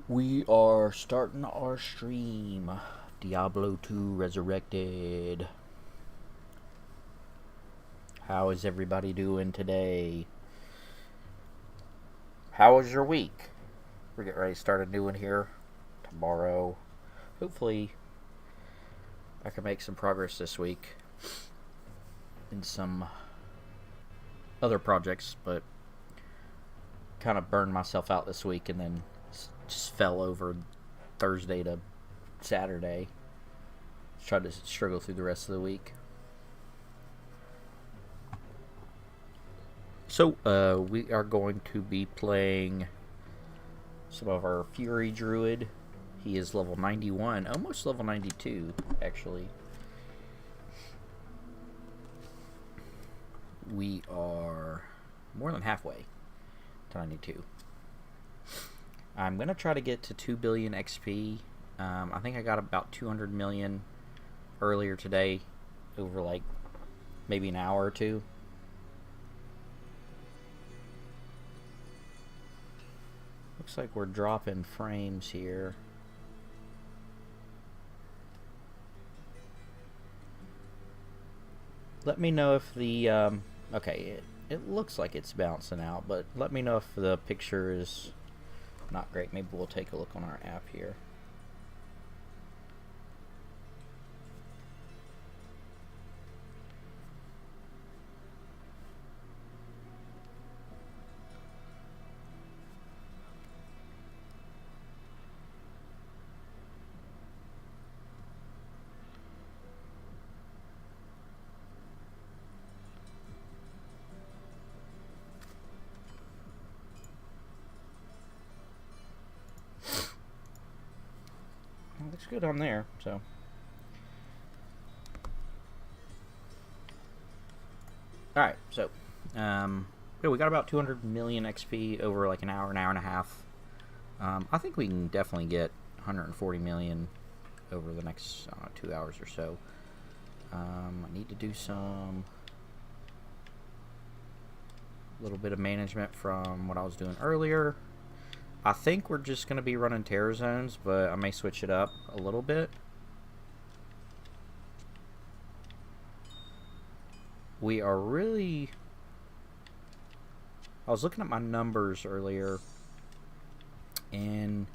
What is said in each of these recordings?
We are starting our stream. Diablo 2 Resurrected. How is everybody doing today? How was your week? We're getting ready to start a new one here tomorrow. Hopefully, I can make some progress this week in some other projects, but kind of burned myself out this week and then just fell over Thursday to Saturday. Tried to struggle through the rest of the week. So, we are going to be playing some of our Fury Druid. He is level 91, almost level 92, actually. We are more than halfway to 92. I'm going to try to get to 2 billion XP. I think I got about 200 million earlier today over like maybe an hour or two. Looks like we're dropping frames here. Let me know if the okay, it looks like it's bouncing out, but let me know if the picture is not great. Maybe we'll take a look on our app here. Looks good on there, so. Alright, so, yeah, we got about 200 million XP over like an hour and a half. I think we can definitely get 140 million over the next 2 hours or so. I need to do some little bit of management from what I was doing earlier. I think we're just going to be running terror zones, but I may switch it up a little bit. We are really... I was looking at my numbers earlier, and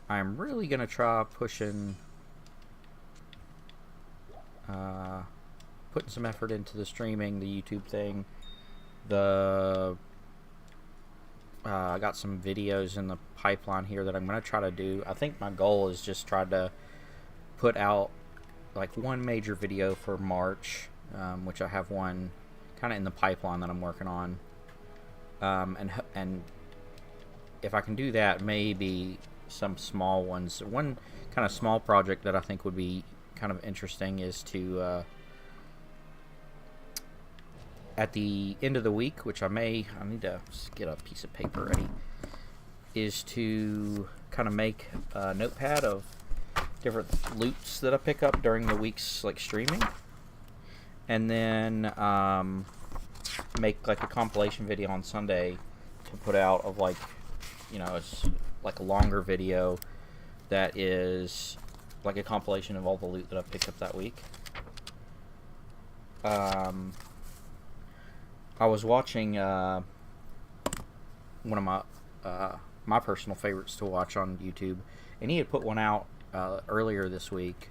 I'm really going to try pushing... putting some effort into the streaming, the YouTube thing, I got some videos in the pipeline here that I'm going to try to do. I think my goal is just try to put out like one major video for March, which I have one kind of in the pipeline that I'm working on. And if I can do that, maybe some small ones. One kind of small project that I think would be kind of interesting is to... at the end of the week, which I need to get a piece of paper ready, is to kind of make a notepad of different loots that I pick up during the week's like streaming, and then make like a compilation video on Sunday to put out of like, you know, it's like a longer video that is like a compilation of all the loot that I picked up that week. I was watching one of my personal favorites to watch on YouTube, and he had put one out earlier this week,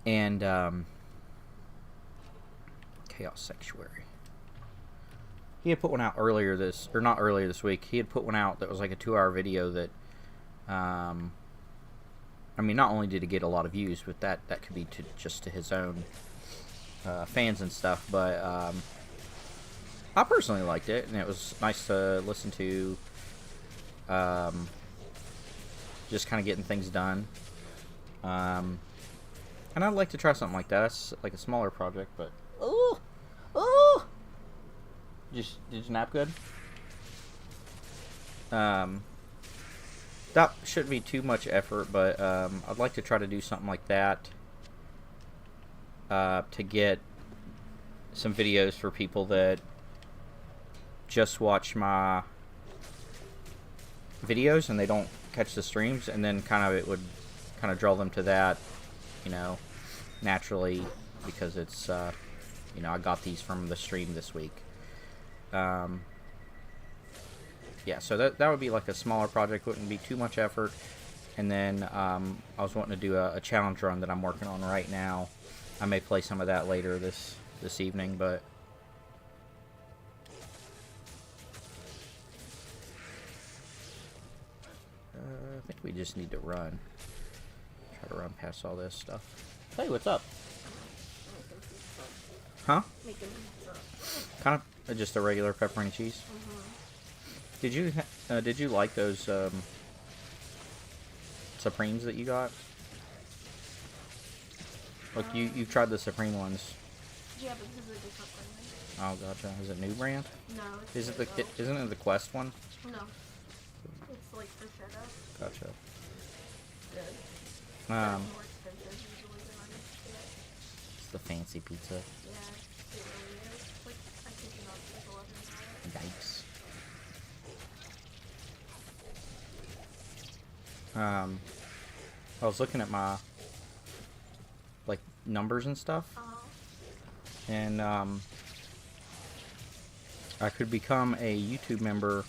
and Chaos Sanctuary. He had put one out earlier this, or not earlier this week. He had put one out that was like a 2-hour video that, I mean, not only did it get a lot of views, but that could be just to his own fans and stuff, but I personally liked it, and it was nice to listen to, just kind of getting things done, and I'd like to try something like that. That's like a smaller project, but did you nap good? That shouldn't be too much effort, but I'd like to try to do something like that to get some videos for people that just watch my videos and they don't catch the streams, and then it would kind of draw them to that, you know, naturally, because it's you know, I got these from the stream this week. Yeah, so that would be like a smaller project, wouldn't be too much effort. And then I was wanting to do a challenge run that I'm working on right now. I may play some of that later this evening, but I think we just need to run. Try to run past all this stuff. Hey, what's up? Huh? Kind of just a regular pepperoni cheese. Did you like those Supremes that you got? Look, you've tried the Supreme ones. Yeah, but this is a different Oh, brand. gotcha. Is it new brand? No. Isn't it the Quest one? No. It's like for Shadow. Gotcha. Good. Um, More expensive usually than I used to get. It's the fancy pizza. Yeah, it really is. Like, I think you know, it's like $11. Yikes. I was looking at my like numbers and stuff, and I could become a YouTube member.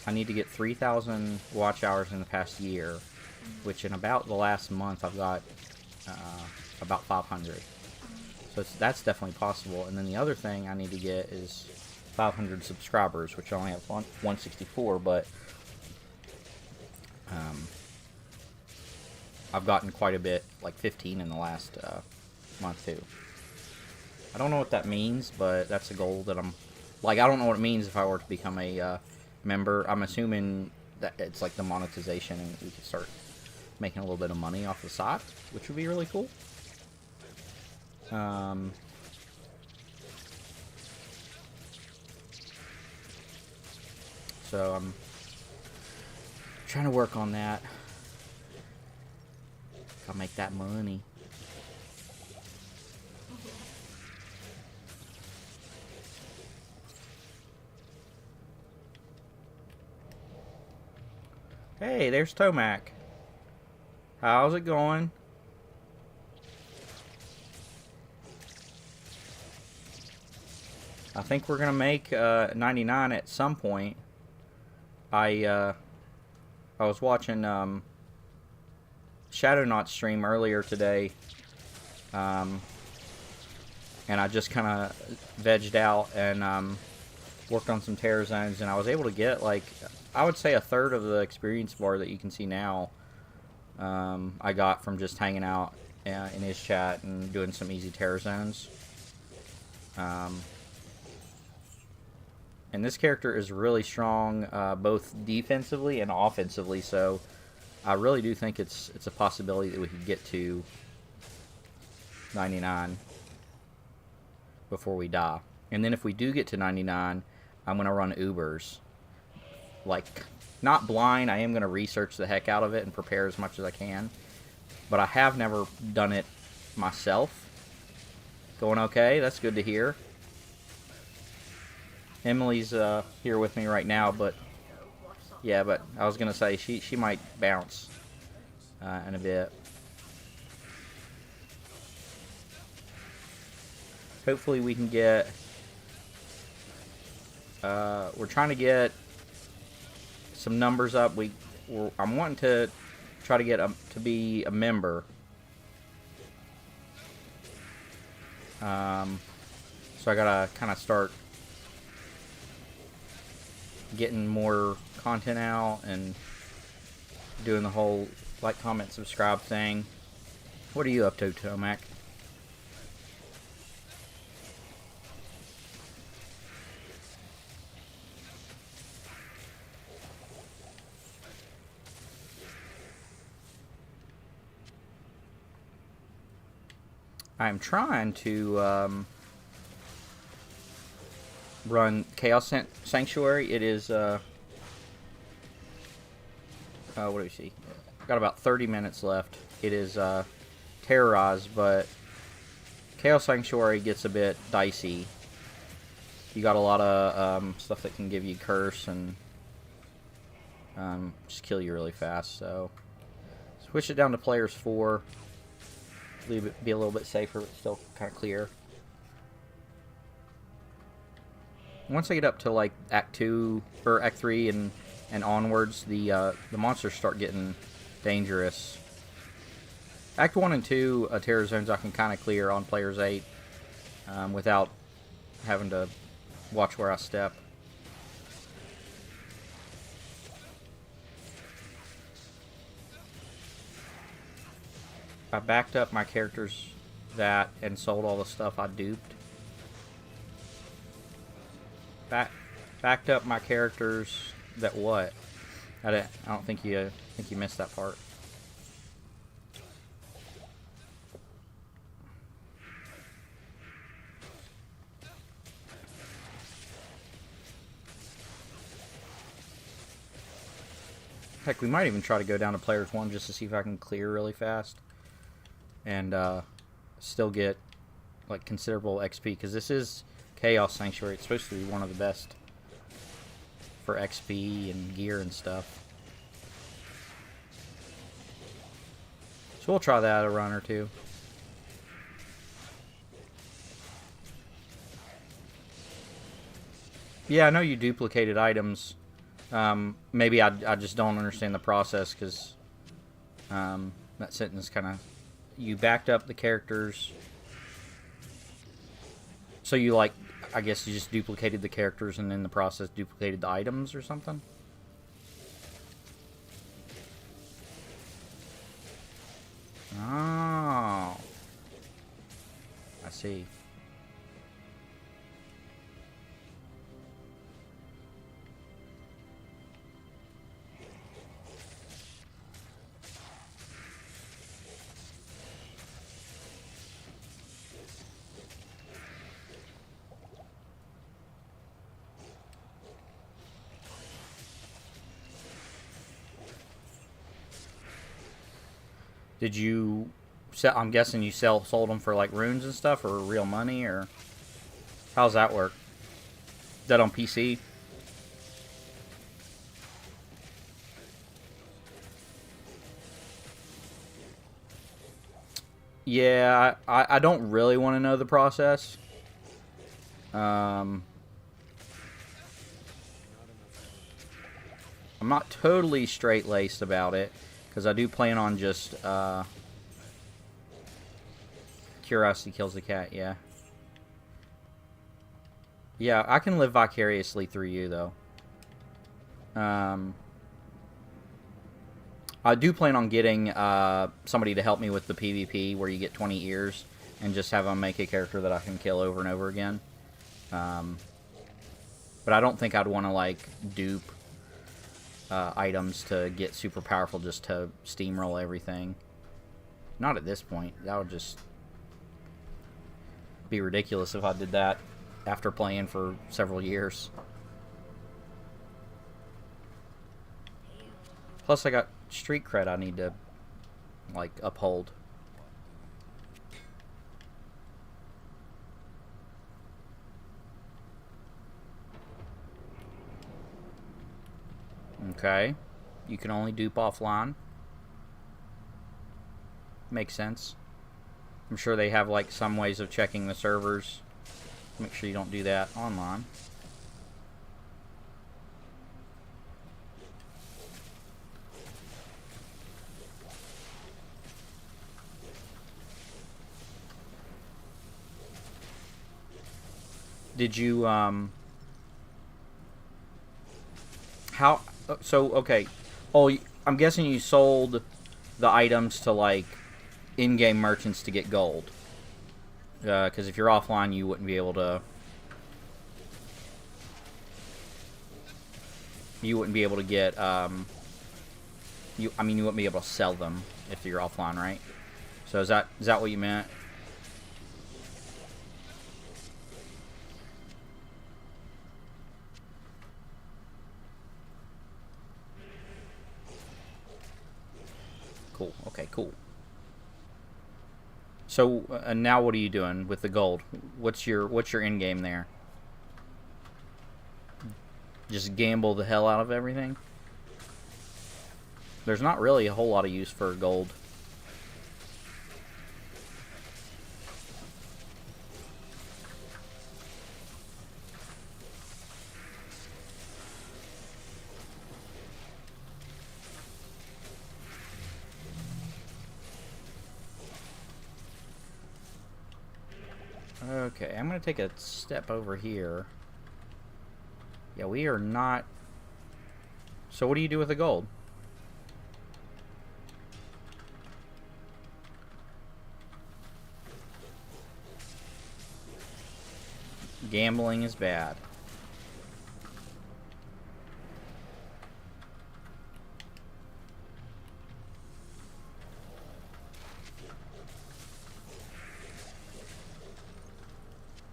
I need to get 3,000 watch hours in the past year, which in about the last month I've got about 500. So that's definitely possible. And then the other thing I need to get is 500 subscribers, which I only have 164, but I've gotten quite a bit, like 15 in the last month too. I don't know what that means, but that's a goal that I'm... Like, I don't know what it means if I were to become a member. I'm assuming that it's like the monetization, and we could start making a little bit of money off the site, which would be really cool. So I'm trying to work on that. I'll make that money. Hey, there's Tomac. How's it going? I think we're gonna make 99 at some point. I was watching Shadownaut stream earlier today, and I just kind of vegged out and worked on some Terror Zones, and I was able to get, like, I would say a third of the experience bar that you can see now. I got from just hanging out in his chat and doing some easy Terror Zones. And this character is really strong, both defensively and offensively, so I really do think it's a possibility that we could get to 99 before we die. And then if we do get to 99, I'm going to run Ubers. Like, not blind, I am going to research the heck out of it and prepare as much as I can. But I have never done it myself. Going okay, that's good to hear. Emily's here with me right now, but yeah, but I was gonna say she might bounce in a bit. Hopefully we can get. We're trying to get some numbers up. I'm wanting to try to get to be a member. So I gotta kind of start getting more content out and doing the whole like, comment, subscribe thing. What are you up to, Tomac? I'm trying to run Chaos Sanctuary. It is what do we see? Got about 30 minutes left. It is Terrorized, but Chaos Sanctuary gets a bit dicey. You got a lot of stuff that can give you curse and just kill you really fast. So switch it down to players 4. Leave it be a little bit safer, but still kind of clear. Once I get up to like Act 2 or Act 3 and onwards, the monsters start getting dangerous. Act 1 and 2 terror zones I can kind of clear on players 8 without having to watch where I step. I backed up my characters that and sold all the stuff I duped. Backed up my characters that what? I don't think you missed that part. Heck, we might even try to go down to players 1 just to see if I can clear really fast and still get like considerable XP, because this is Chaos Sanctuary. It's supposed to be one of the best for XP and gear and stuff. So we'll try that a run or two. Yeah, I know you duplicated items. Maybe I just don't understand the process, because that sentence kind of... You backed up the characters. So you, like, I guess you just duplicated the characters and in the process duplicated the items or something? Oh. I see. Did you sell? I'm guessing you sold them for like runes and stuff, or real money, or how's that work? Is that on PC? Yeah, I don't really want to know the process. I'm not totally straight-laced about it, because I do plan on just, curiosity kills the cat, yeah. Yeah, I can live vicariously through you, though. I do plan on getting, somebody to help me with the PvP, where you get 20 ears, and just have them make a character that I can kill over and over again. But I don't think I'd want to, like, dupe items to get super powerful just to steamroll everything. Not at this point. That would just be ridiculous if I did that after playing for several years. Plus I got street cred I need to, like, uphold. Okay. You can only dupe offline. Makes sense. I'm sure they have, like, some ways of checking the servers. Make sure you don't do that online. Did you, how... So, okay. Oh, I'm guessing you sold the items to, like, in-game merchants to get gold. Because if you're offline, you wouldn't be able to... You wouldn't be able to get, I mean, you wouldn't be able to sell them if you're offline, right? So is that what you meant? Cool. Okay, cool. So, now what are you doing with the gold? What's your end game there? Just gamble the hell out of everything. There's not really a whole lot of use for gold. Okay, I'm going to take a step over here. Yeah, we are not... So what do you do with the gold? Gambling is bad.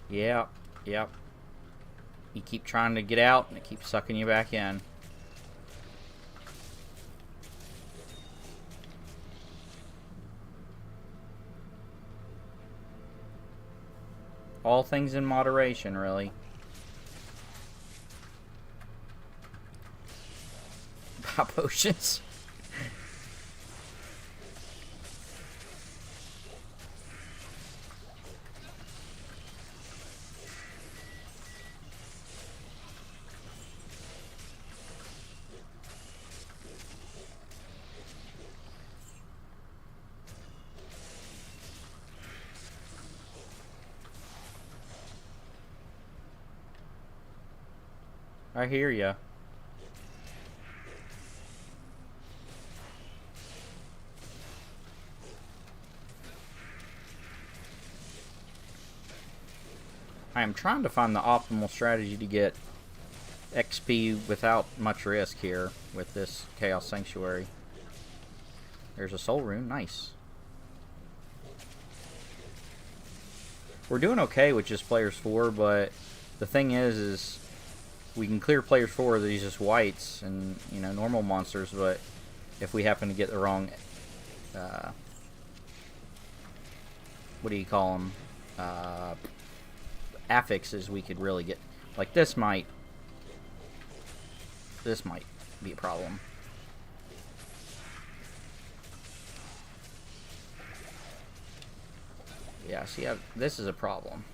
Yep, yep. You keep trying to get out, and it keeps sucking you back in. All things in moderation, really. Pop potions. I hear ya. I am trying to find the optimal strategy to get XP without much risk here with this Chaos Sanctuary. There's a soul rune, nice. We're doing okay with just players 4, but the thing is we can clear players 4 of these just whites and, you know, normal monsters, but if we happen to get the wrong, what do you call them, affixes, we could really get, like this might be a problem. Yeah, see, this is a problem.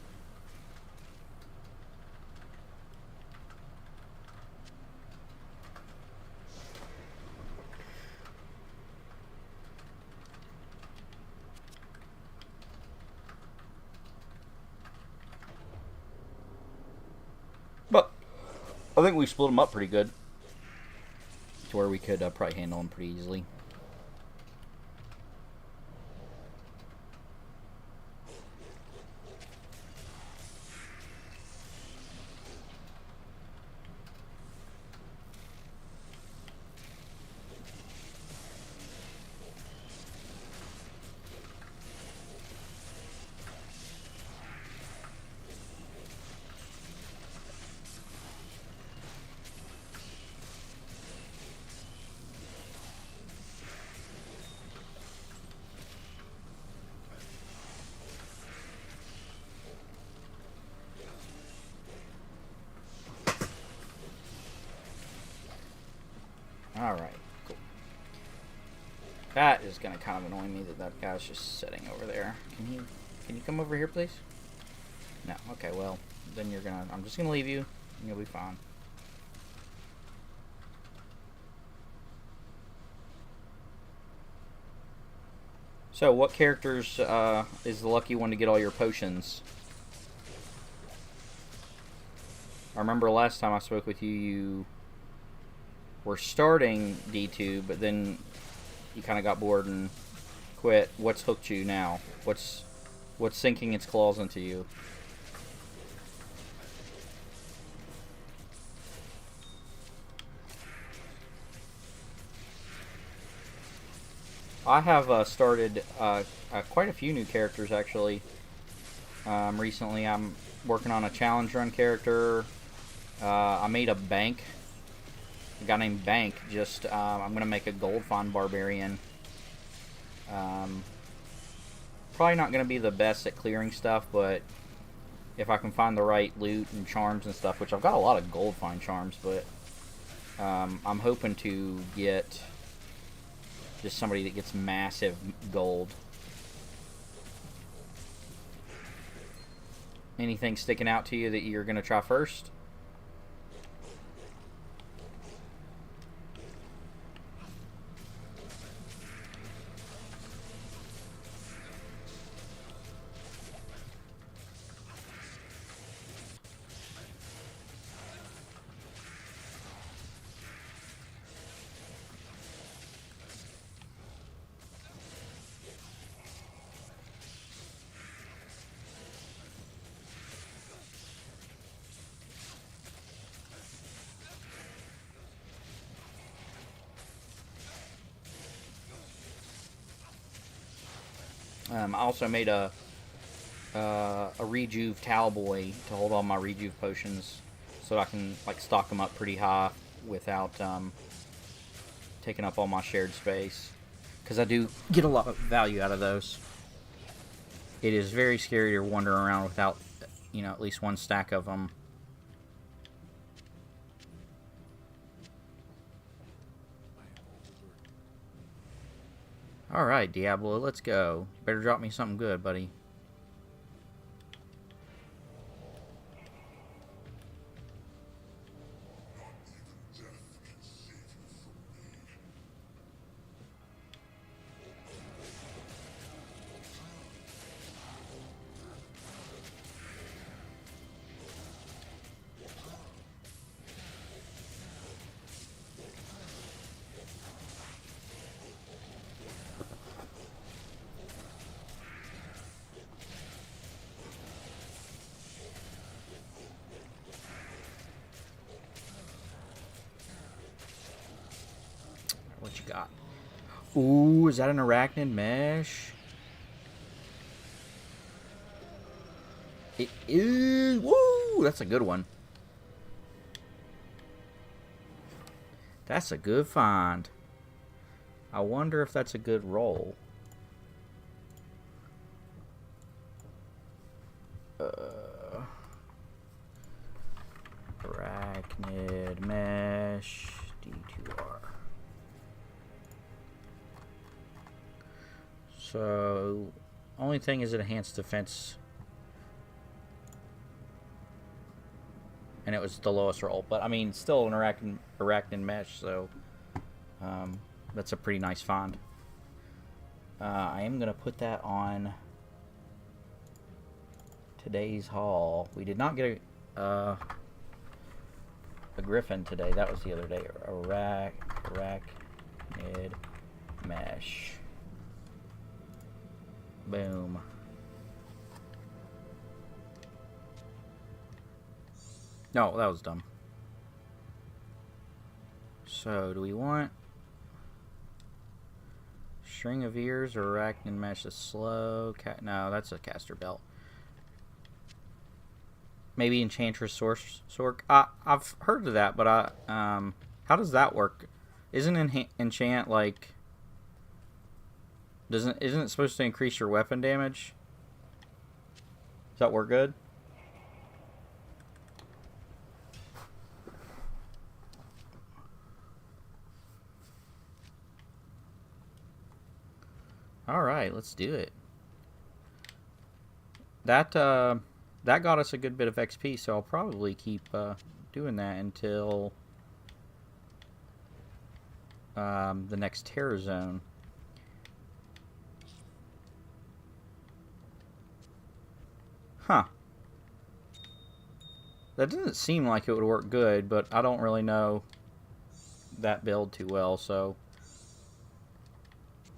But I think we split them up pretty good to where we could probably handle them pretty easily. Alright, cool. That is going to kind of annoy me that guy's just sitting over there. Can you come over here, please? No. Okay, well, then you're going to... I'm just going to leave you, and you'll be fine. So, what characters is the lucky one to get all your potions? I remember last time I spoke with you, you were starting D2, but then you kind of got bored and quit. What's hooked you now? What's sinking its claws into you? I have started quite a few new characters, actually. Recently, I'm working on a challenge run character. I made a bank. A guy named Bank. I'm going to make a gold find barbarian. Probably not going to be the best at clearing stuff, but if I can find the right loot and charms and stuff, which I've got a lot of gold find charms, but I'm hoping to get just somebody that gets massive gold. Anything sticking out to you that you're going to try first? I also made a rejuve Talboy to hold all my rejuve potions, so I can like stock them up pretty high without taking up all my shared space. Because I do get a lot of value out of those. It is very scary to wander around without, you know, at least one stack of them. Alright, Diablo, let's go. Better drop me something good, buddy. What you got? Ooh, is that an arachnid mesh? It is. Woo! That's a good one. That's a good find. I wonder if that's a good roll. Arachnid mesh D2R. So, only thing is it enhanced defense, and it was the lowest roll. But I mean, still an arachnid mesh, so that's a pretty nice find. I am gonna put that on today's haul. We did not get a griffin today. That was the other day. Arachnid mesh. Boom. No, that was dumb. So, do we want string of ears or arachnid mesh? A slow no, that's a caster belt. Maybe enchantress sork. I've heard of that, but how does that work? Isn't enchant like? Isn't it supposed to increase your weapon damage? Does that work good? Alright, let's do it. That got us a good bit of XP, so I'll probably keep doing that until the next Terror Zone. Huh. That doesn't seem like it would work good, but I don't really know that build too well, so...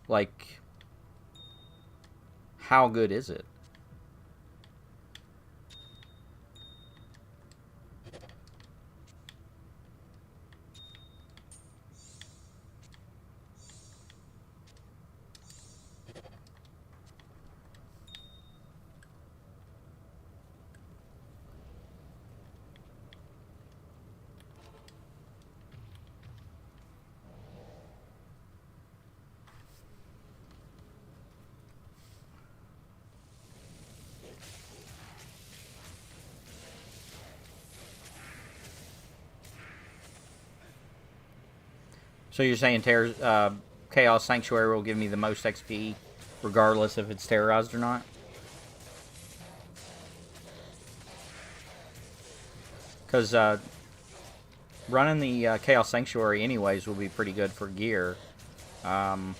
Like... How good is it? So you're saying Chaos Sanctuary will give me the most XP, regardless if it's terrorized or not? Because running the Chaos Sanctuary anyways will be pretty good for gear. Well,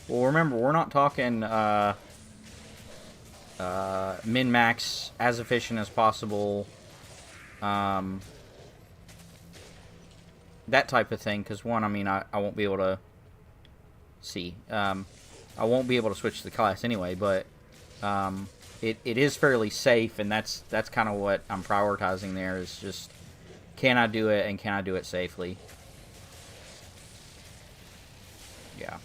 remember, we're not talking min-max, as efficient as possible, that type of thing, because one, I mean, I won't be able to see. I won't be able to switch the class anyway, but it is fairly safe, and that's kind of what I'm prioritizing there, is just, can I do it, and can I do it safely? Yeah.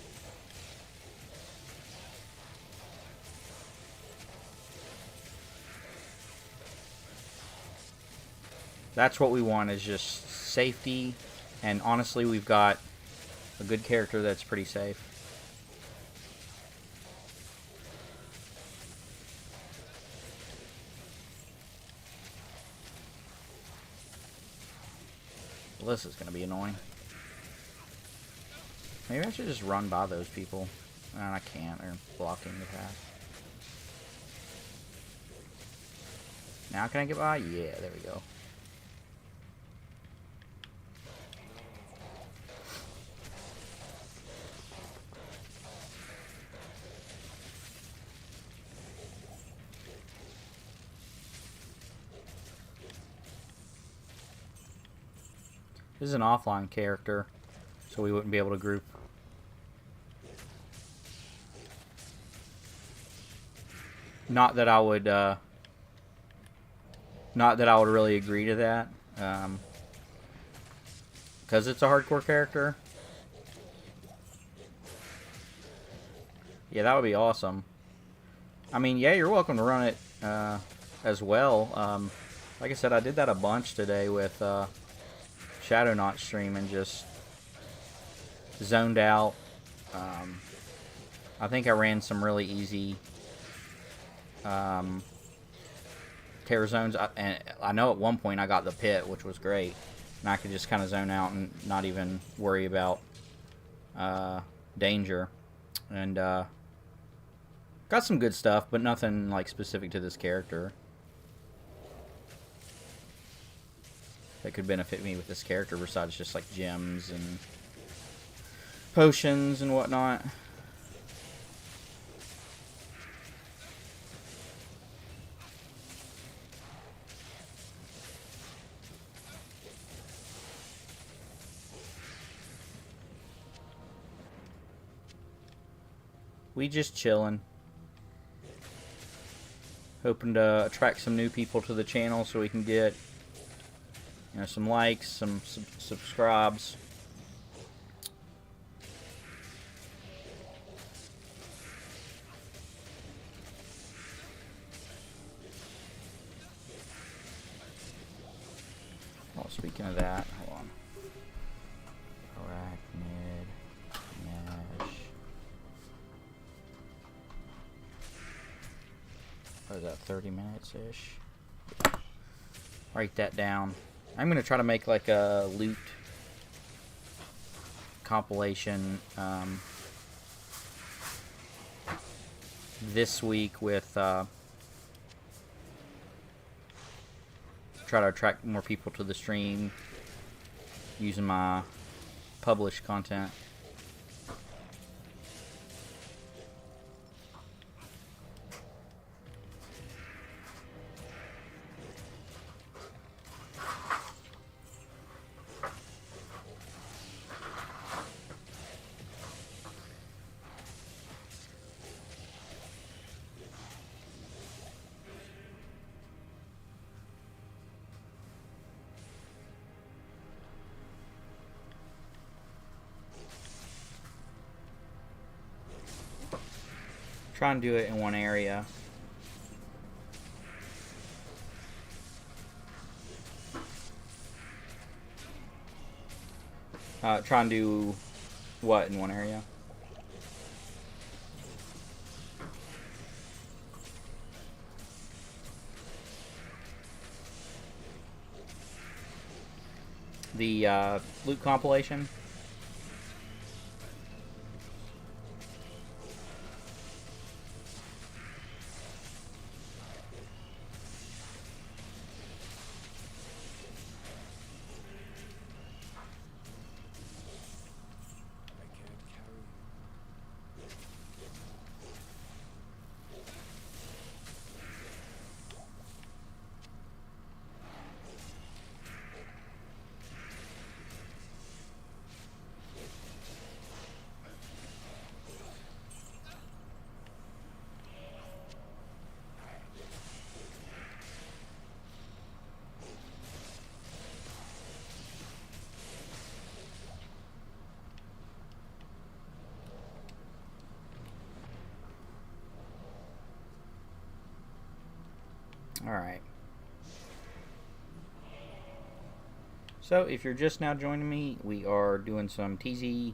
That's what we want, is just safety, and honestly, we've got a good character that's pretty safe. Well, this is going to be annoying. Maybe I should just run by those people. And I can't, they're blocking the path. Now can I get by? Yeah, there we go. This is an offline character, so we wouldn't be able to group. Not that I would really agree to that, because it's a hardcore character. Yeah, that would be awesome. I mean, yeah, you're welcome to run it as well. Like I said, I did that a bunch today with Shadow Knot stream, and just zoned out. I think I ran some really easy terror zones, and I know at one point I got the pit, which was great, and I could just kind of zone out and not even worry about danger, and got some good stuff, but nothing like specific to this character that could benefit me with this character besides just like gems and potions and whatnot. We just chilling. Hoping to attract some new people to the channel so we can get, you know, some likes, some subscribes. Oh, speaking of that, hold on. Arachnid, Nash. What is that, 30 minutes-ish? Write that down. I'm going to try to make like a loot compilation this week with try to attract more people to the stream using my published content. Try and do it in one area. Try and do what in one area? the loot compilation. Alright. So, if you're just now joining me, we are doing some TZ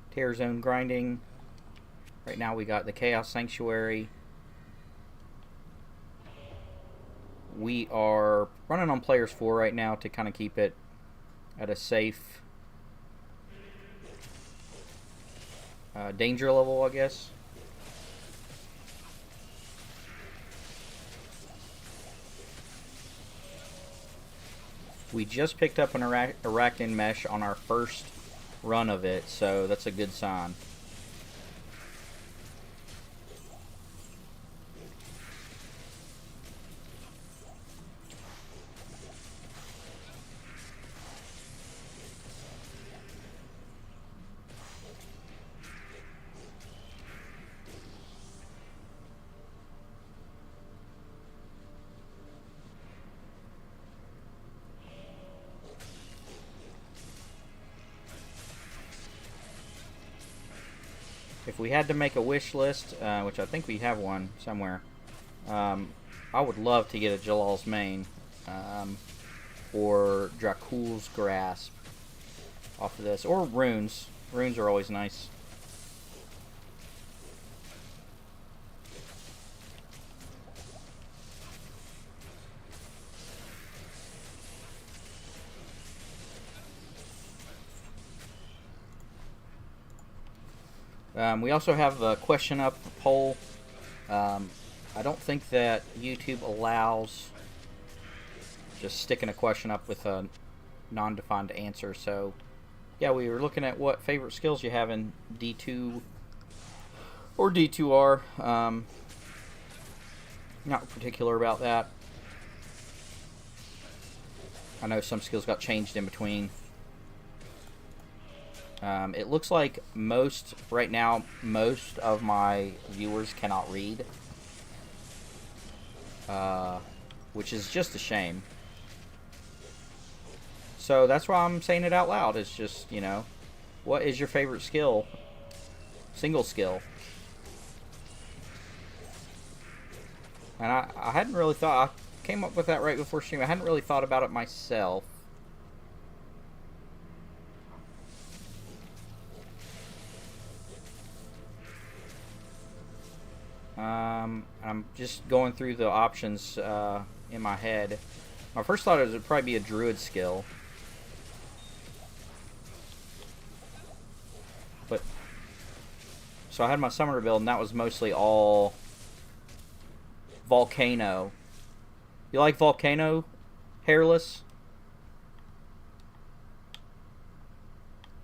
Terror Zone grinding. Right now we got the Chaos Sanctuary. We are running on players 4 right now to kind of keep it at a safe danger level, I guess. We just picked up an Arachnin Mesh on our first run of it, so that's a good sign. If we had to make a wish list, which I think we have one somewhere, I would love to get a Jalal's Mane or Dracul's Grasp off of this, or runes. Runes are always nice. We also have the question up poll. I don't think that YouTube allows just sticking a question up with a non-defined answer. So, yeah, we were looking at what favorite skills you have in D2 or D2R. Not particular about that. I know some skills got changed in between. It looks like right now, most of my viewers cannot read. Which is just a shame. So that's why I'm saying it out loud. It's just, you know, what is your favorite skill? Single skill. And I hadn't really thought, I came up with that right before stream. I hadn't really thought about it myself. I'm just going through the options in my head. My first thought is it would probably be a Druid skill. But so I had my summoner build, and that was mostly all Volcano. You like Volcano, Hairless?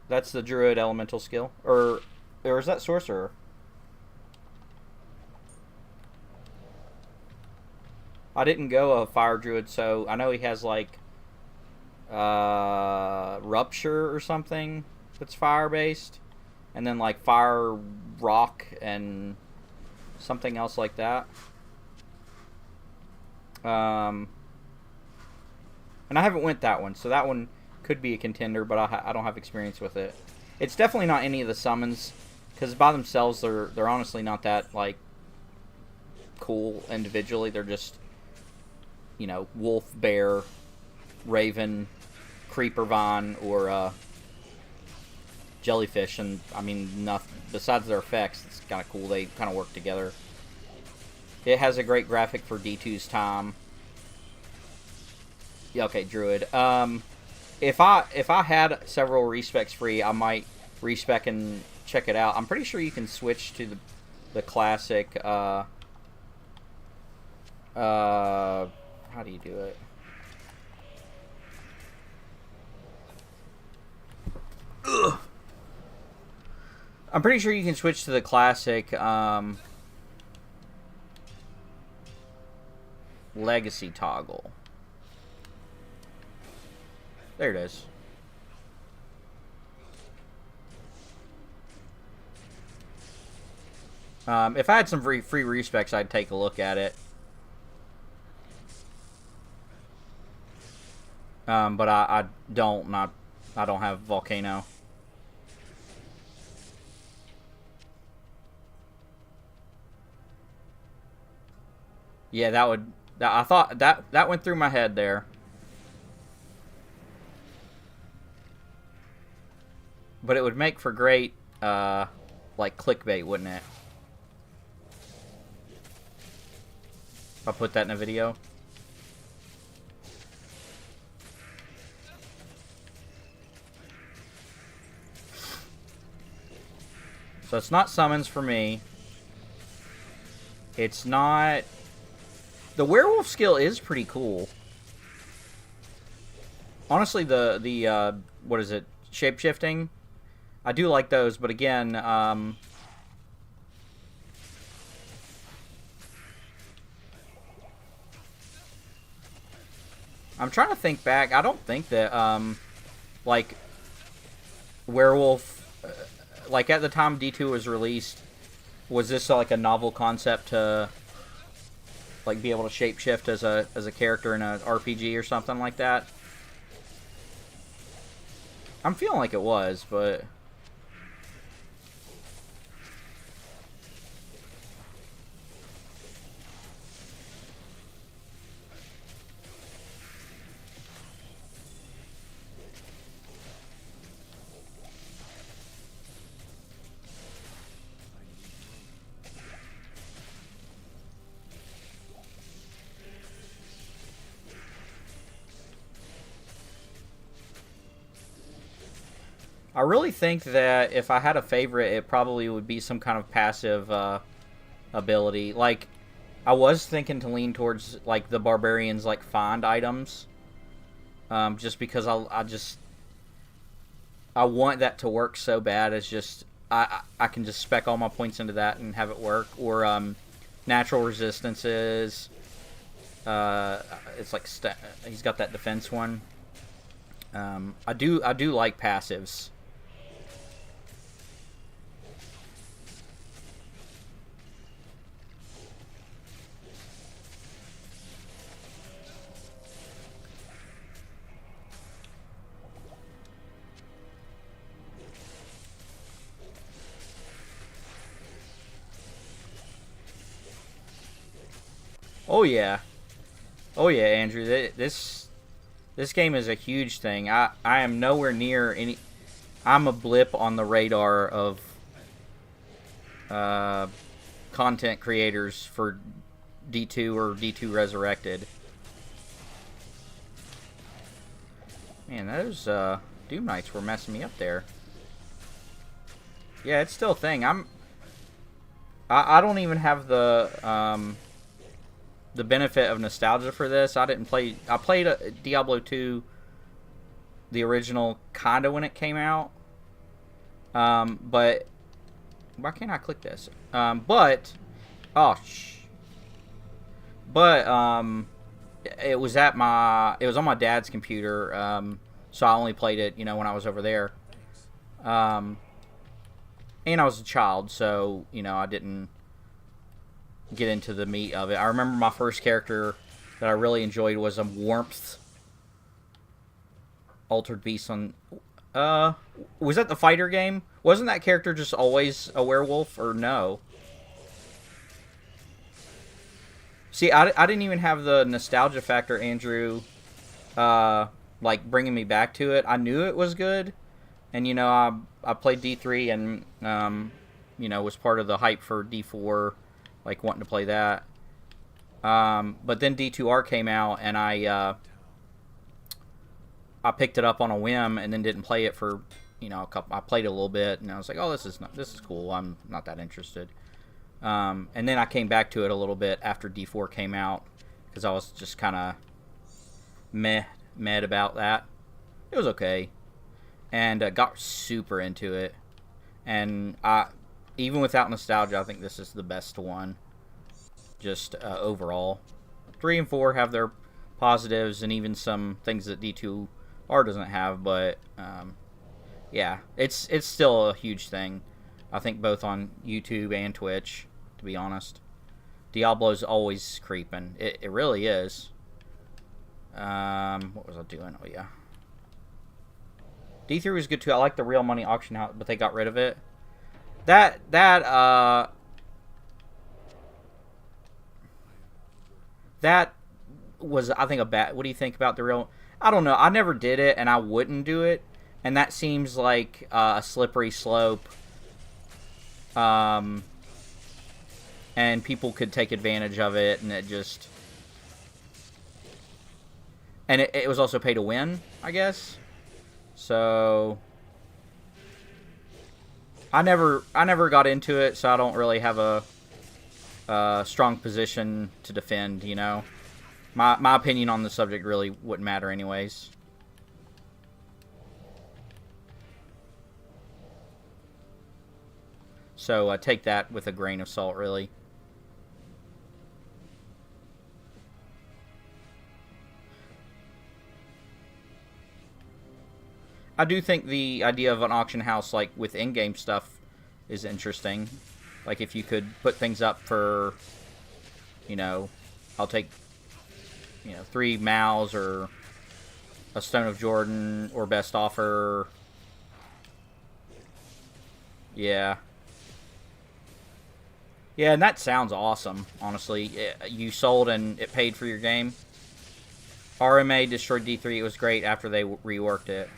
That's the Druid elemental skill. Or is that Sorcerer? I didn't go a Fire Druid, so I know he has like Rupture or something that's fire based, and then like Fire Rock and something else like that. And I haven't went that one, so that one could be a contender, but I don't have experience with it. It's definitely not any of the summons, because by themselves they're honestly not that like cool individually. They're just, you know, wolf, bear, raven, creeper vine, or jellyfish, and I mean, nothing besides their effects. It's kind of cool. They kind of work together. It has a great graphic for D2's time. Yeah, okay, Druid. if I had several respecs free, I might respec and check it out. I'm pretty sure you can switch to the classic. How do you do it? Ugh. I'm pretty sure you can switch to the classic legacy toggle. There it is. If I had some free respecs, I'd take a look at it. But I don't. I don't have Volcano. Yeah, that would. I thought that went through my head there. But it would make for great, like clickbait, wouldn't it? If I put that in a video. So it's not summons for me. It's not... The werewolf skill is pretty cool. Honestly, the what is it? Shape-shifting? I do like those, but again, I'm trying to think back. I don't think that, like, werewolf... like, at the time D2 was released, was this, like, a novel concept to... like, be able to shapeshift as a character in an RPG or something like that? I'm feeling like it was, but... I really think that if I had a favorite, it probably would be some kind of passive ability. Like, I was thinking to lean towards, like, the barbarians, like, find items. Just because I want that to work so bad. It's just, I can just spec all my points into that and have it work. Or natural resistances. It's like, he's got that defense one. I do like passives. Oh yeah, oh yeah, Andrew. This game is a huge thing. I am nowhere near any. I'm a blip on the radar of content creators for D2 or D2 Resurrected. Man, those Doom Knights were messing me up there. Yeah, it's still a thing. I don't even have the benefit of nostalgia for this. I didn't play... I played Diablo 2, the original, kind of when it came out. But... Why can't I click this? But... Oh, But, it was at my... It was on my dad's computer, so I only played it, when I was over there. And I was a child, so, I didn't get into the meat of it. I remember my first character that I really enjoyed was a Warmth Altered Beast on... was that the fighter game? Wasn't that character just always a werewolf, or no? See, I didn't even have the nostalgia factor, Andrew, like, bringing me back to it. I knew it was good, and, I played D3 and, was part of the hype for D4, like, wanting to play that. But then D2R came out, and I I picked it up on a whim and then didn't play it for, you know, I played it a little bit and I was like, oh, this is cool. I'm not that interested. And then I came back to it a little bit after D4 came out because I was just kind of mad about that. It was okay, and got super into it. And even without nostalgia, I think this is the best one. Just overall, 3 and 4 have their positives and even some things that D2R doesn't have, but yeah, it's still a huge thing. I think both on YouTube and Twitch, to be honest. Diablo's always creeping. It really is. What was I doing? Oh yeah. D3 was good too. I like the real money auction house, but they got rid of it. That was, I think, a bad. What do you think about the real? I don't know. I never did it, and I wouldn't do it. And that seems like a slippery slope. And people could take advantage of it, and it just. And it was also pay to win, I guess. So I never got into it, so I don't really have a strong position to defend, you know. My opinion on the subject really wouldn't matter anyways. So take that with a grain of salt, really. I do think the idea of an auction house, like, with in-game stuff is interesting. Like, if you could put things up for, you know, I'll take, you know, 3 Mals or a Stone of Jordan or best offer. Yeah. Yeah, and that sounds awesome, honestly. You sold and it paid for your game. RMA destroyed D3. It was great after they reworked it.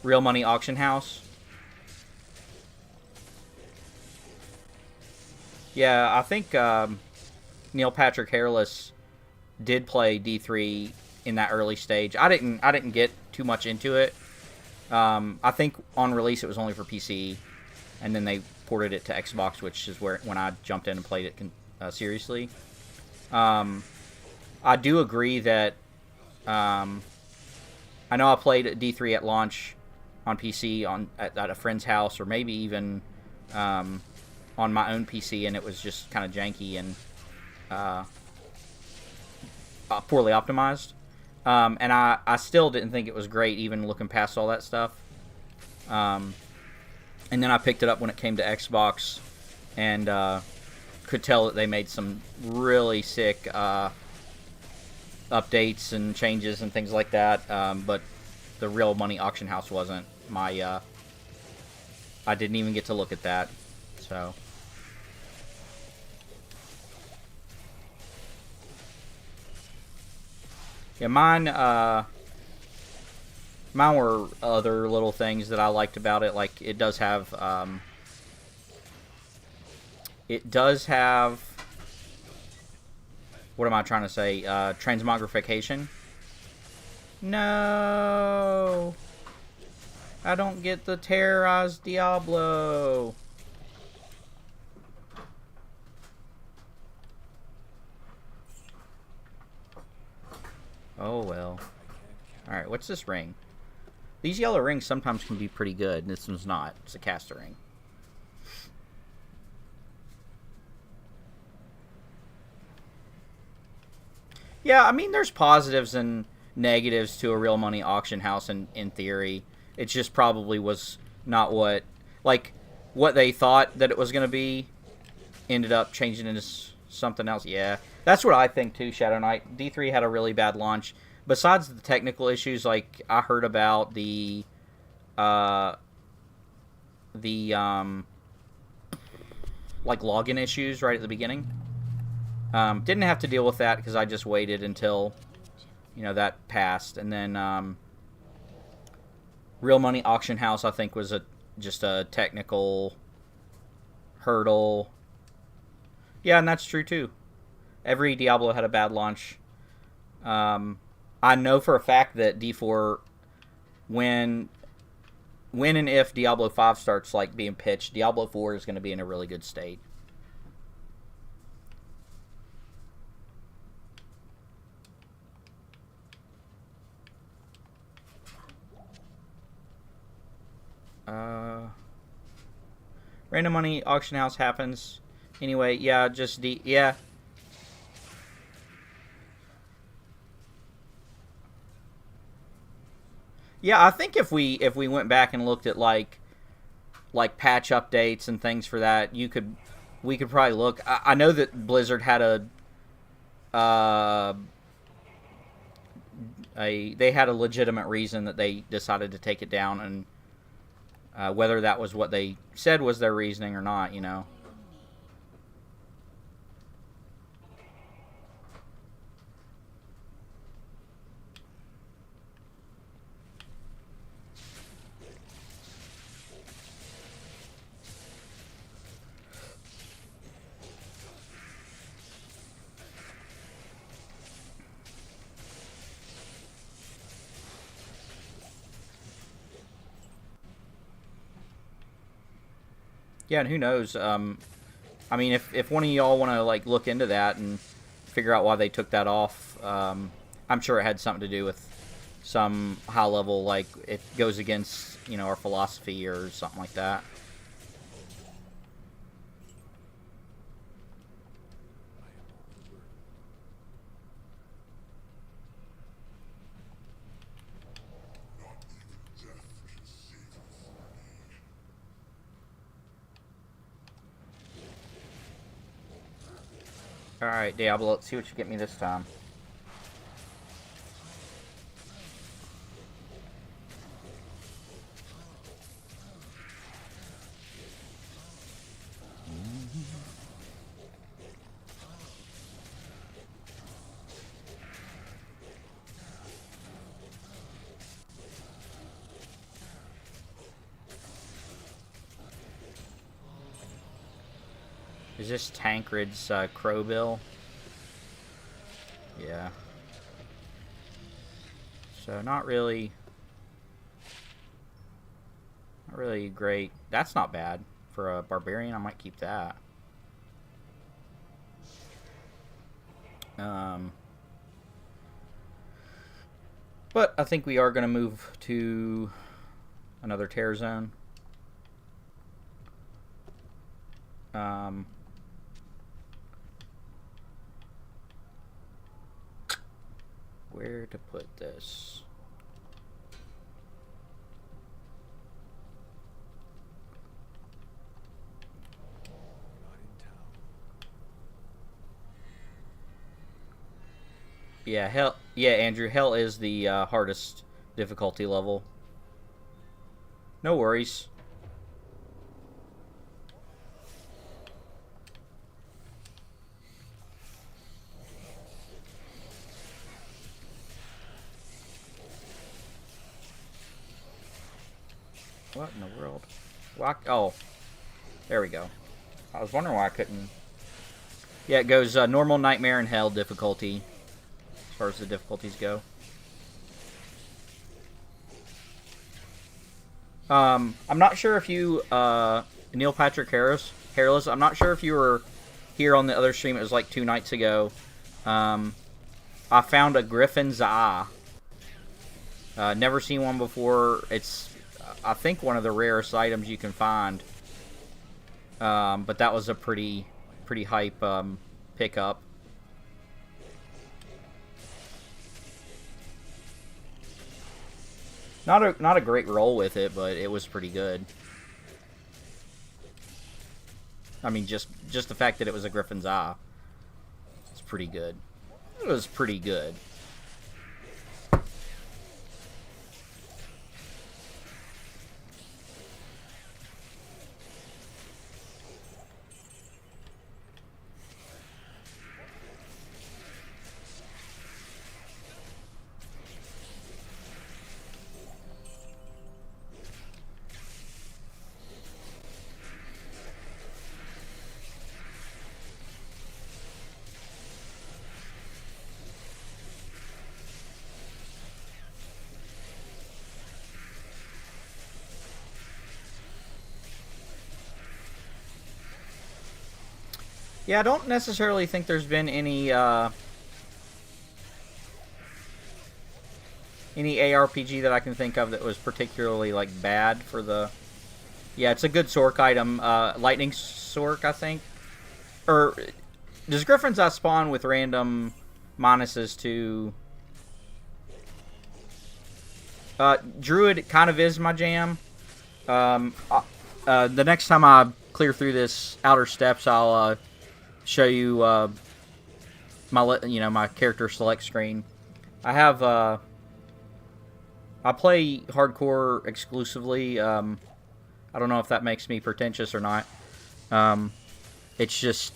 Real Money Auction House. Yeah, I think Neil Patrick Harris did play D3 in that early stage. I didn't get too much into it. I think on release it was only for PC, and then they ported it to Xbox, which is when I jumped in and played it seriously. I do agree that I know I played D3 at launch on PC at a friend's house, or maybe even on my own PC, and it was just kind of janky and poorly optimized. And I still didn't think it was great, even looking past all that stuff. And then I picked it up when it came to Xbox, and could tell that they made some really sick updates and changes and things like that. But the Real Money Auction House wasn't my. I didn't even get to look at that, so. Yeah, mine were other little things that I liked about it. Like, it does have, what am I trying to say? Transmogrification. No, I don't get the Terrorized Diablo. Oh, well. Alright, what's this ring? These yellow rings sometimes can be pretty good. This one's not. It's a caster ring. Yeah, I mean, there's positives and negatives to a Real Money Auction House in theory. It just probably was not what they thought that it was going to be. Ended up changing into something else. Yeah, that's what I think too, Shadow Knight. D3 had a really bad launch. Besides the technical issues, like, I heard about the login issues right at the beginning. Didn't have to deal with that because I just waited until, that passed. And then Real Money Auction House, I think, was just a technical hurdle. Yeah, and that's true too. Every Diablo had a bad launch. I know for a fact that D4, when and if Diablo 5 starts like being pitched, Diablo 4 is going to be in a really good state. Random money auction house happens. Anyway, yeah, just yeah. Yeah, I think if we went back and looked at like patch updates and things for that, we could probably look. I know that Blizzard had they had a legitimate reason that they decided to take it down, and whether that was what they said was their reasoning or not, you know. Yeah, and who knows? I mean, if one of y'all want to like look into that and figure out why they took that off, I'm sure it had something to do with some high level, like it goes against, you know, our philosophy or something like that. Alright, Diablo, let's see what you get me this time. Is this Tancred's Crowbill? Yeah. So not really great. That's not bad for a barbarian. I might keep that. But I think we are going to move to another Terror Zone. Where to put this? Yeah, hell. Yeah, Andrew. Hell is the hardest difficulty level. No worries. What in the world? Oh, there we go. I was wondering why I couldn't. Yeah, it goes normal, nightmare, and hell difficulty as far as the difficulties go. I'm not sure if you, Neil Patrick Hairless, I'm not sure if you were here on the other stream. It was like 2 nights ago. I found a Griffin's Eye. Never seen one before. It's, I think, one of the rarest items you can find. But that was a pretty hype pickup. Not a great roll with it, but it was pretty good. I mean, just the fact that it was a Griffin's Eye, it's pretty good. It was pretty good. Yeah, I don't necessarily think there's been any ARPG that I can think of that was particularly like bad for the. Yeah, it's a good Sork item. Lightning Sork, I think. Or does Griffin's Eye spawn with random minuses to? Druid kind of is my jam. The next time I clear through this Outer Steps, I'll show you my character select screen. I have I play hardcore exclusively. I don't know if that makes me pretentious or not. It's just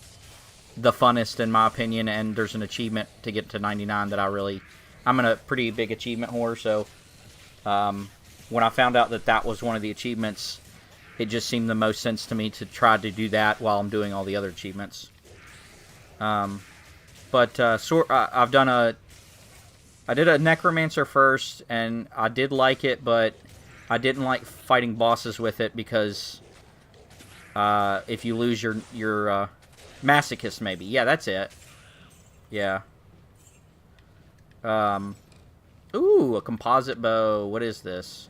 the funnest in my opinion, and there's an achievement to get to 99 that I'm in a pretty big achievement whore, so when I found out that that was one of the achievements, it just seemed the most sense to me to try to do that while I'm doing all the other achievements. I've done I did a Necromancer first, and I did like it, but I didn't like fighting bosses with it because if you lose your Masochist, maybe. Yeah, that's it. Yeah. Ooh, a composite bow. What is this?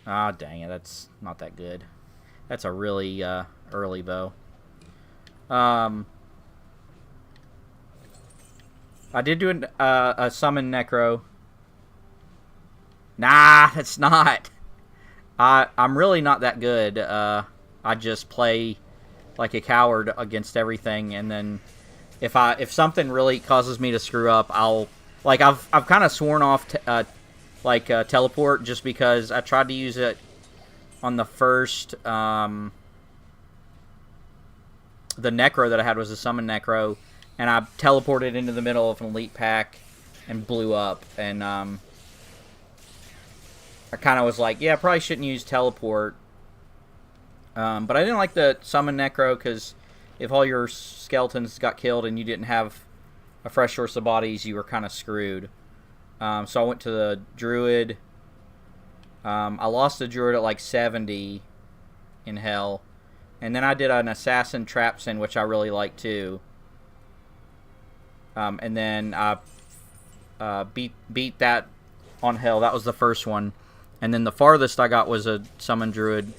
Ah, dang it. That's not that good. That's a really early bow. I did do a summon Necro. Nah, it's not. I'm really not that good. I just play like a coward against everything, and then if something really causes me to screw up, I've kind of sworn off teleport just because I tried to use it on the first the Necro that I had was a summon Necro, and I teleported into the middle of an elite pack and blew up, and I kind of was like, yeah, I probably shouldn't use teleport. But I didn't like the summon Necro because if all your skeletons got killed and you didn't have a fresh source of bodies, you were kind of screwed. So I went to the Druid. I lost the Druid at like 70 in Hell. And then I did an Assassin Trapsin, which I really like too. And then I beat that on Hell. That was the first one. And then the farthest I got was a Summon Druid.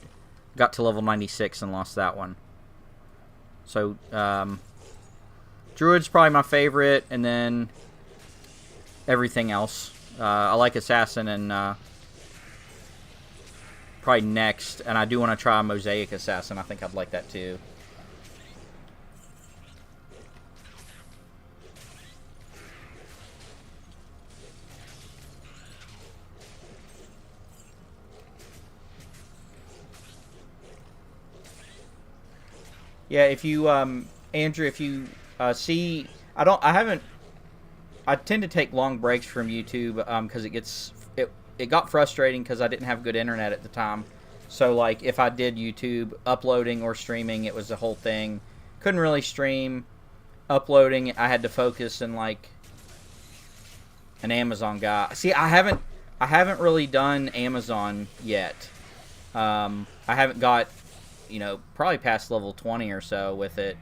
Got to level 96 and lost that one. So, Druid's probably my favorite, and then everything else. I like Assassin and probably next, and I do want to try a Mosaic Assassin. I think I'd like that too. Yeah, if you, Andrew, if you see, I tend to take long breaks from YouTube because it got frustrating because I didn't have good internet at the time. So, like, if I did YouTube, uploading or streaming, it was a whole thing. Couldn't really stream. Uploading, I had to focus in, like, an Amazon guy. See, I haven't really done Amazon yet. I haven't got, probably past level 20 or so with it.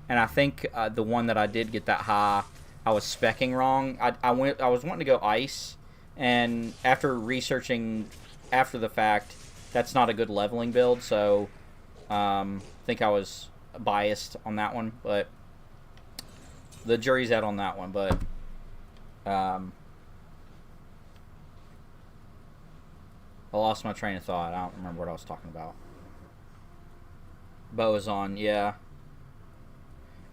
And I think the one that I did get that high, I was speccing wrong. I was wanting to go ice, and after researching after the fact, that's not a good leveling build, so I think I was biased on that one, but the jury's out on that one. But I lost my train of thought. I don't remember what I was talking about. Bow is on, yeah.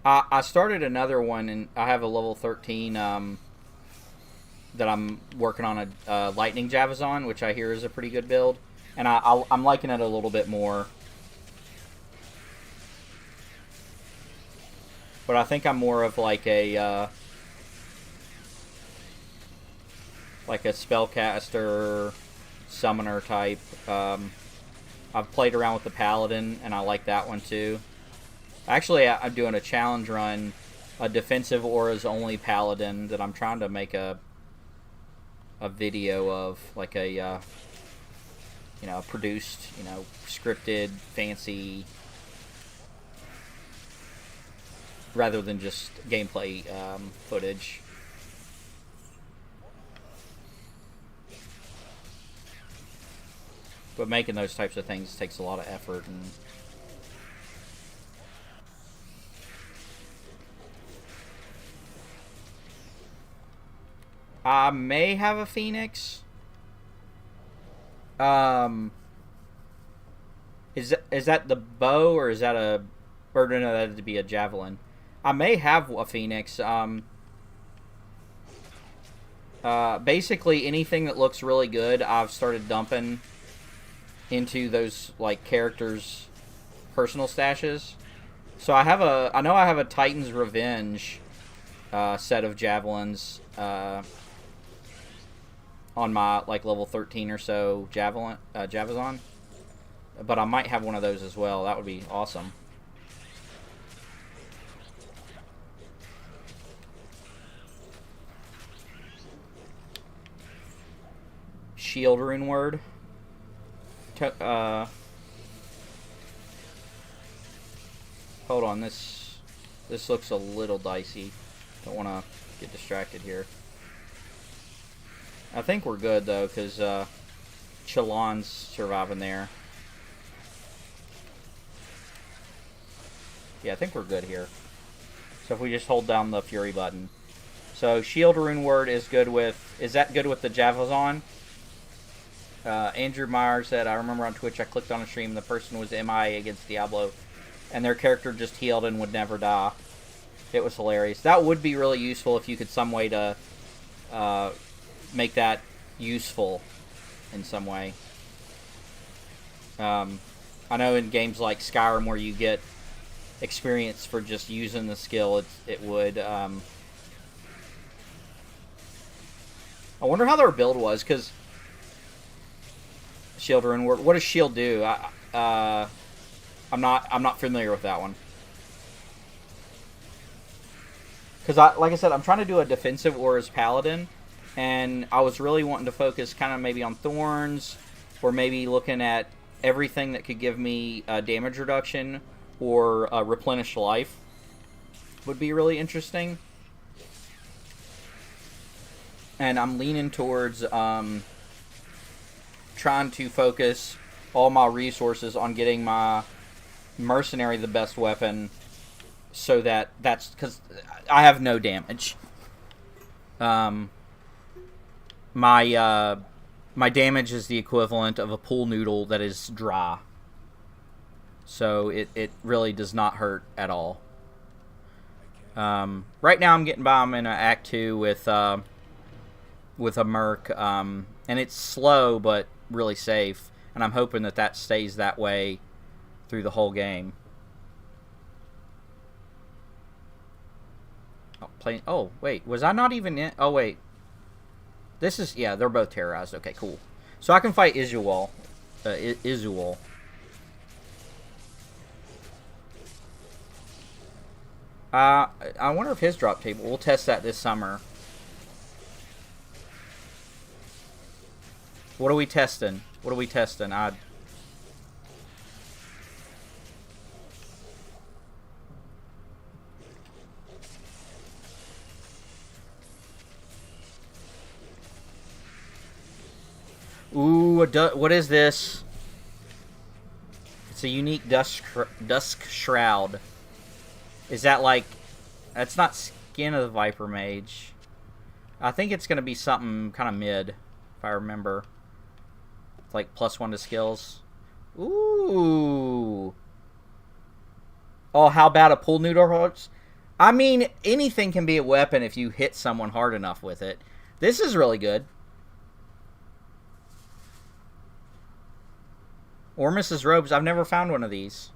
I started another one, and I have a level 13 that I'm working on a Lightning Javazon, which I hear is a pretty good build. And I'm liking it a little bit more. But I think I'm more of like a spellcaster, summoner type. I've played around with the Paladin, and I like that one too. Actually, I'm doing a challenge run, a defensive auras only Paladin that I'm trying to make a video of, like a produced, scripted, fancy rather than just gameplay footage. But making those types of things takes a lot of effort. And I may have a Phoenix. Is that the bow, or is that a... Or no, that'd be a javelin. I may have a Phoenix. Basically, anything that looks really good, I've started dumping into those, like, characters' personal stashes. So I know I have a Titan's Revenge set of javelins on my, like, level 13 or so Javazon. But I might have one of those as well. That would be awesome. Shield rune word. Hold on, this looks a little dicey. Don't want to get distracted here. I think we're good though, because Chalon's surviving there. Yeah, I think we're good here. So if we just hold down the Fury button. So shield rune word is good with... Is that good with the Javazon? Andrew Meyer said, I remember on Twitch I clicked on a stream, the person was MIA against Diablo, and their character just healed and would never die. It was hilarious. That would be really useful if you could some way to make that useful in some way. I know in games like Skyrim where you get experience for just using the skill, it would... I wonder how their build was, because... Shield rune word. What does shield do? I'm not familiar with that one. Because like I said, I'm trying to do a defensive Aura's Paladin, and I was really wanting to focus kind of maybe on thorns, or maybe looking at everything that could give me damage reduction or replenish life. Would be really interesting. And I'm leaning towards trying to focus all my resources on getting my mercenary the best weapon, so that's because I have no damage. My damage is the equivalent of a pool noodle that is dry, so it really does not hurt at all. Right now I'm getting by. I'm in Act 2 with a merc, and it's slow but really safe, and I'm hoping that stays that way through the whole game. Oh, wait, was I not even in? Oh, wait. This is, yeah, they're both terrorized. Okay, cool. So I can fight Izual. I wonder if his drop table... We'll test that this summer. What are we testing? Ooh, what is this? It's a unique dusk shroud. Is that like... That's not Skin of the Viper Mage. I think it's going to be something kind of mid, if I remember. Like +1 to skills. Ooh. Oh, how about a pool noodle hooks? I mean, anything can be a weapon if you hit someone hard enough with it. This is really good. Ormus's robes. I've never found one of these.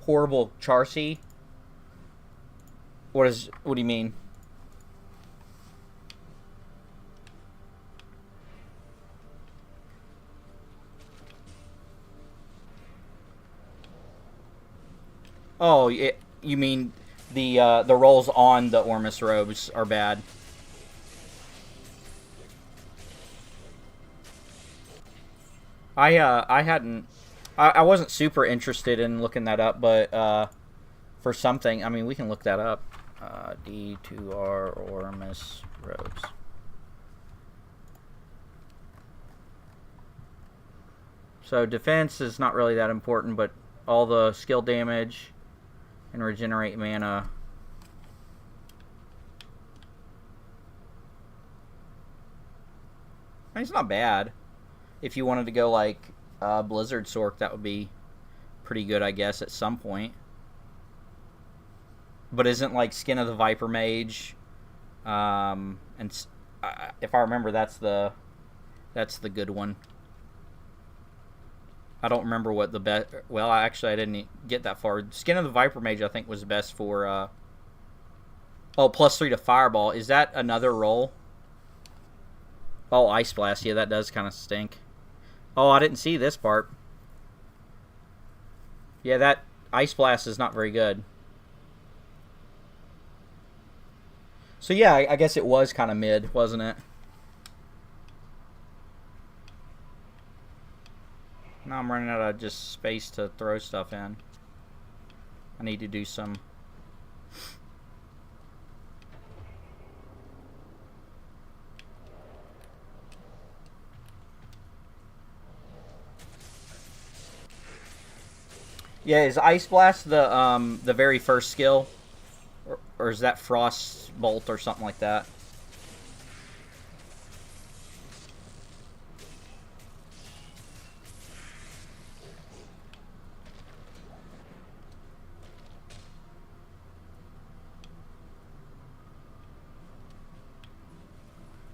Horrible Charcy. What do you mean? Oh, you mean the rolls on the Ormus robes are bad. I hadn't I wasn't super interested in looking that up, but for something, I mean, we can look that up. D2R Ormus robes. So defense is not really that important, but all the skill damage and regenerate mana. I mean, it's not bad. If you wanted to go like Blizzard Sork, that would be pretty good, I guess, at some point. But isn't like Skin of the Viper Mage, and if I remember, that's the good one. I don't remember what the best. Well, I didn't get that far. Skin of the Viper Mage, I think, was best for. Oh, +3 to Fireball. Is that another roll? Oh, Ice Blast. Yeah, that does kind of stink. Oh, I didn't see this part. Yeah, that Ice Blast is not very good. So yeah, I guess it was kind of mid, wasn't it? Now I'm running out of just space to throw stuff in. I need to do some... Yeah, is Ice Blast the very first skill? Or is that Frost Bolt or something like that?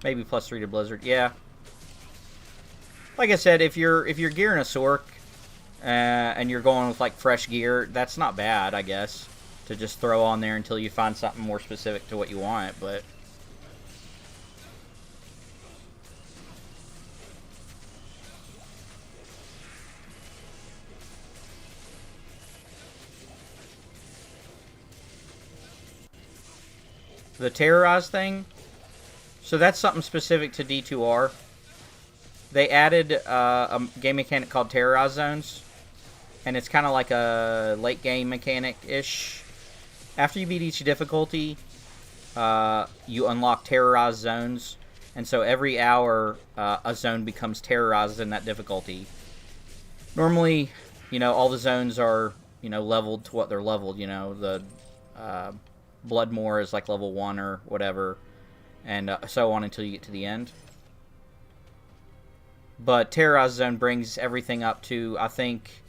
Maybe +3 to Blizzard. Yeah. Like I said, if you're gearing a Sork and you're going with like fresh gear, that's not bad, I guess, to just throw on there until you find something more specific to what you want. But the Terrorized thing, so that's something specific to D2R. They added a game mechanic called Terrorized Zones, and it's kind of like a late game mechanic-ish. After you beat each difficulty, you unlock Terrorized Zones, and so every hour a zone becomes terrorized in that difficulty. Normally, all the zones are, leveled to what they're leveled. The Bloodmoor is like level 1 or whatever, and so on until you get to the end. But Terrorized Zone brings everything up to, I think,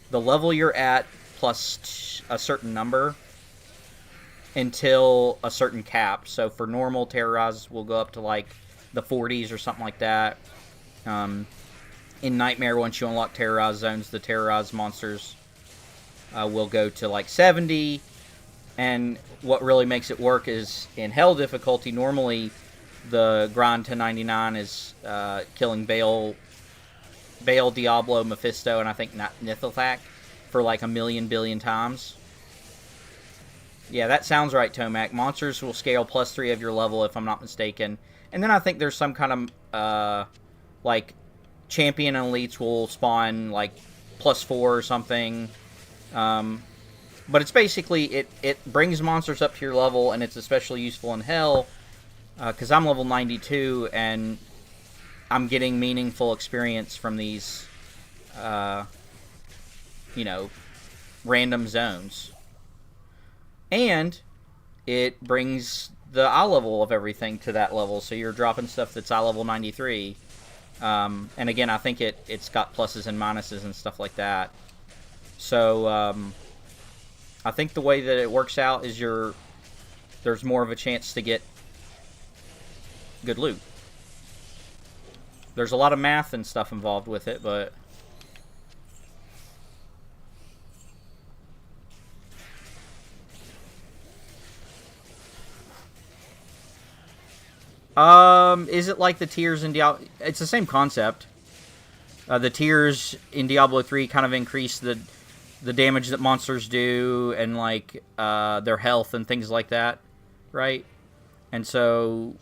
the level you're at plus a certain number until a certain cap. So for normal, Terrorized will go up to like the 40s or something like that. In Nightmare, once you unlock Terrorized Zones, the Terrorized monsters will go to like 70. And what really makes it work is in Hell difficulty, normally the grind to 99 is killing Baal, Diablo, Mephisto, and I think Nithilthak for like 1,000,000 billion times. Yeah, that sounds right, Tomac. Monsters will scale +3 of your level, if I'm not mistaken. And then I think there's some kind of, like, champion and elites will spawn, like, +4 or something. But it's basically, it brings monsters up to your level, and it's especially useful in Hell, because I'm level 92, and I'm getting meaningful experience from these, random zones. And it brings the eye level of everything to that level, so you're dropping stuff that's eye level 93. And again, I think it's got pluses and minuses and stuff like that. So, I think the way that it works out is there's more of a chance to get good loot. There's a lot of math and stuff involved with it, but is it like the tiers in Diablo? It's the same concept. The tiers in Diablo 3 kind of increase the the damage that monsters do and like their health and things like that, right? And so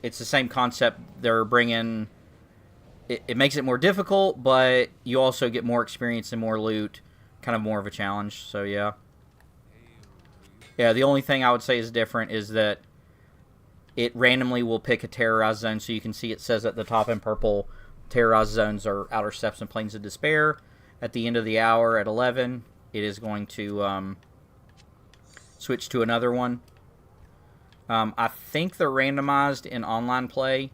it's the same concept. They're bringing it makes it more difficult, but you also get more experience and more loot, kind of more of a challenge. So yeah, the only thing I would say is different is that it randomly will pick a terrorized zone. So you can see it says at the top in purple, terrorized zones are outer steppes and plains of despair. At the end of the hour at 11, it is going to switch to another one. I think they're randomized in online play,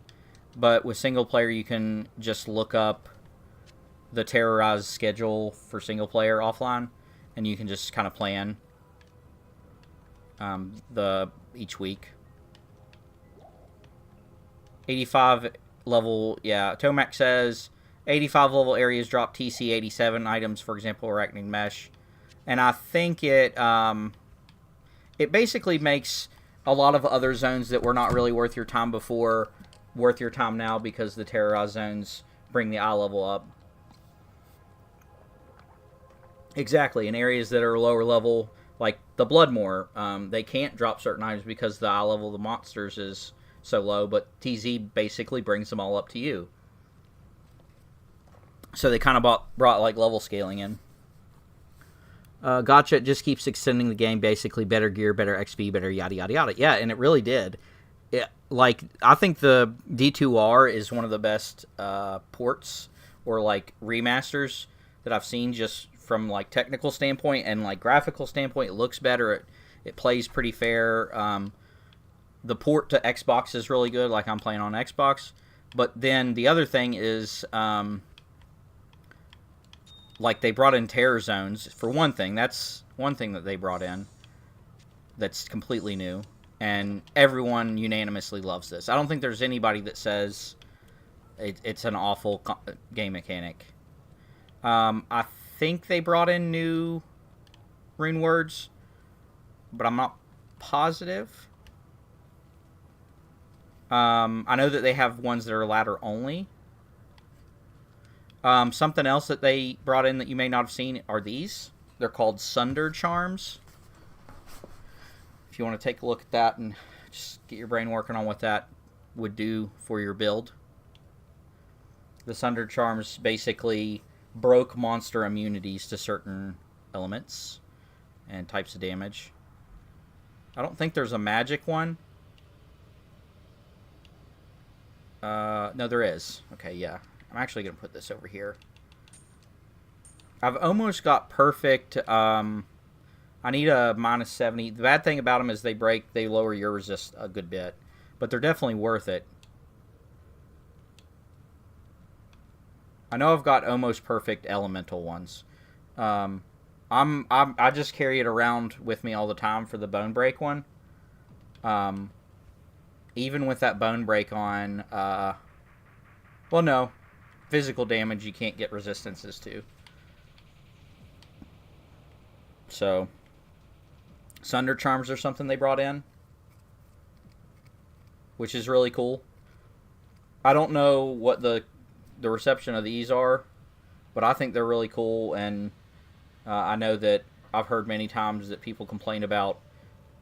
but with single player you can just look up the terrorized schedule for single player offline, and you can just kind of plan each week. 85 level, yeah. Tomac says 85 level areas drop TC 87 items, for example, Arachnid Mesh, and I think it basically makes a lot of other zones that were not really worth your time before worth your time now, because the terrorized zones bring the eye level up. Exactly, in areas that are lower level, like the Bloodmoor, they can't drop certain items because the eye level of the monsters is so low, but TZ basically brings them all up to you. So they kind of brought like level scaling in. Gotcha, it just keeps extending the game, basically better gear, better XP, better yada yada yada. Yeah, and it really did. I think the D2R is one of the best ports or like remasters that I've seen, just from like technical standpoint and like graphical standpoint. It looks better. It plays pretty fair. The port to Xbox is really good. Like, I'm playing on Xbox. But then the other thing is, like, they brought in terror zones for one thing. That's one thing that they brought in that's completely new, and everyone unanimously loves this. I don't think there's anybody that says it's an awful game mechanic. I think they brought in new rune words, but I'm not positive. I know that they have ones that are ladder only. Something else that they brought in that you may not have seen are these. They're called Sunder Charms. If you want to take a look at that and just get your brain working on what that would do for your build. The Sunder Charms basically broke monster immunities to certain elements and types of damage. I don't think there's a magic one. No, there is. Okay, yeah. I'm actually going to put this over here. I've almost got perfect. I need a minus 70. The bad thing about them is they lower your resist a good bit, but they're definitely worth it. I know I've got almost perfect elemental ones. I just carry it around with me all the time for the bone break one. Even with that bone break on, well, no, physical damage you can't get resistances to. So, Sunder Charms are something they brought in, which is really cool. I don't know what the reception of these are, but I think they're really cool, and I know that I've heard many times that people complain about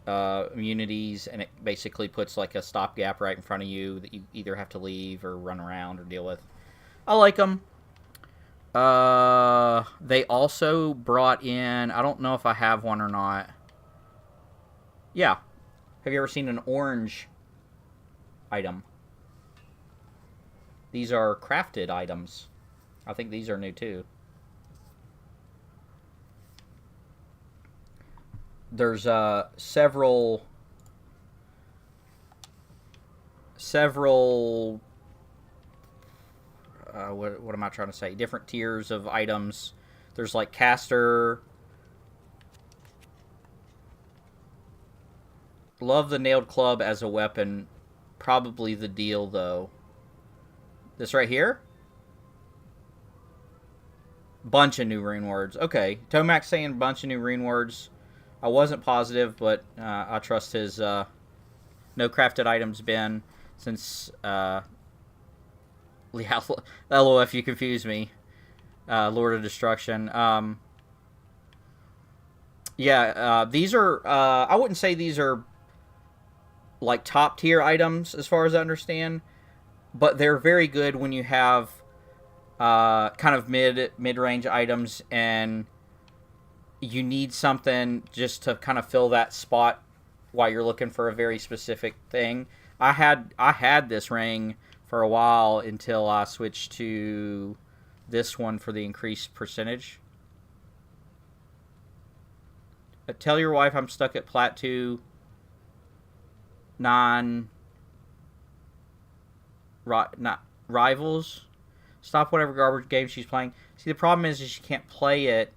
immunities, and it basically puts like a stopgap right in front of you that you either have to leave or run around or deal with. I like them. They also brought in, I don't know if I have one or not. Yeah. Have you ever seen an orange item? These are crafted items. I think these are new too. There's several what am I trying to say? Different tiers of items. There's like caster. Love the nailed club as a weapon. Probably the deal though. This right here? Bunch of new rune words. Okay, Tomac's saying bunch of new rune words. I wasn't positive, but I trust his no crafted items bin, since LOF, you confuse me. Lord of Destruction. Yeah, these are, I wouldn't say these are like top tier items as far as I understand, but they're very good when you have kind of mid range items and you need something just to kind of fill that spot while you're looking for a very specific thing. I had this ring for a while until I switched to this one for the increased percentage. Tell your wife I'm stuck at plat 2 non not rivals. Stop whatever garbage game she's playing. See, the problem is she can't play it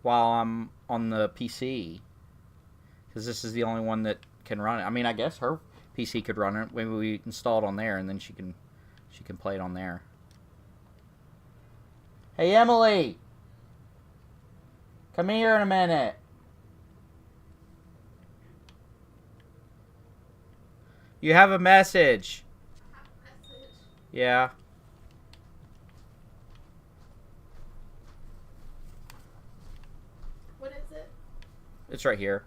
while I'm on the PC because this is the only one that can run it. I mean, I guess her PC could run it. Maybe we install it on there and then she can play it on there. Hey, Emily, come here in a minute. You have a message. Message. Yeah. What is it? It's right here.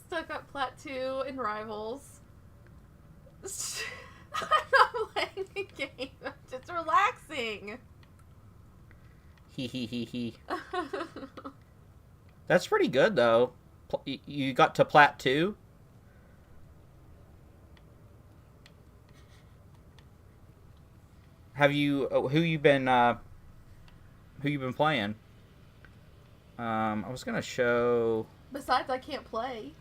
Stuck up plat 2 in Rivals. I'm not playing a game. I'm just relaxing. He. That's pretty good though. You got to plat 2. Have you who you been playing? I was gonna show. Besides, I can't play.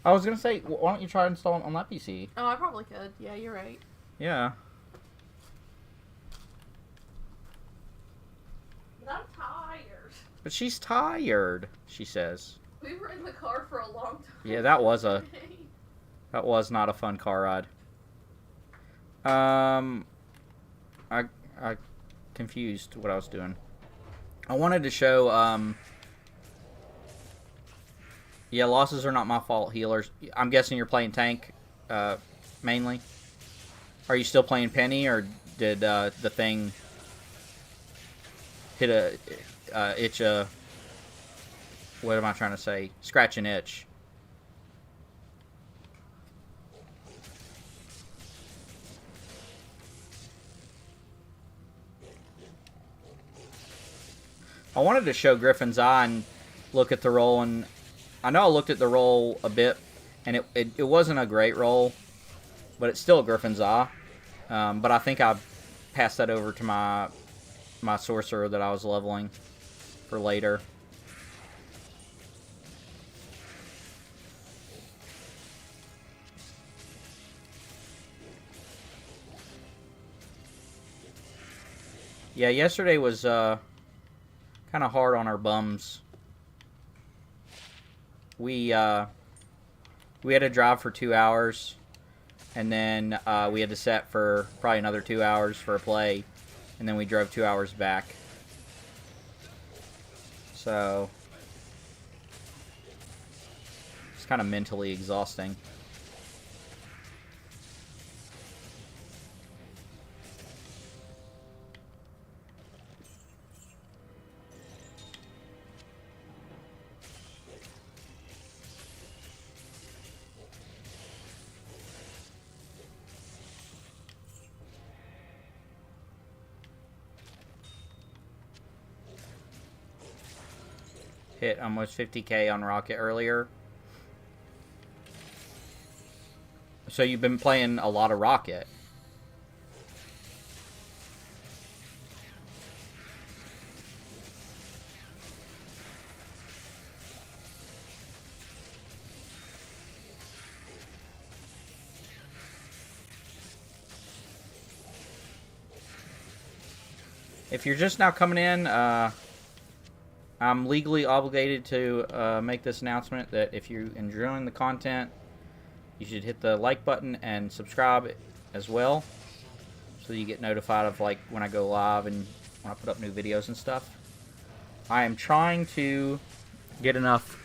I was gonna say, why don't you try installing on that PC? Oh, I probably could. Yeah, you're right. Yeah. But I'm tired. But she's tired, she says. We were in the car for a long time. Yeah, that was not a fun car ride. I confused what I was doing. I wanted to show, yeah, losses are not my fault, healers. I'm guessing you're playing tank, mainly. Are you still playing Penny, or did, the thing hit itch what am I trying to say? Scratch an itch. I wanted to show Griffin's Eye and look at the roll, and I know I looked at the roll a bit, and it wasn't a great roll, but it's still a Griffin's Eye. But I think I passed that over to my sorcerer that I was leveling for later. Yeah, yesterday was kind of hard on our bums. We had to drive for 2 hours, and then we had to set for probably another 2 hours for a play, and then we drove 2 hours back. So it's kind of mentally exhausting. Hit almost 50k on Rocket earlier. So you've been playing a lot of Rocket. If you're just now coming in, I'm legally obligated to make this announcement that if you're enjoying the content, you should hit the like button and subscribe as well, so you get notified of like when I go live and when I put up new videos and stuff. I am trying to get enough.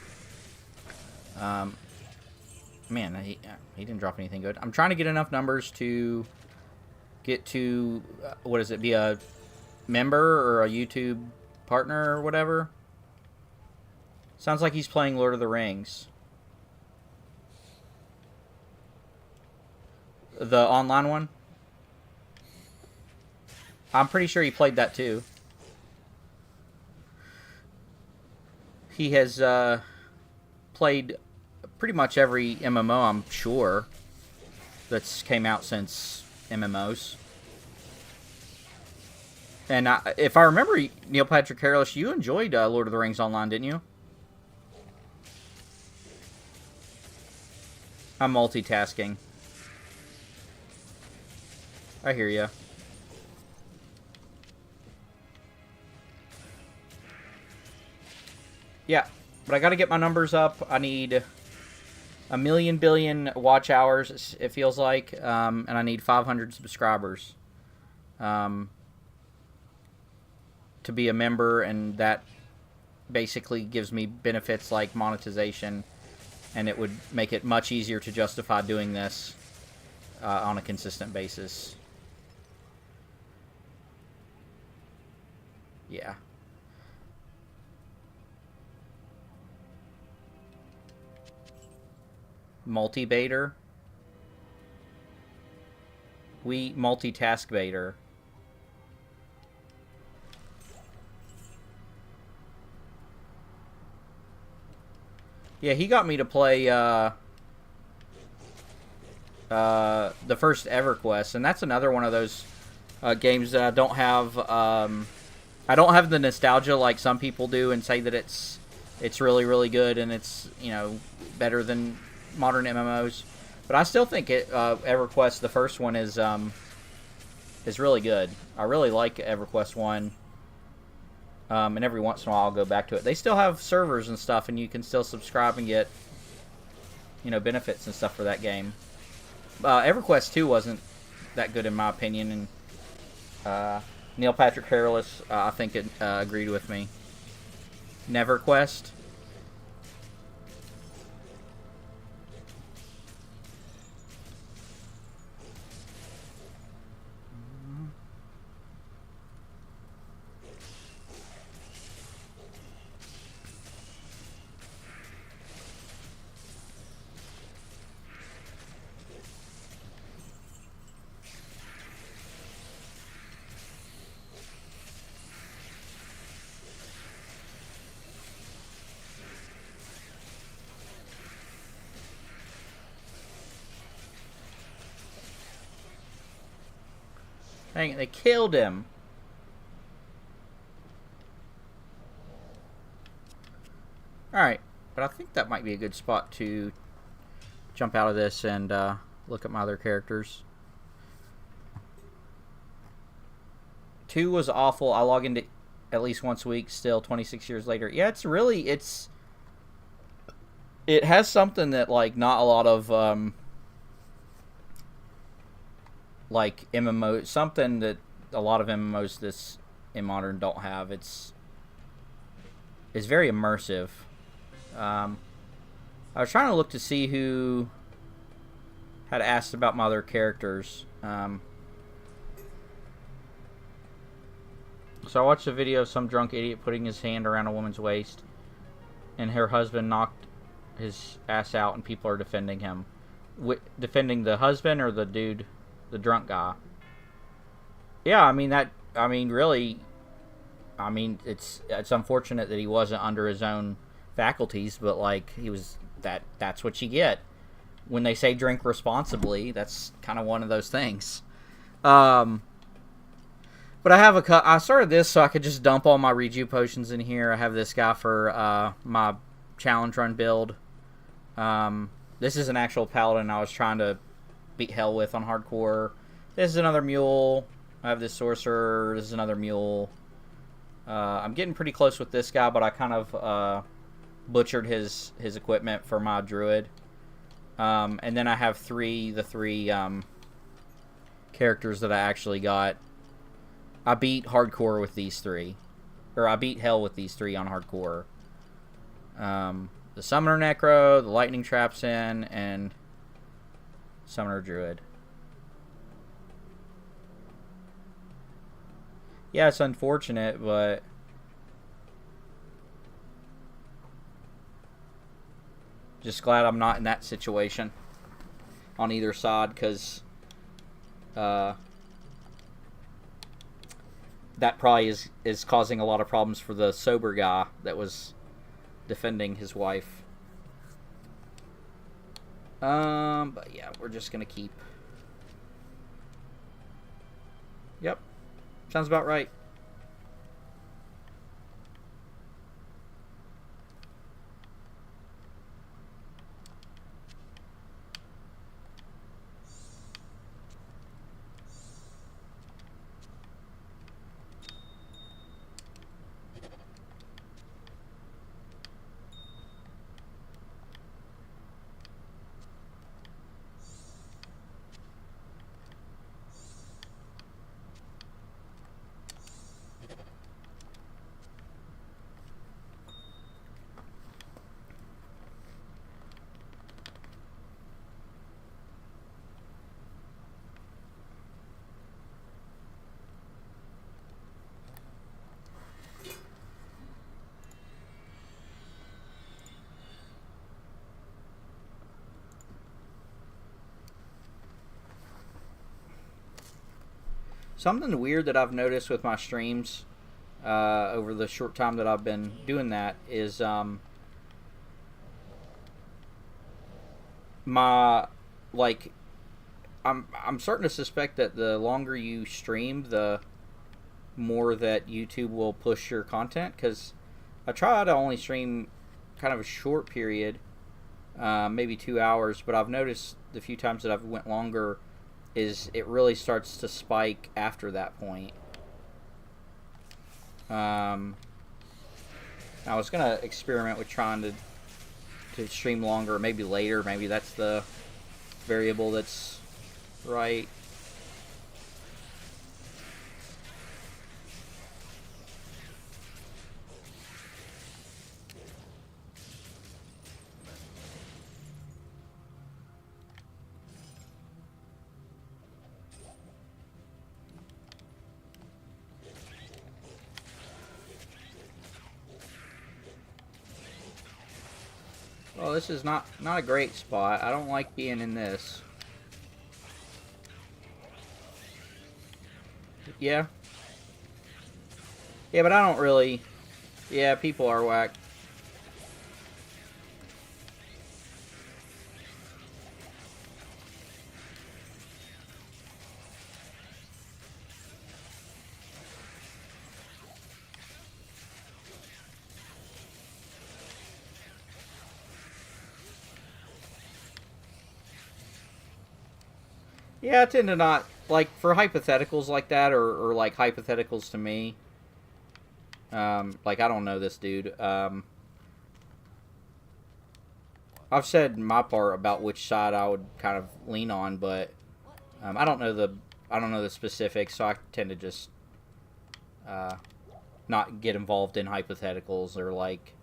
Man, he didn't drop anything good. I'm trying to get enough numbers to get to be a member or a YouTube partner or whatever. Sounds like he's playing Lord of the Rings. The online one? I'm pretty sure he played that too. He has played pretty much every MMO, I'm sure, that's came out since MMOs. And if I remember, Neil Patrick Harris, you enjoyed Lord of the Rings Online, didn't you? I'm multitasking. I hear ya. Yeah, but I gotta get my numbers up. I need a million billion watch hours, it feels like, and I need 500 subscribers to be a member, and that basically gives me benefits like monetization, and it would make it much easier to justify doing this on a consistent basis. Yeah. Multi-baiter. We multitask baiter. Yeah, he got me to play the first EverQuest, and that's another one of those games that I don't have. I don't have the nostalgia like some people do and say that it's really, really good and it's, you know, better than modern MMOs. But I still think EverQuest, the first one, is really good. I really like EverQuest 1. And every once in a while I'll go back to it. They still have servers and stuff, and you can still subscribe and get, you know, benefits and stuff for that game. EverQuest 2 wasn't that good in my opinion, and Neil Patrick Harris, I think, agreed with me. NeverQuest. Dang it, they killed him. Alright, but I think that might be a good spot to jump out of this and look at my other characters. 2 was awful. I log into at least once a week still 26 years later. Yeah, it has something that, like, not a lot of like MMO, something that a lot of MMOs this in modern don't have. It's very immersive. I was trying to look to see who had asked about my other characters. So I watched a video of some drunk idiot putting his hand around a woman's waist, and her husband knocked his ass out, and people are defending him. Defending the husband or the dude, the drunk guy? Yeah, really, it's unfortunate that he wasn't under his own faculties, but, like, he was. That's what you get when they say drink responsibly. That's kind of one of those things. But I started this so I could just dump all my reju potions in here. I have this guy for my challenge run build. This is an actual paladin I was trying to beat hell with on hardcore. This is another mule. I have this sorcerer. This is another mule. I'm getting pretty close with this guy, but I kind of butchered his equipment for my druid. And then I have the three characters that I actually got. I beat hardcore with these 3. Or I beat hell with these 3 on hardcore. The Summoner Necro, the Lightning Traps in, and Summoner Druid. Yeah, it's unfortunate, but Just glad I'm not in that situation on either side, because that probably is causing a lot of problems for the sober guy that was defending his wife. But yeah, we're just gonna keep. Yep, sounds about right. Something weird that I've noticed with my streams over the short time that I've been doing that is my like I'm starting to suspect that the longer you stream, the more that YouTube will push your content, because I try to only stream kind of a short period, maybe 2 hours, but I've noticed the few times that I've went longer is it really starts to spike after that point. I was gonna experiment with trying to stream longer, maybe later. Maybe that's the variable that's right. Well, this is not a great spot. I don't like being in this. Yeah. Yeah, but I don't really... Yeah, people are whack. Yeah, I tend to not, like, for hypotheticals like that, or like, hypotheticals to me, like, I don't know this dude, I've said my part about which side I would kind of lean on, but, I don't know the specifics, so I tend to just, not get involved in hypotheticals, or, like,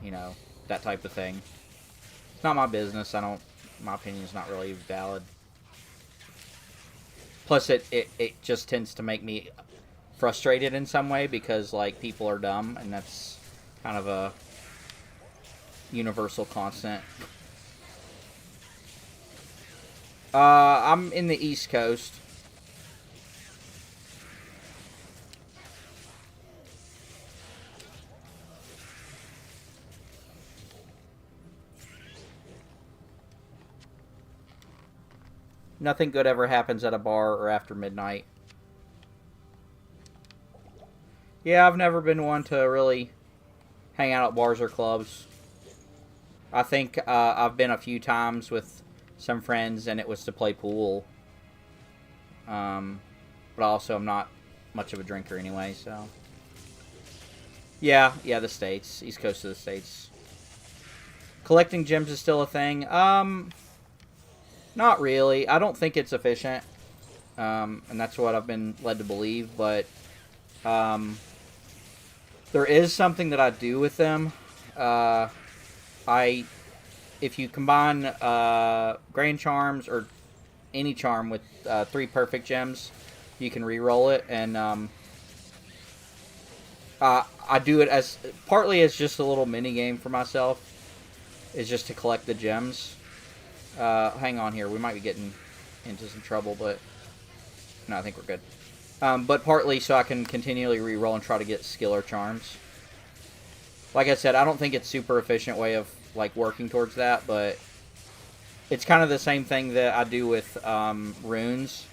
you know, that type of thing. It's not my business. My opinion's not really valid. Plus, it just tends to make me frustrated in some way, because, like, people are dumb, and that's kind of a universal constant. I'm in the East Coast. Nothing good ever happens at a bar or after midnight. Yeah, I've never been one to really hang out at bars or clubs. I think I've been a few times with some friends, and it was to play pool. But also, I'm not much of a drinker anyway, so... Yeah, the States. East Coast of the States. Collecting gems is still a thing. Not really. I don't think it's efficient. And that's what I've been led to believe, but... there is something that I do with them. If you combine Grand Charms or any charm with 3 perfect gems, you can re-roll it, and I do it as partly as just a little mini game for myself. is just to collect the gems. Hang on here. We might be getting into some trouble, but no, I think we're good. But partly so I can continually reroll and try to get skill or charms. Like I said, I don't think it's super efficient way of like working towards that, but it's kind of the same thing that I do with runes.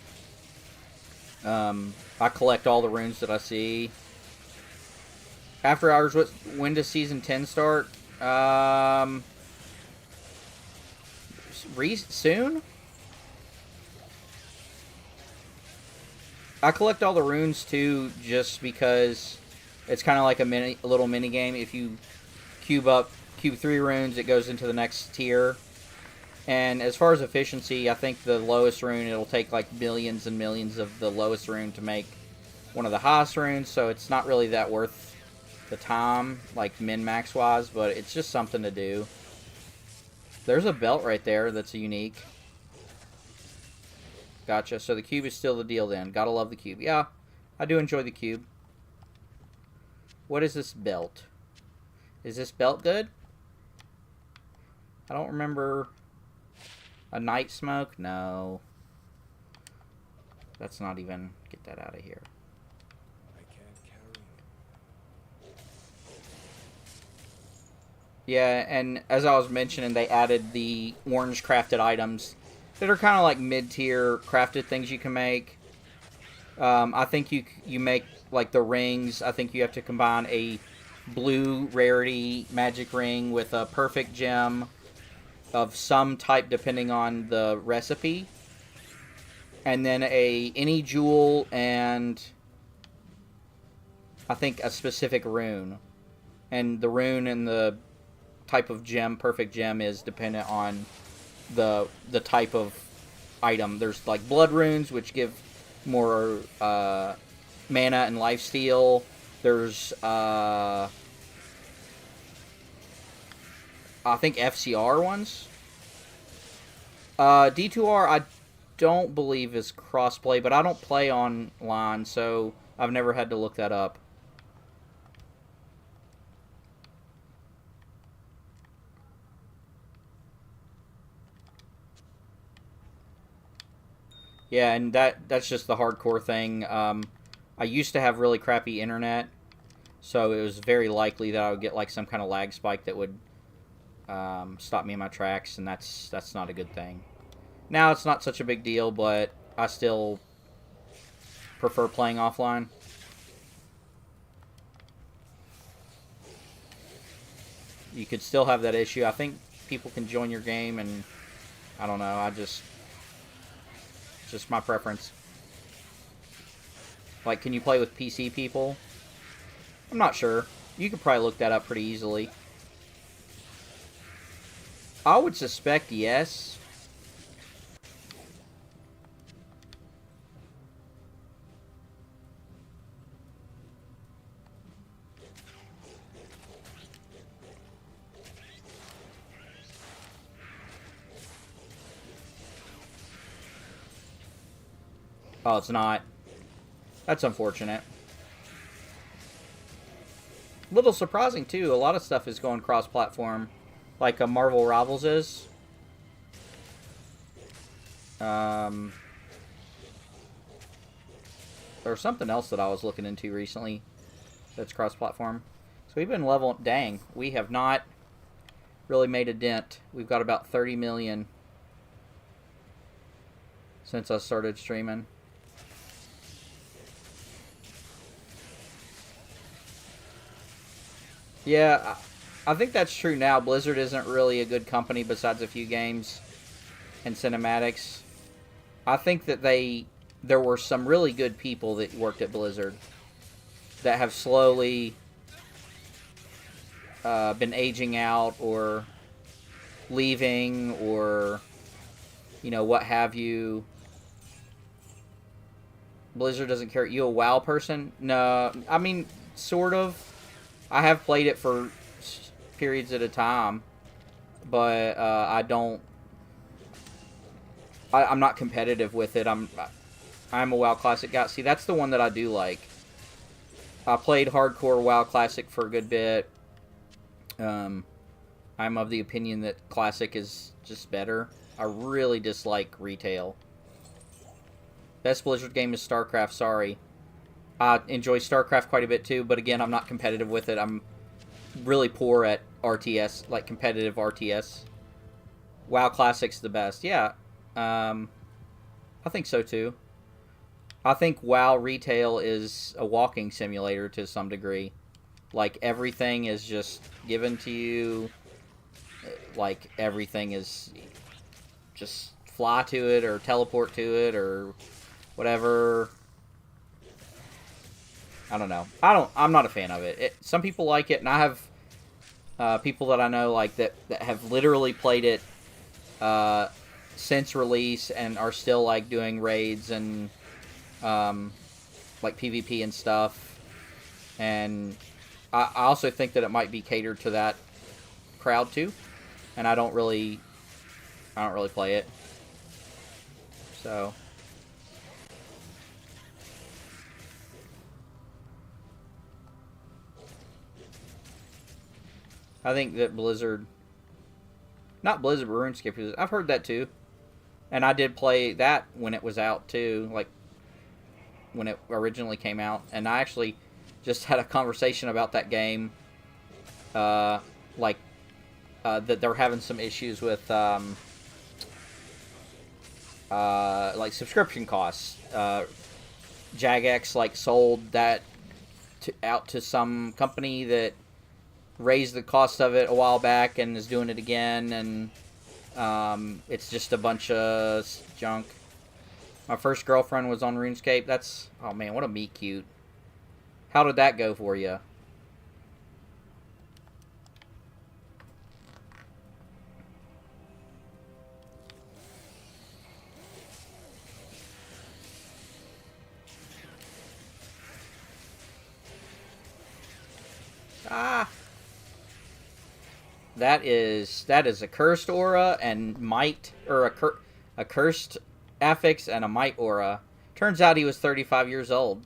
I collect all the runes that I see. After Hours, when does Season 10 start? Soon? I collect all the runes too, just because it's kind of like a little mini game. If you cube 3 runes, it goes into the next tier. And as far as efficiency, I think the lowest rune, it'll take like millions and millions of the lowest rune to make one of the highest runes, so it's not really that worth the time, like min-max wise, but it's just something to do. There's a belt right there that's unique. Gotcha, so the cube is still the deal then. Gotta love the cube. Yeah, I do enjoy the cube. What is this belt? Is this belt good? I don't remember... A night smoke? No. Let's not even get that out of here. I can't carry. Yeah, and as I was mentioning, they added the orange crafted items that are kind of like mid-tier crafted things you can make. I think you make like the rings. I think you have to combine a blue rarity magic ring with a perfect gem of some type depending on the recipe, and then any jewel and I think a specific rune, and the rune and the type of gem, perfect gem, is dependent on the type of item. There's like blood runes which give more mana and lifesteal. There's I think FCR ones. D2R I don't believe is crossplay, but I don't play online, so I've never had to look that up. Yeah, and that's just the hardcore thing. I used to have really crappy internet, so it was very likely that I would get like some kind of lag spike that would stop me in my tracks, and that's not a good thing. Now it's not such a big deal, but I still prefer playing offline. You could still have that issue. I think people can join your game, and I don't know, it's just my preference. Like, can you play with PC people? I'm not sure. You could probably look that up pretty easily. I would suspect yes. Oh, it's not. That's unfortunate. A little surprising, too. A lot of stuff is going cross-platform, like a Marvel Rivals is. There was something else that I was looking into recently that's cross-platform. So we've been leveling... Dang, we have not really made a dent. We've got about 30 million since I started streaming. Yeah, I think that's true now. Blizzard isn't really a good company besides a few games and cinematics. I think that there were some really good people that worked at Blizzard that have slowly been aging out or leaving or, what have you. Blizzard doesn't care. You a WoW person? No, I mean, sort of. I have played it for periods at a time, but I don't. I'm not competitive with it. I'm a WoW Classic guy. See, that's the one that I do like. I played hardcore WoW Classic for a good bit. I I'm of the opinion that Classic is just better. I really dislike retail. Best Blizzard game is StarCraft, sorry. I enjoy StarCraft quite a bit too, but again, I'm not competitive with it. I'm really poor at RTS, like competitive RTS. WoW Classic's the best. Yeah, I think so too. I think WoW Retail is a walking simulator to some degree. Like, everything is just given to you. Like, everything is just fly to it or teleport to it or whatever. I don't know. I'm not a fan of it. Some people like it, and I have people that I know like that have literally played it since release and are still like doing raids and like PvP and stuff. And I also think that it might be catered to that crowd too. And I don't really play it. So I think that Blizzard, not Blizzard, but RuneScape, I've heard that too. And I did play that when it was out too, like when it originally came out. And I actually just had a conversation about that game, that they're having some issues with, like subscription costs. Jagex like sold that out to some company that raised the cost of it a while back and is doing it again, and it's just a bunch of junk. My first girlfriend was on RuneScape. That's, oh man, what a meet cute. How did that go for you? Ah, that is a cursed aura and might, or a cursed affix and a might aura. Turns out he was 35 years old.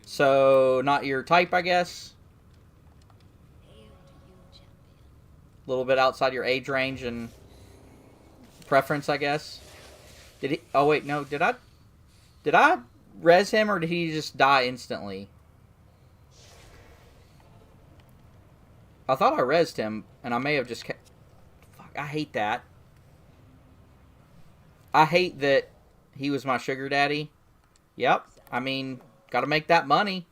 So, not your type, I guess. A little bit outside your age range and preference, I guess. Did he? Oh wait, no. Did I res him, or did he just die instantly? I thought I resed him, and I may have just. Fuck! I hate that. I hate that he was my sugar daddy. Yep. I mean, gotta make that money.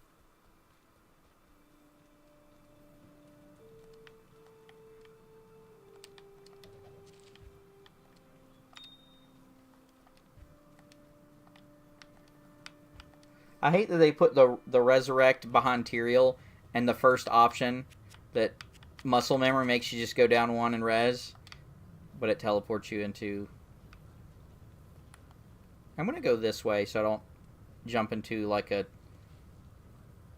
I hate that they put the resurrect behind Tyrael, and the first option that muscle memory makes you just go down one and res, but it teleports you into. I'm gonna go this way so I don't jump into like a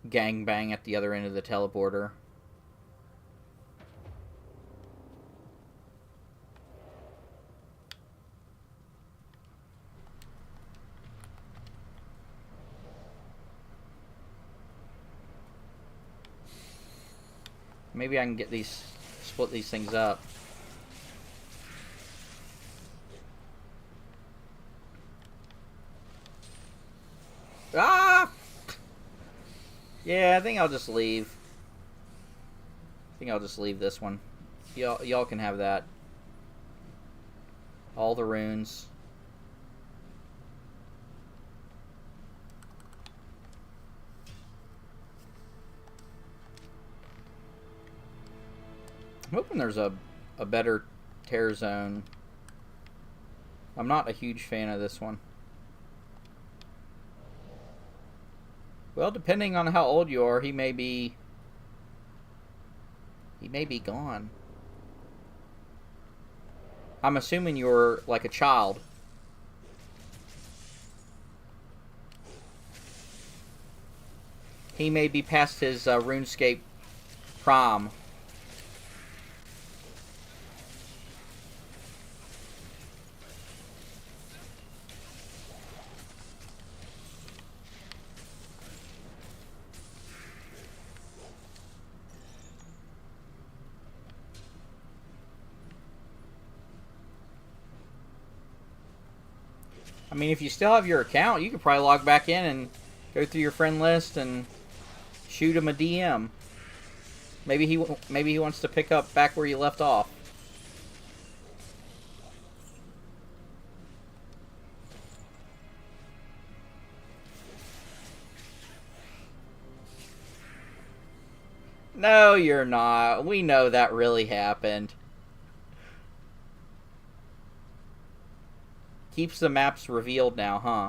gangbang at the other end of the teleporter. Maybe I can get split these things up. Ah! Yeah, I think I'll just leave. I think I'll just leave this one. Y'all can have that. All the runes. I'm hoping there's a better Terror Zone. I'm not a huge fan of this one. Well, depending on how old you are, he may be gone. I'm assuming you're like a child. He may be past his RuneScape prom. I mean, if you still have your account, you could probably log back in and go through your friend list and shoot him a DM. Maybe he wants to pick up back where you left off. No, you're not. We know that really happened. Keeps the maps revealed now, huh?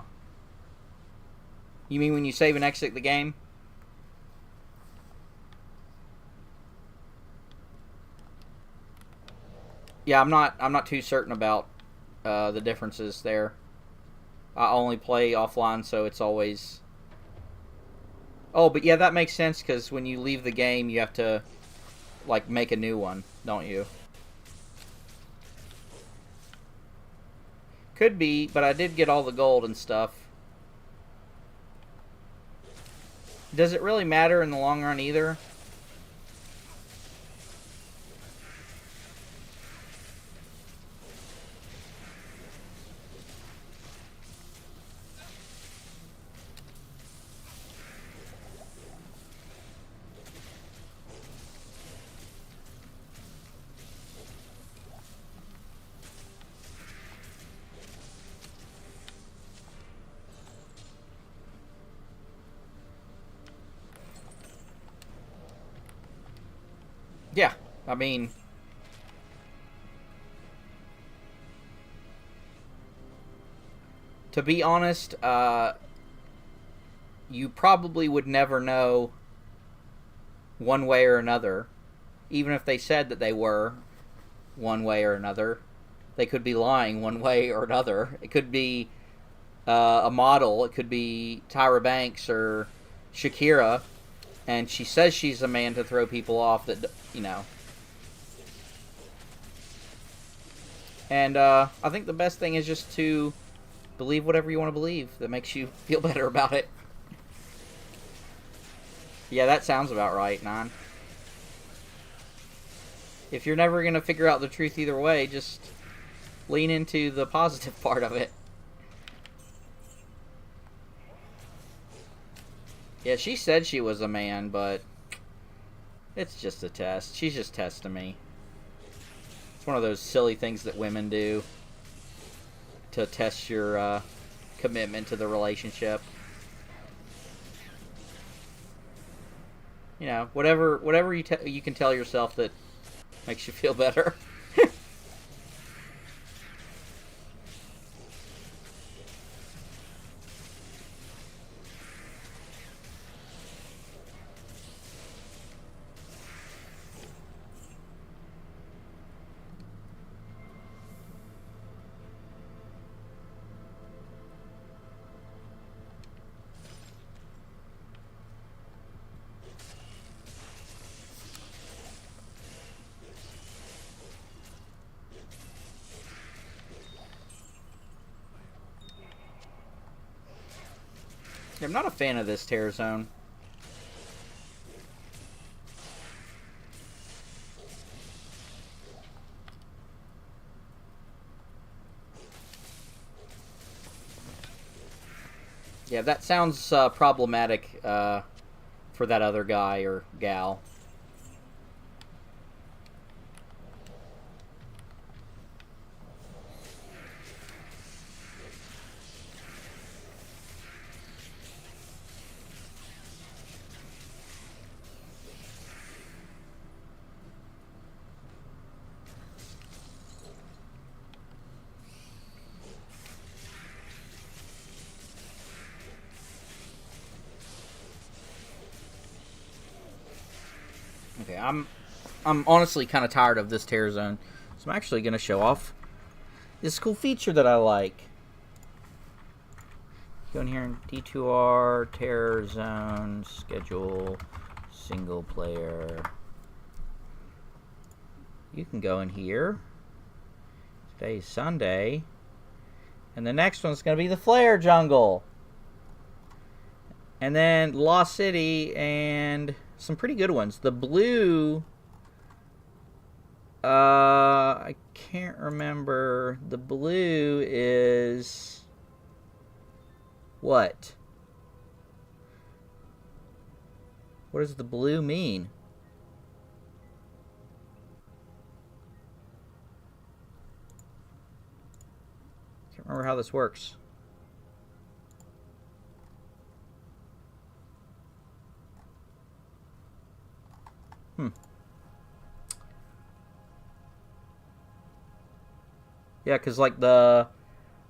You mean when you save and exit the game? Yeah, I'm not too certain about the differences there. I only play offline, so it's always... Oh, but yeah, that makes sense, because when you leave the game, you have to, like, make a new one, don't you? Could be, but I did get all the gold and stuff. Does it really matter in the long run either? Yeah, I mean... To be honest, you probably would never know one way or another. Even if they said that they were one way or another. They could be lying one way or another. It could be a model. It could be Tyra Banks or Shakira. And she says she's a man to throw people off that, you know. And I think the best thing is just to believe whatever you want to believe that makes you feel better about it. Yeah, that sounds about right, Nine. If you're never going to figure out the truth either way, just lean into the positive part of it. Yeah, she said she was a man, but it's just a test. She's just testing me. It's one of those silly things that women do to test your commitment to the relationship. You know, whatever you can tell yourself that makes you feel better. I'm not a fan of this Terror Zone. Yeah, that sounds problematic for that other guy or gal. Okay, I'm honestly kind of tired of this Terror Zone, so I'm actually going to show off this cool feature that I like. Go in here and D2R, Terror Zone, schedule, single player. You can go in here. Today's Sunday. And the next one's going to be the Flare Jungle. And then Lost City and some pretty good ones. The blue, I can't remember. The blue is What? What does the blue mean? Can't remember how this works. Yeah, because like the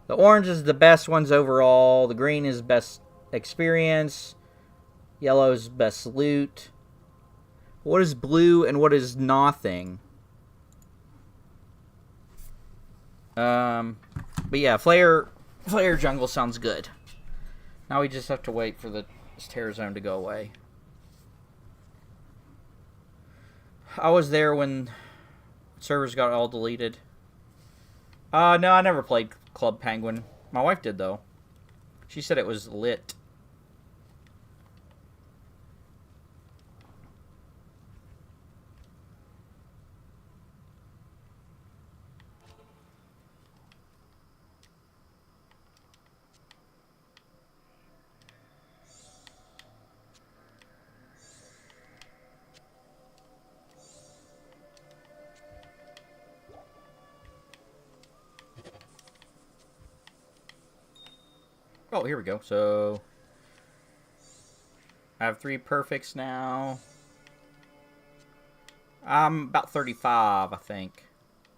orange is the best ones overall. The green is best experience. Yellow is best loot. What is blue and what is nothing? But yeah, Flare Jungle sounds good. Now we just have to wait for this Terror Zone to go away. I was there when servers got all deleted. No, I never played Club Penguin. My wife did, though. She said it was lit. Oh, here we go. So I have 3 perfects now. I'm about 35, I think,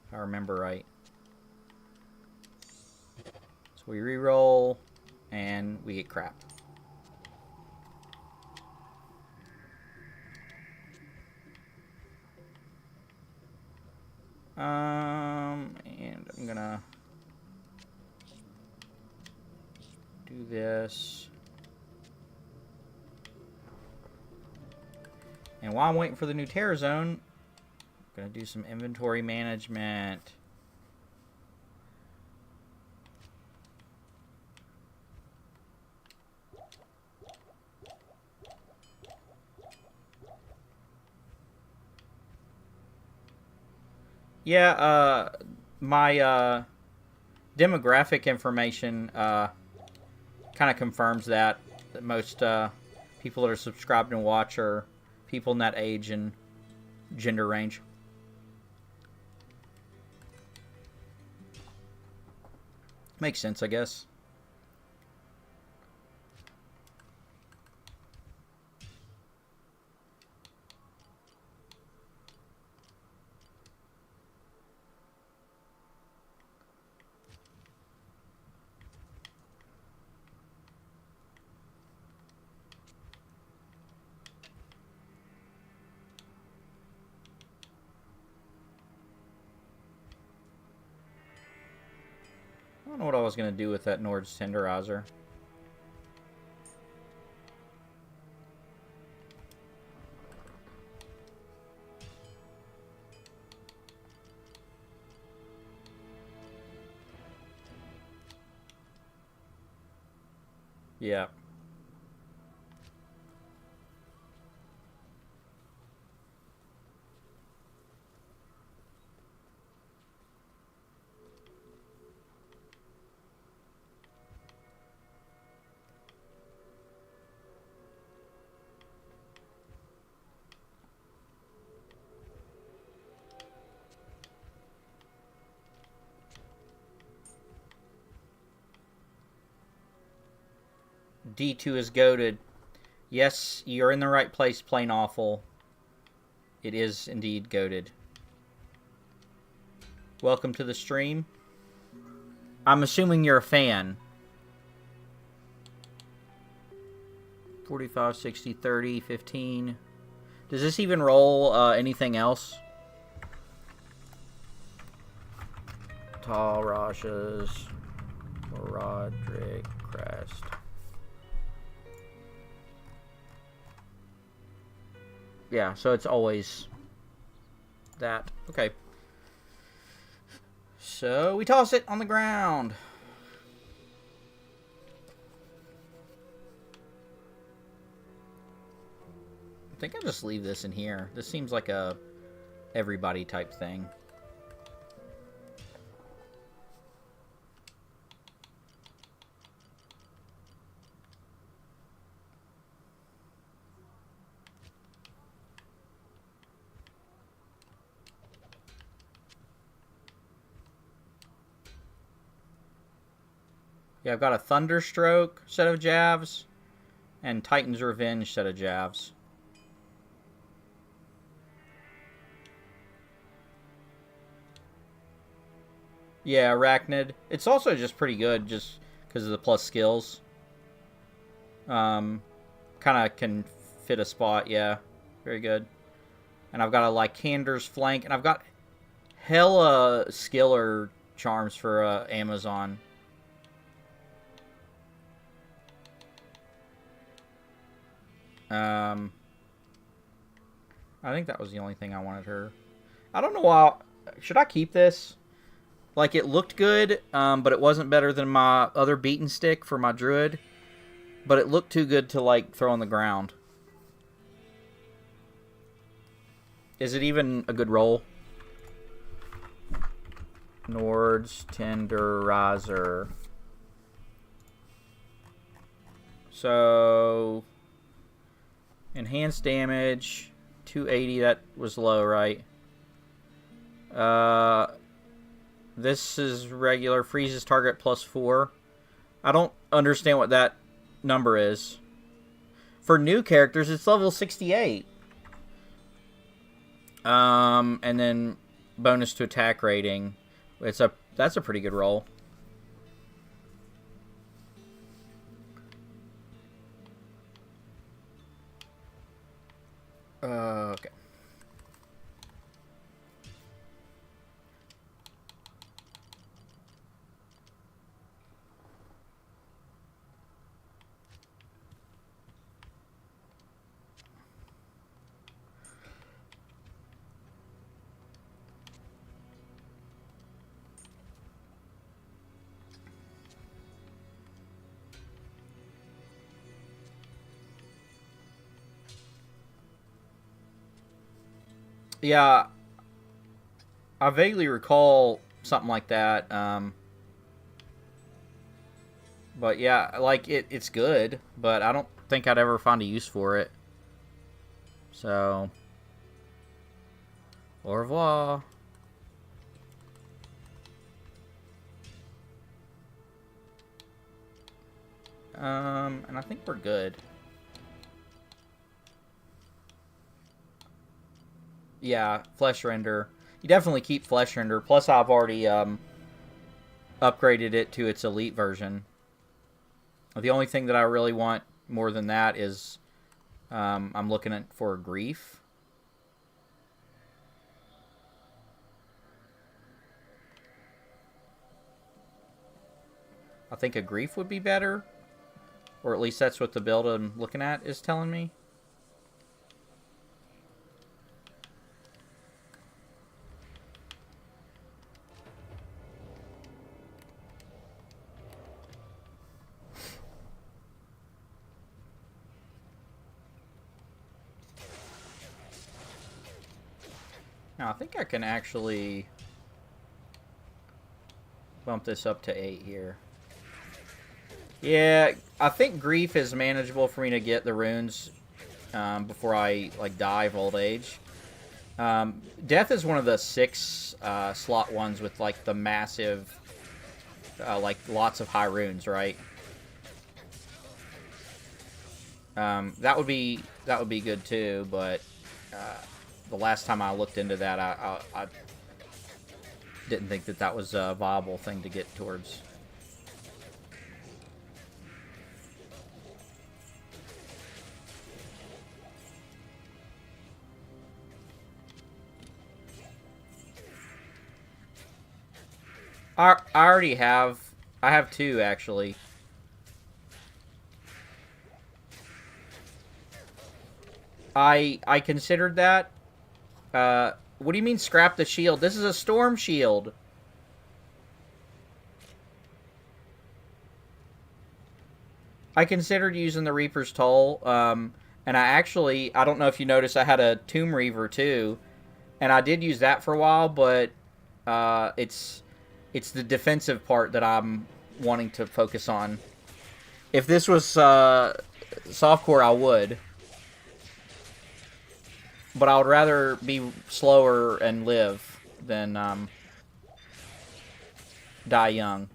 if I remember right. So we re-roll, and we get crap. And I'm gonna do this. And while I'm waiting for the new Terror Zone, I'm gonna do some inventory management. Yeah, my demographic information kind of confirms that most people that are subscribed and watch are people in that age and gender range. Makes sense, I guess. I don't know what I was going to do with that Nord's Tenderizer. Yeah. D2 is goated. Yes, you're in the right place, Plain Awful. It is indeed goated. Welcome to the stream. I'm assuming you're a fan. 45, 60, 30, 15. Does this even roll anything else? Tall Rashes. Roderick Crest. Yeah, so it's always that. Okay. So we toss it on the ground. I think I'll just leave this in here. This seems like a everybody type thing. Yeah, I've got a Thunderstroke set of jabs and Titan's Revenge set of jabs. Yeah, Arachnid. It's also just pretty good just because of the plus skills. Kind of can fit a spot, yeah. Very good. And I've got a Lycander's Flank, and I've got hella skiller charms for Amazon. I think that was the only thing I wanted her. I don't know why. Should I keep this? Like, it looked good, but it wasn't better than my other beaten stick for my druid. But it looked too good to, like, throw on the ground. Is it even a good roll? Nord's Tenderizer. So, enhanced damage, 280, that was low, right? This is regular, freezes target +4. I don't understand what that number is. For new characters, it's level 68. And then bonus to attack rating. That's a pretty good roll. Okay. Yeah, I vaguely recall something like that. But yeah, like it's good, but I don't think I'd ever find a use for it. So, au revoir. And I think we're good. Yeah, Flesh Render. You definitely keep Flesh Render. Plus, I've already upgraded it to its elite version. The only thing that I really want more than that is I'm looking for Grief. I think a Grief would be better. Or at least that's what the build I'm looking at is telling me. Now, I think I can actually bump this up to 8 here. Yeah, I think Grief is manageable for me to get the runes before I die of old age. Death is one of the 6 slot ones with the massive, lots of high runes, right? That would be good too, but the last time I looked into that, I didn't think that was a viable thing to get towards. I already have. I have 2 actually. I considered that. What do you mean scrap the shield? This is a storm shield. I considered using the Reaper's Toll, and I don't know if you noticed, I had a Tomb Reaver too, and I did use that for a while, but it's the defensive part that I'm wanting to focus on. If this was softcore, I would. But I would rather be slower and live than die young.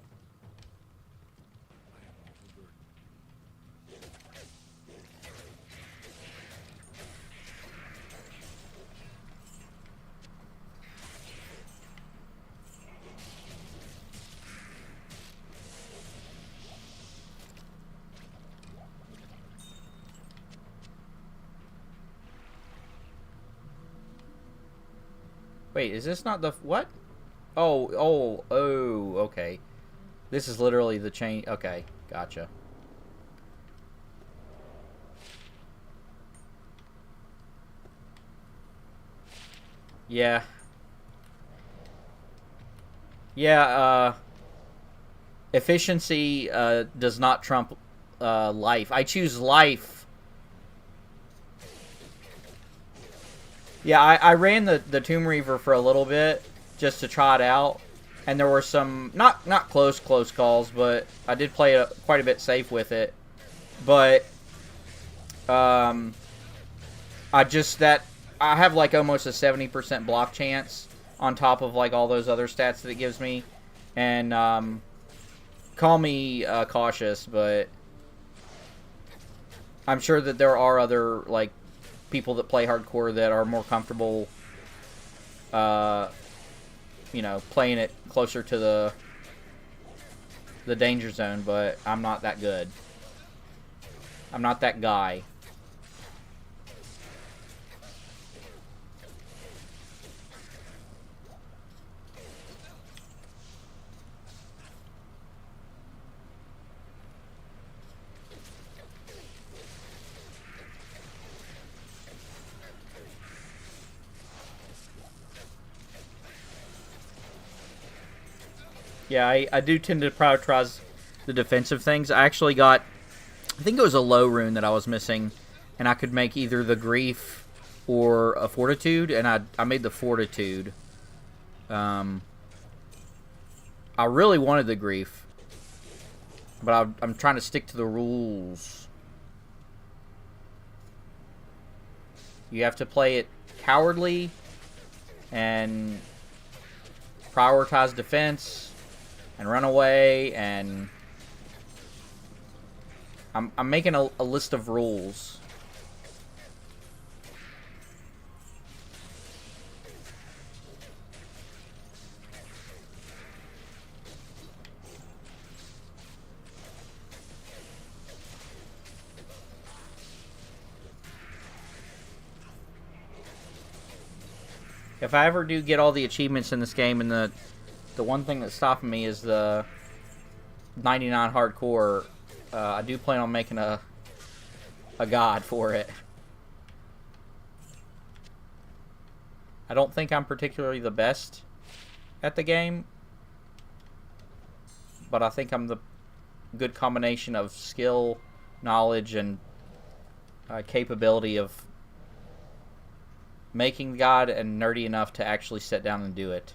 Wait, is this not the... What? Oh, okay. This is literally the chain... Okay, gotcha. Yeah. Yeah, efficiency does not trump life. I choose life. Yeah, I ran the Tomb Reaver for a little bit just to try it out, and there were some not close calls, but I did play it quite a bit safe with it. But I have like almost a 70% block chance on top of like all those other stats that it gives me, and call me cautious, but I'm sure that there are other like people that play hardcore that are more comfortable, you know, playing it closer to the danger zone. But I'm not that good. I'm not that guy. Yeah, I do tend to prioritize the defensive things. I actually got, I think it was a low rune that I was missing, and I could make either the grief or a fortitude, and I made the fortitude. I really wanted the grief, but I'm trying to stick to the rules. You have to play it cowardly and prioritize defense and run away, and I'm making a list of rules. If I ever do get all the achievements in this game, and the one thing that's stopping me is the 99 hardcore, I do plan on making a god for it. I don't think I'm particularly the best at the game, but I think I'm the good combination of skill, knowledge, and capability of making the god, and nerdy enough to actually sit down and do it.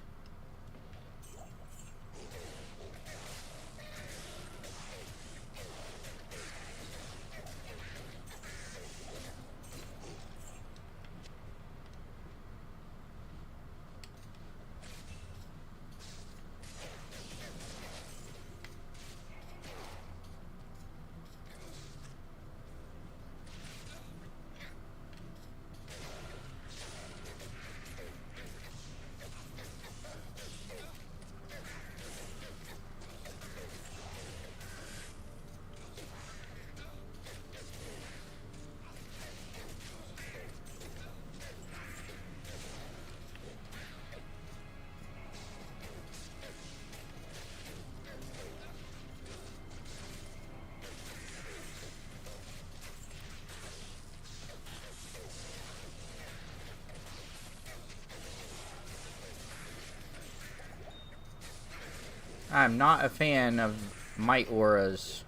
I'm not a fan of might auras.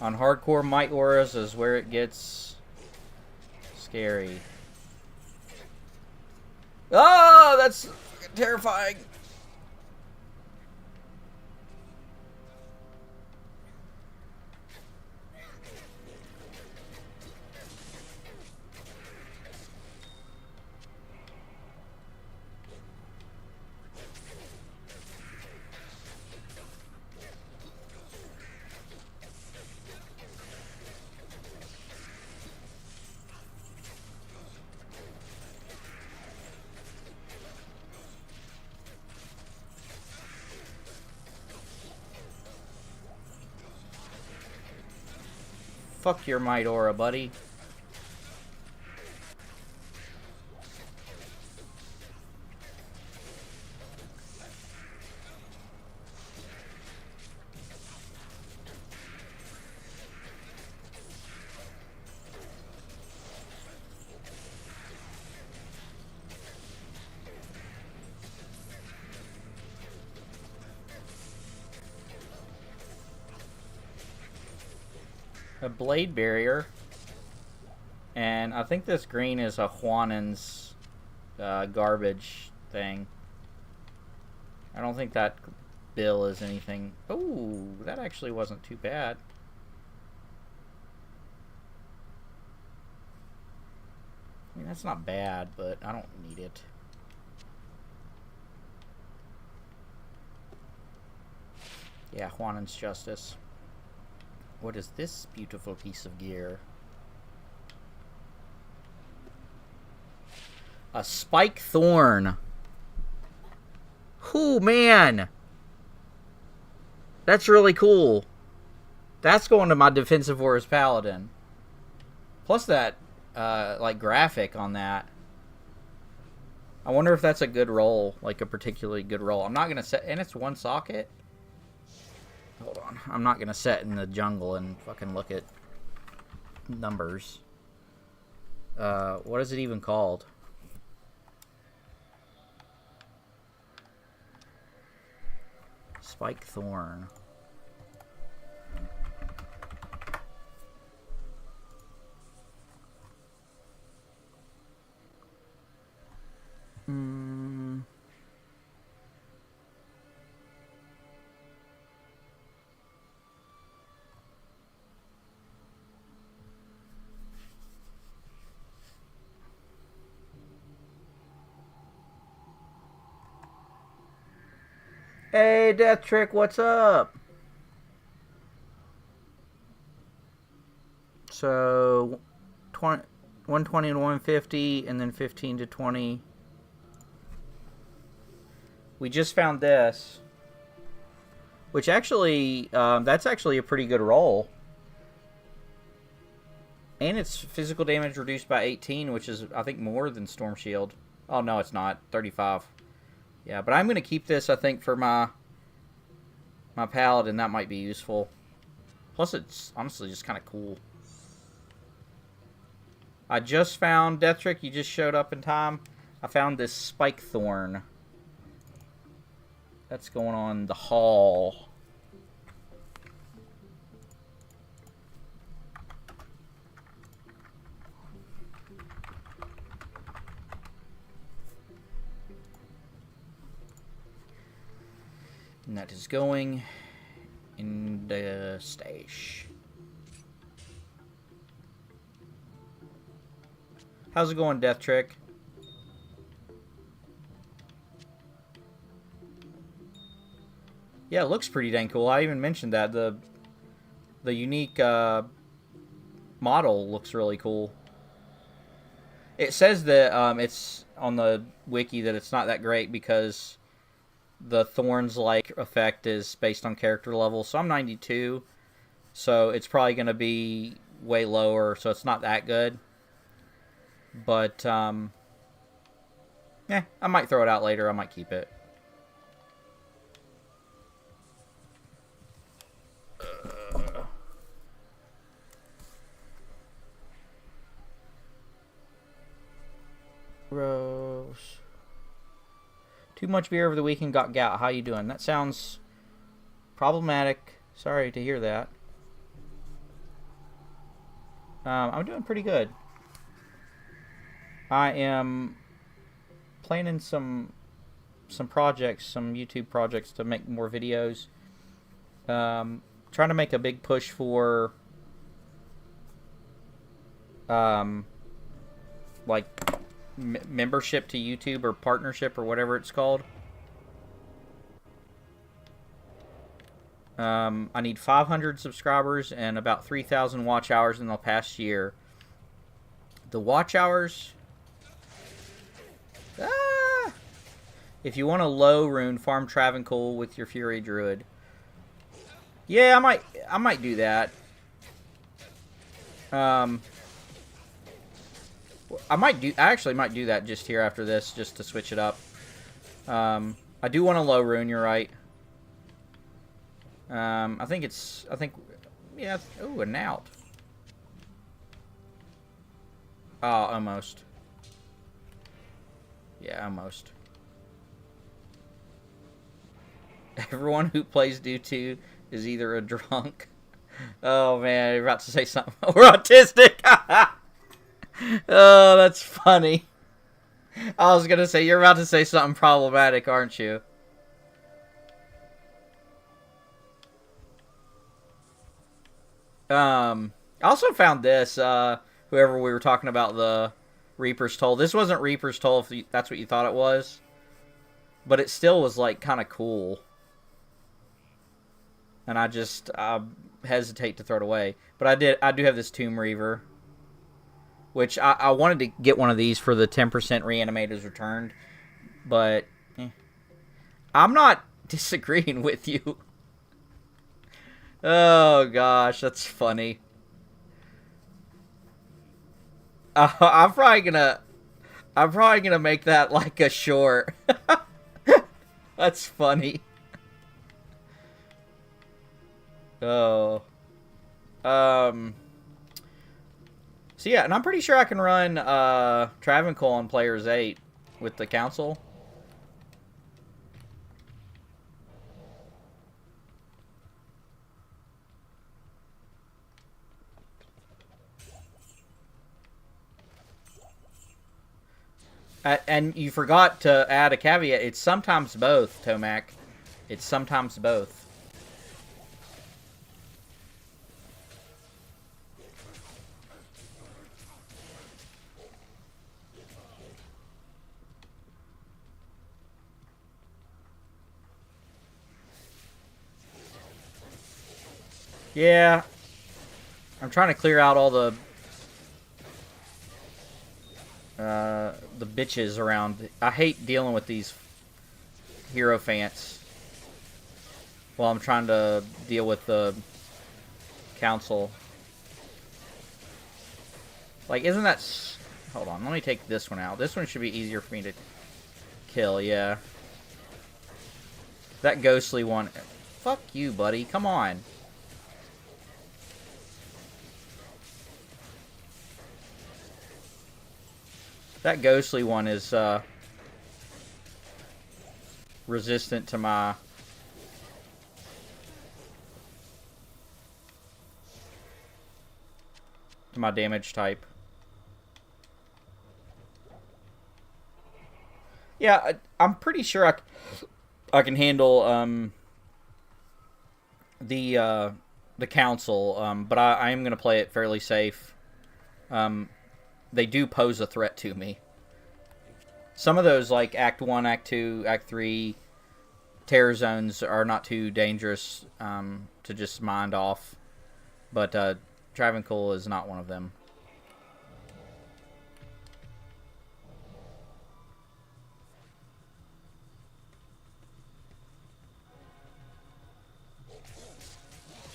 On hardcore, might auras is where it gets scary. Oh, that's terrifying. Fuck your might aura, buddy. a blade barrier. And I think this green is a Juanin's garbage thing. I don't think that bill is anything. Oh, that actually wasn't too bad. I mean, that's not bad, but I don't need it. Yeah, Juanin's Justice. What is this beautiful piece of gear? A spike thorn. Ooh, man. That's really cool. That's going to my defensive Horus Paladin. Plus that, like, graphic on that. I wonder if that's a good roll. Like, a particularly good roll. I'm not going to set... And it's one socket? Hold on. I'm not going to set in the jungle and fucking look at numbers. What is it even called? Spike Thorn. Hey, Death Trick, what's up? So, 120 and 150, and then 15 to 20. We just found this, which actually, that's actually a pretty good roll. And it's physical damage reduced by 18, which is, I think, more than Storm Shield. Oh, no, it's not. 35. Yeah, but I'm going to keep this, I think, for my Paladin. That might be useful. Plus, it's honestly just kind of cool. I just found, Death Trick, you just showed up in time. I found this Spike Thorn. That's going on the hall. And that is going in the stash. How's it going, Death Trick? Yeah, it looks pretty dang cool. I even mentioned that. The unique model looks really cool. It says that it's on the wiki that it's not that great because the Thorns-like effect is based on character level. So I'm 92, so it's probably going to be way lower, so it's not that good. But, yeah, I might throw it out later. I might keep it. Gross. Too much beer over the weekend, got gout. How you doing? That sounds problematic. Sorry to hear that. I'm doing pretty good. I am planning some projects, some YouTube projects to make more videos. Trying to make a big push for like membership to YouTube or partnership or whatever it's called. I need 500 subscribers and about 3,000 watch hours in the past year. The watch hours... If you want a low rune, farm Travancore with your Fury Druid. Yeah, I might do that. I actually might do that just here after this, just to switch it up. I do want a low rune, you're right. I think, yeah, ooh, a knout. Oh, almost. Yeah, almost. Everyone who plays Due 2 is either a drunk Oh man, you're about to say something. We're autistic. Oh, that's funny. I was gonna say you're about to say something problematic, aren't you? I also found this. Whoever we were talking about the Reaper's Toll. This wasn't Reaper's Toll if that's what you thought it was, but it still was like kind of cool. And I just hesitate to throw it away. But I do have this Tomb Reaver, which I wanted to get one of these for the 10% reanimators returned, but I'm not disagreeing with you. Oh gosh, that's funny. I'm probably gonna make that like a short. That's funny. Oh. So yeah, and I'm pretty sure I can run Travancore on Players 8 with the council. And you forgot to add a caveat. It's sometimes both, Tomac. It's sometimes both. Yeah. I'm trying to clear out all the bitches around. I hate dealing with these Hierophants while I'm trying to deal with the council. Like, isn't that... Hold on, let me take this one out. This one should be easier for me to kill, yeah. That ghostly one... Fuck you, buddy. Come on. That ghostly one is resistant to my damage type. Yeah, I'm pretty sure I can handle the council, but I am gonna play it fairly safe. They do pose a threat to me. Some of those, like Act 1, Act 2, Act 3 terror zones are not too dangerous to just mind off. But Travancore is not one of them.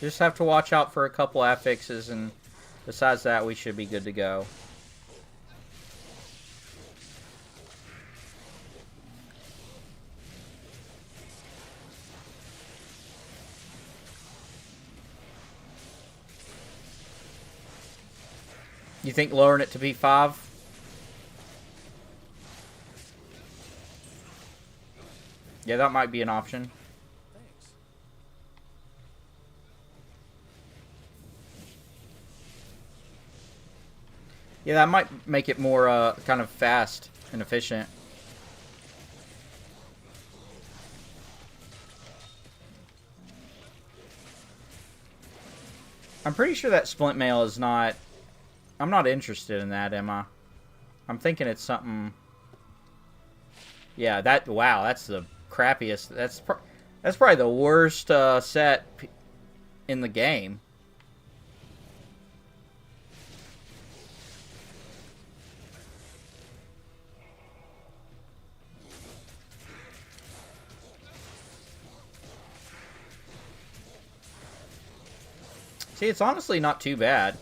Just have to watch out for a couple affixes, and besides that, we should be good to go. You think lowering it to P5? Yeah, that might be an option. Thanks. Yeah, that might make it more kind of fast and efficient. I'm pretty sure that splint mail is not... I'm not interested in that, am I? I'm thinking it's something... Yeah, that... Wow, that's the crappiest... That's probably the worst set in the game. See, it's honestly not too bad.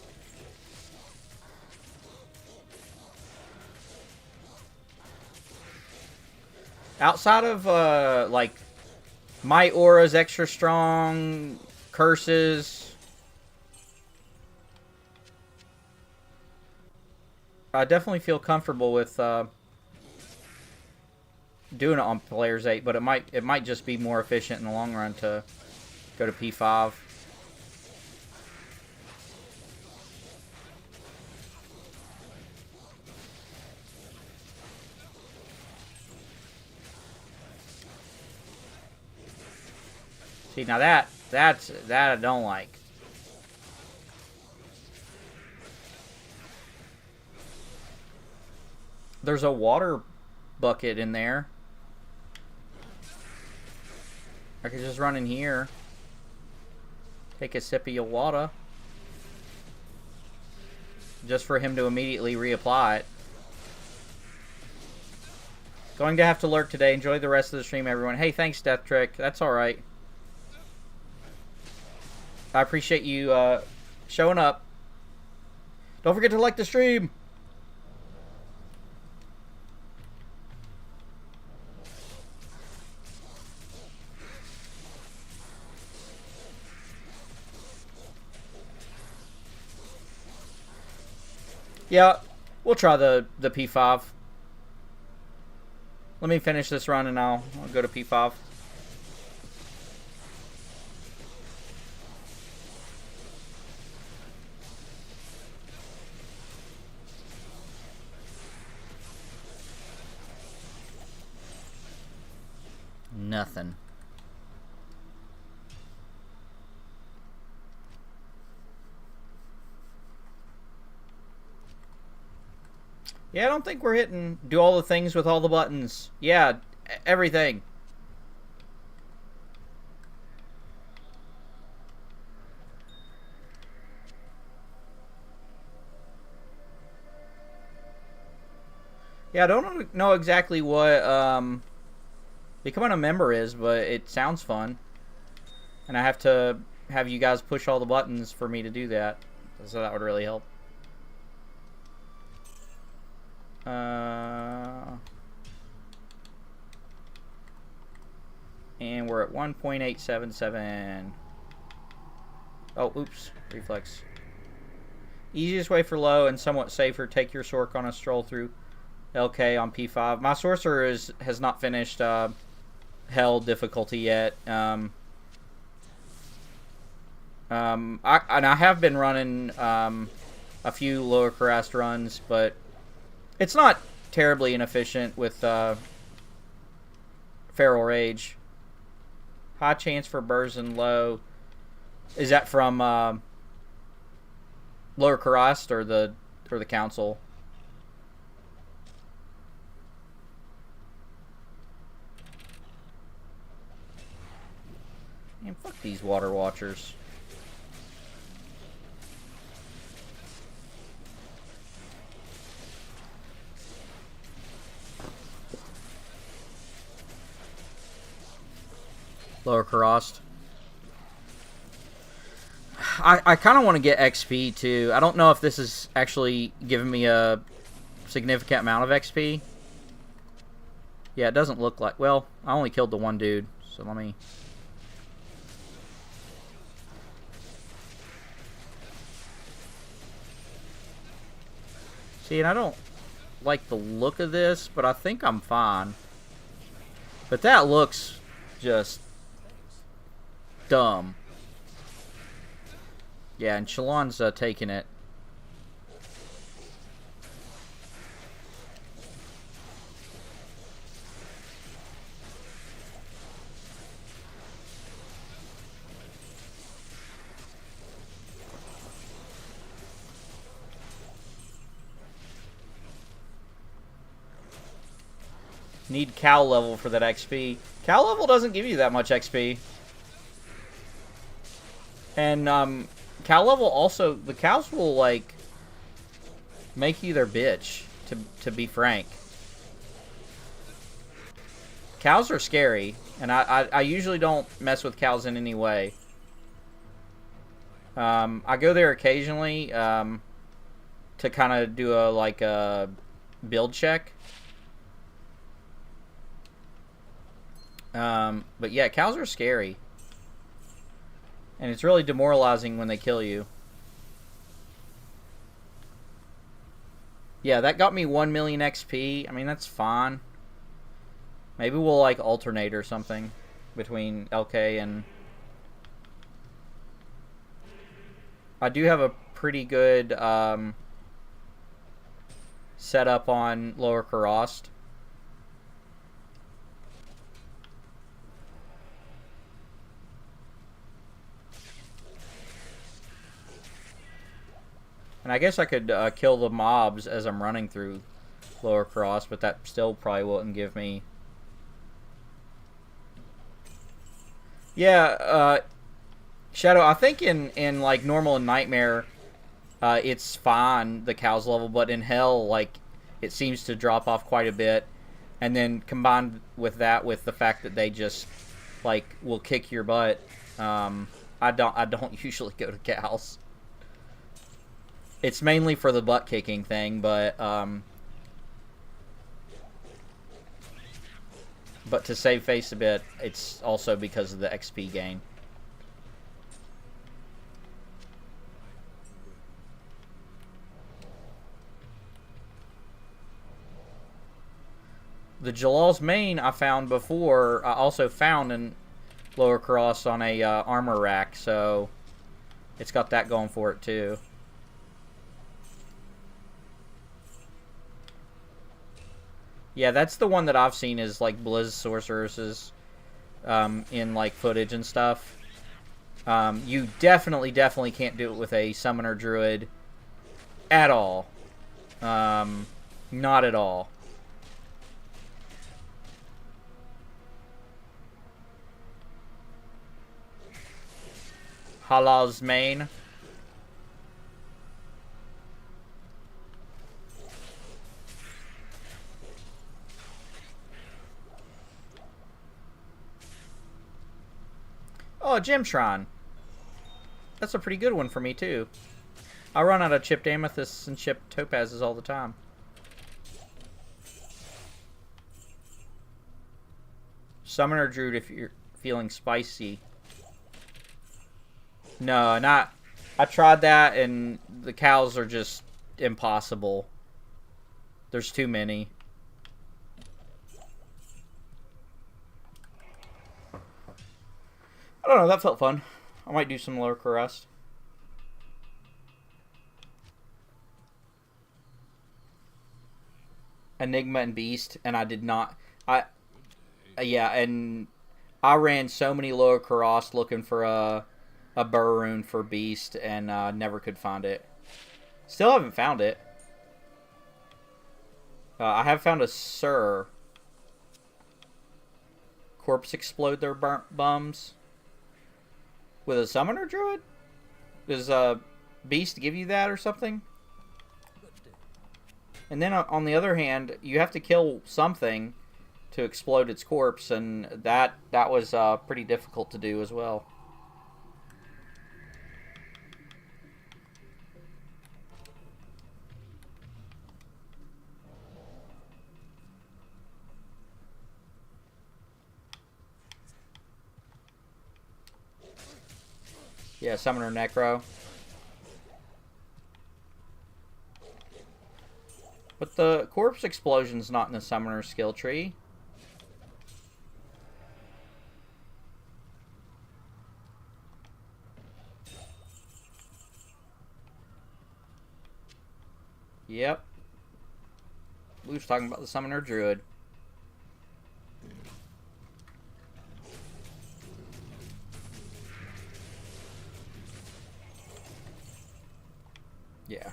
Outside of, like, my aura's extra strong, curses, I definitely feel comfortable with doing it on Players 8, but it might just be more efficient in the long run to go to P5. See, now that I don't like. There's a water bucket in there. I could just run in here. Take a sip of your water. Just for him to immediately reapply it. Going to have to lurk today. Enjoy the rest of the stream, everyone. Hey, thanks, Death Trick. That's alright. I appreciate you showing up. Don't forget to like the stream. Yeah, we'll try the P5. Let me finish this run and I'll go to P5. Nothing. Yeah, I don't think we're hitting do all the things with all the buttons. Yeah, everything. Yeah, I don't know exactly what becoming a member is, but it sounds fun. And I have to have you guys push all the buttons for me to do that. So that would really help. And we're at 1.877. Oh, oops. Reflex. Easiest way for low and somewhat safer. Take your Sork on a stroll through LK on P5. My Sorcerer has not finished Hell difficulty yet. I have been running a few lower Karast runs, but it's not terribly inefficient with Feral Rage. High chance for burrs and low. Is that from lower Karast or the council? Man, fuck these water watchers. Lower Karast. I kind of want to get XP too. I don't know if this is actually giving me a significant amount of XP. Yeah, it doesn't look like... Well, I only killed the one dude, so let me... See, and I don't like the look of this, but I think I'm fine. But that looks just dumb. Yeah, and Shalon's taking it. Need cow level for that XP. Cow level doesn't give you that much XP. And cow level also, the cows will like make you their bitch, to be frank. Cows are scary, and I usually don't mess with cows in any way. I go there occasionally to kind of do a build check. But yeah, cows are scary. And it's really demoralizing when they kill you. Yeah, that got me 1 million XP. I mean, that's fine. Maybe we'll like alternate or something between LK and... I do have a pretty good setup on lower Karast. And I guess I could kill the mobs as I'm running through Lower Cross, but that still probably wouldn't give me... Yeah, Shadow, I think in like normal and nightmare, it's fine, the cows level, but in hell, like, it seems to drop off quite a bit. And then combined with that, with the fact that they just, like, will kick your butt, I don't usually go to cows. It's mainly for the butt kicking thing, but to save face a bit, it's also because of the XP gain. The Jalal's Mane I found before, I also found in Lower Cross on a armor rack, so it's got that going for it too. Yeah, that's the one that I've seen is like Blizz sorceresses in like footage and stuff. You definitely can't do it with a summoner druid at all. Not at all. Halal's Mane. Oh, a Gem Shrine. That's a pretty good one for me, too. I run out of chipped amethysts and chipped topazes all the time. Summoner Druid if you're feeling spicy. No, not... I tried that, and the cows are just impossible. There's too many. I don't know, that felt fun. I might do some Lower Crust. Enigma and Beast, and I did not... Yeah, and I ran so many Lower Cross looking for a burr rune for Beast, and never could find it. Still haven't found it. I have found a Sir. Corpse explode their bums. With a Summoner Druid? Does Beast give you that or something? And then on the other hand, you have to kill something to explode its corpse, and that was pretty difficult to do as well. Yeah, Summoner Necro. But the corpse explosion's not in the Summoner skill tree. Yep. Lou's talking about the Summoner Druid. Yeah.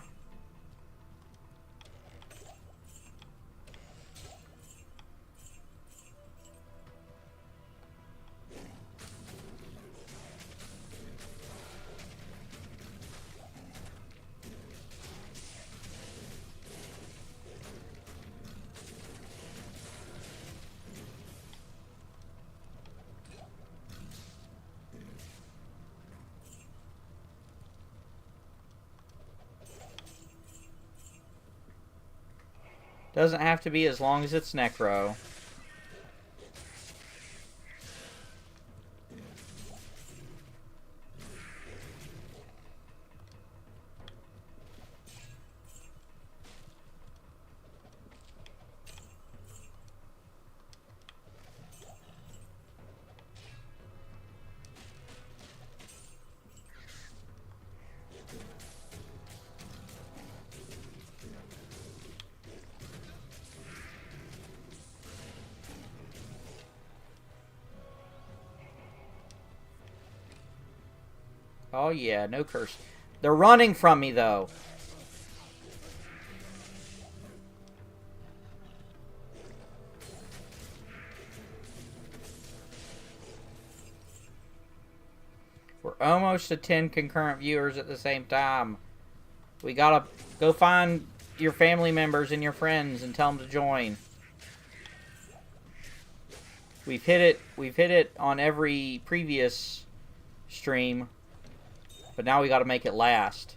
Doesn't have to be as long as it's Necro. Oh yeah, no curse. They're running from me though. almost to 10 concurrent viewers at the same time. We gotta go find your family members and your friends and tell them to join. We've hit it on every previous stream, but now we gotta make it last.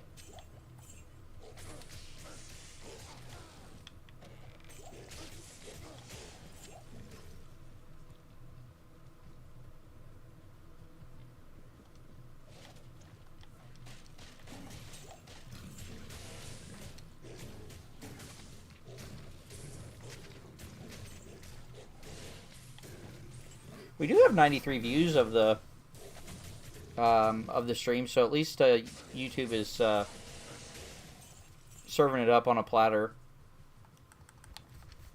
We do have 93 views of the stream, so at least YouTube is serving it up on a platter.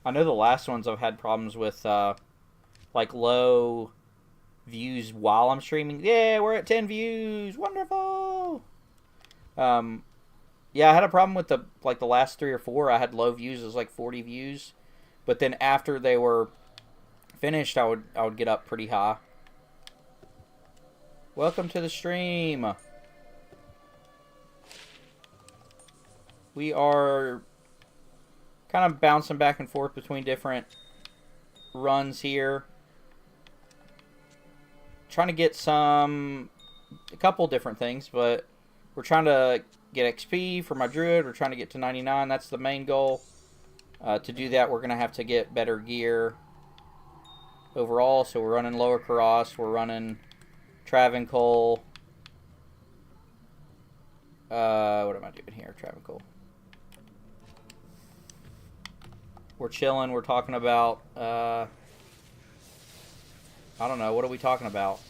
I know the last ones I've had problems with, like low views while I'm streaming. Yeah, we're at 10 views. Wonderful. Yeah, I had a problem with the last 3 or 4. I had low views. It was like 40 views, but then after they were finished, I would get up pretty high. Welcome to the stream. We are kind of bouncing back and forth between different runs here. Trying to get a couple different things, but we're trying to get XP for my druid. We're trying to get to 99. That's the main goal. To do that, we're going to have to get better gear overall, so we're running Lower Karas, we're running Travancore. What am I doing here? Travancore. We're chilling, we're talking about, I don't know, what are we talking about?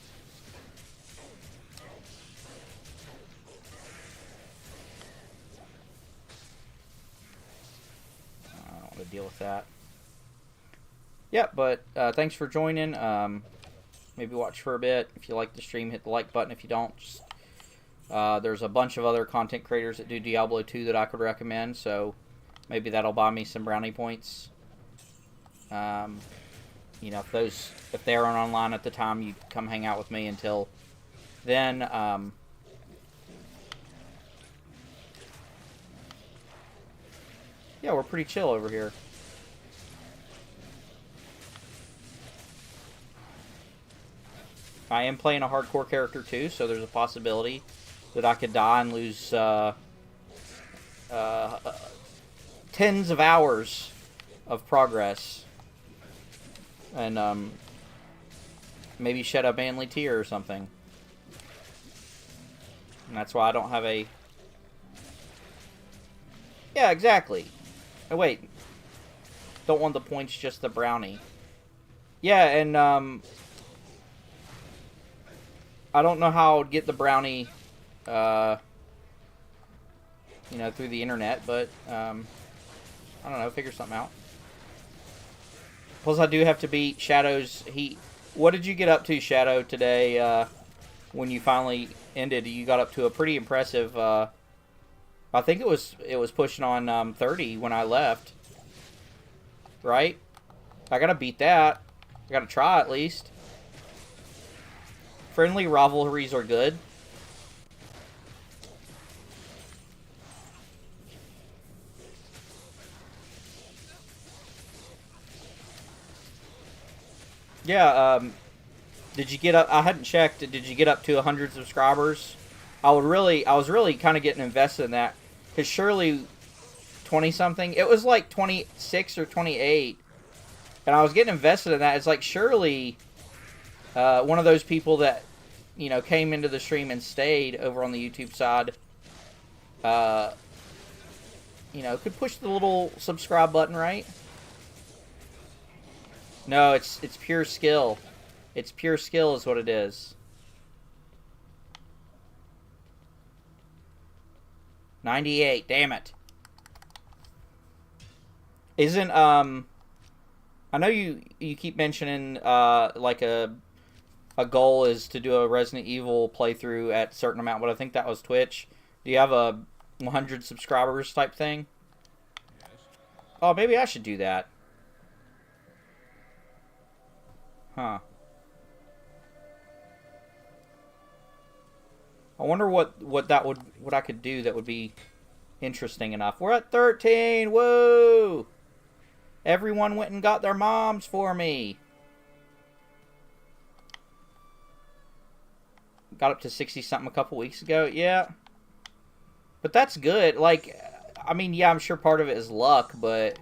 I don't want to deal with that. Yeah, but thanks for joining. Maybe watch for a bit. If you like the stream, hit the like button. If you don't, just, there's a bunch of other content creators that do Diablo 2 that I could recommend, so maybe that'll buy me some brownie points. You know, if they aren't online at the time, you come hang out with me until then. Yeah, we're pretty chill over here. I am playing a hardcore character too, so there's a possibility that I could die and lose tens of hours of progress. And maybe shed a manly tear or something. And that's why I don't have a... Yeah, exactly. Oh, wait. Don't want the points, just the brownie. Yeah, and I don't know how I would get the brownie, you know, through the internet, but, I don't know, figure something out. Plus, I do have to beat Shadow's heat. What did you get up to, Shadow, today, when you finally ended? You got up to a pretty impressive, I think it was pushing on, 30 when I left. Right? I gotta beat that. I gotta try, at least. Friendly rivalries are good. Yeah, did you get up? I hadn't checked. Did you get up to 100 subscribers? I was really kind of getting invested in that, because surely 20 something. It was like 26 or 28, and I was getting invested in that. It's like surely one of those people that, you know, came into the stream and stayed over on the YouTube side, you know, could push the little subscribe button, right? No, it's pure skill. It's pure skill is what it is. 98, damn it. Isn't, I know you keep mentioning, like a goal is to do a Resident Evil playthrough at a certain amount, but I think that was Twitch. Do you have a 100 subscribers type thing? Oh, maybe I should do that. Huh. I wonder what I could do that would be interesting enough. We're at 13. Whoa! Everyone went and got their moms for me. Got up to 60 something a couple weeks ago. Yeah. But that's good. Like, I mean, yeah, I'm sure part of it is luck, but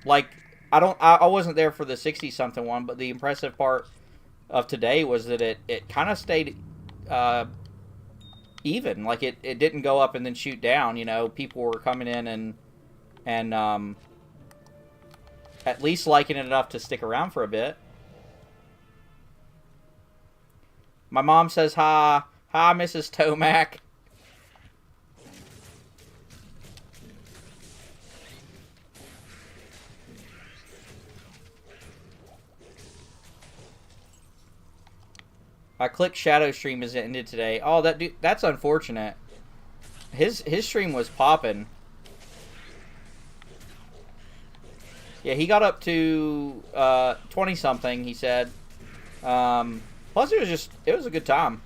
like, I wasn't there for the 60 something one, but the impressive part of today was that it kind of stayed even. Like, it didn't go up and then shoot down. You know, people were coming in and at least liking it enough to stick around for a bit. My mom says hi. Hi, Mrs. Tomac. I clicked Shadow Stream as it ended today. Oh, that's unfortunate. His stream was popping. Yeah, he got up to 20 something. He said. Plus, it was a good time.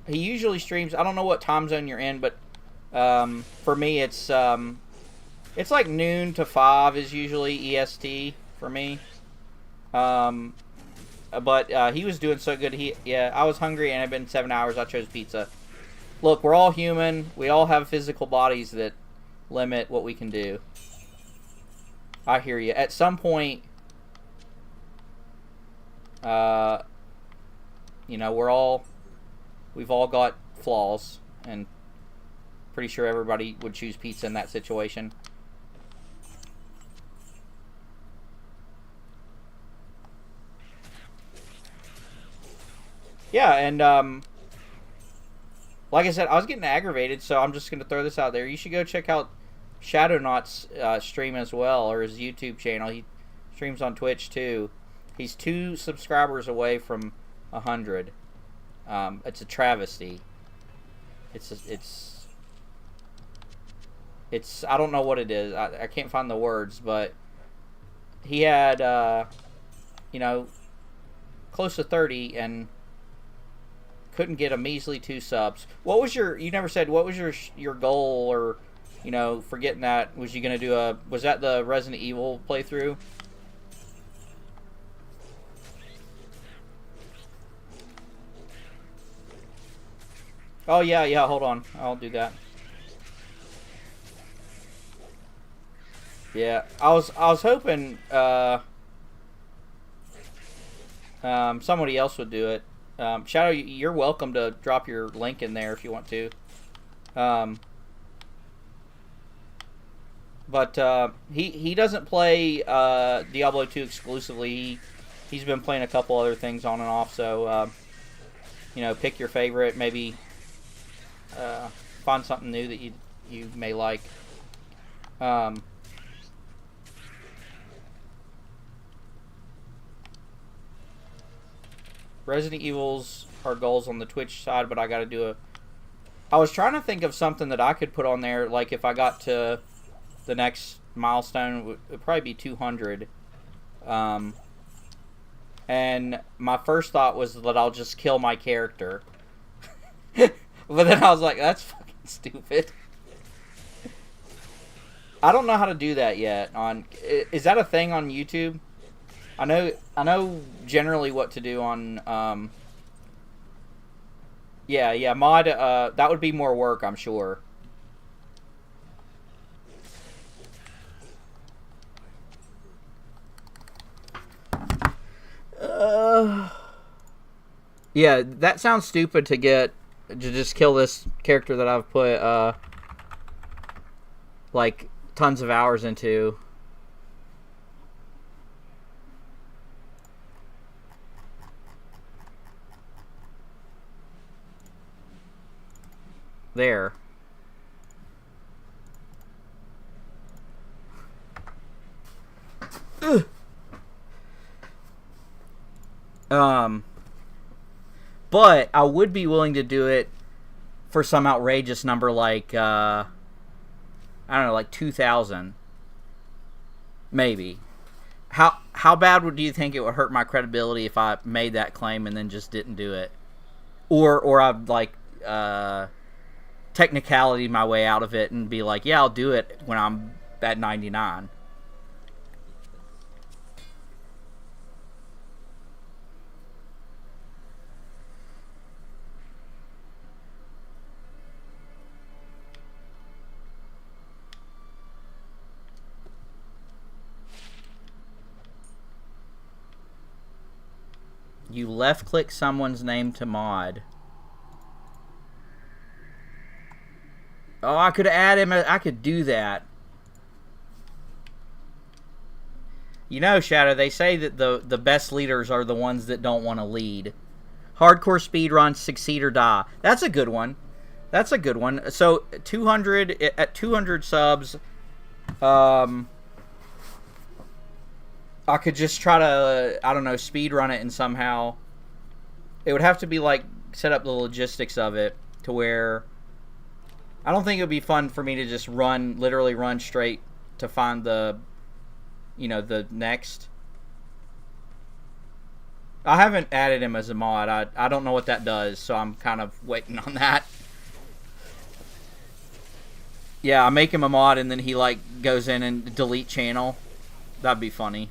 He usually streams. I don't know what time zone you're in, but for me, it's like noon to 5 is usually EST for me. But he was doing so good. I was hungry and it had been 7 hours. I chose pizza. Look, we're all human. We all have physical bodies that limit what we can do. I hear you. At some point, you know, we've all got flaws, and pretty sure everybody would choose pizza in that situation. Yeah, and like I said, I was getting aggravated, so I'm just going to throw this out there. You should go check out Shadownaut's stream as well, or his YouTube channel. He streams on Twitch too. He's 2 subscribers away from 100. It's a travesty. It's I don't know what it is. I can't find the words, but he had you know, close to 30 and couldn't get a measly 2 subs. What was you never said what was your goal, or, you know, for getting that? Was you going to do was that the Resident Evil playthrough? Oh yeah, hold on. I'll do that. Yeah, I was hoping somebody else would do it. Shadow, you're welcome to drop your link in there if you want to. But he doesn't play Diablo 2 exclusively. He's been playing a couple other things on and off. So you know, pick your favorite. Maybe find something new that you may like. Resident Evil's are goals on the Twitch side, but I got to do I was trying to think of something that I could put on there, like if I got to the next milestone, it would probably be 200. And my first thought was that I'll just kill my character. But then I was like, that's fucking stupid. I don't know how to do that yet. Is that a thing on YouTube? I know generally what to do on yeah, mod, that would be more work, I'm sure. Yeah, that sounds stupid to just kill this character that I've put like tons of hours into. There. Ugh. But I would be willing to do it for some outrageous number like, I don't know, like 2,000. Maybe. How bad do you think it would hurt my credibility if I made that claim and then just didn't do it, or I'd like technicality my way out of it and be like, yeah, I'll do it when I'm at 99. You left-click someone's name to mod. Oh, I could add him. I could do that. You know, Shadow, they say that the best leaders are the ones that don't want to lead. Hardcore speedrun, succeed or die. That's a good one. That's a good one. So, 200 at 200 subs, I could just try to, I don't know, speedrun it and somehow. It would have to be like set up the logistics of it to where I don't think it would be fun for me to just literally run straight to find the, you know, the next. I haven't added him as a mod. I don't know what that does, so I'm kind of waiting on that. Yeah, I make him a mod and then he like goes in and delete channel. That'd be funny.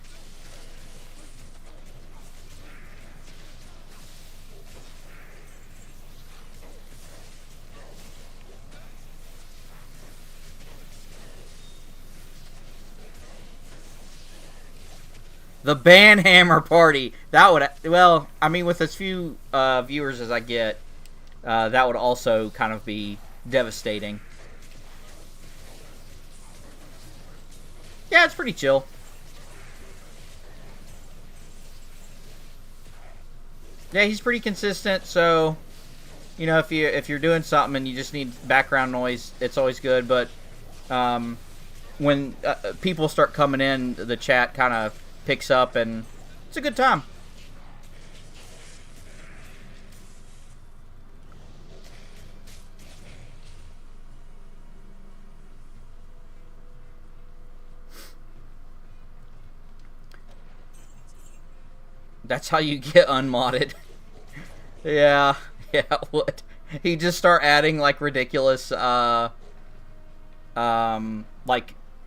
The Banhammer Party. That would, well, I mean, with as few viewers as I get, that would also kind of be devastating. Yeah, it's pretty chill. Yeah, he's pretty consistent, so, you know, if you're doing something and you just need background noise, it's always good, but when people start coming in, the chat kind of picks up, and it's a good time. That's how you get unmodded. Yeah, what? He just start adding like ridiculous like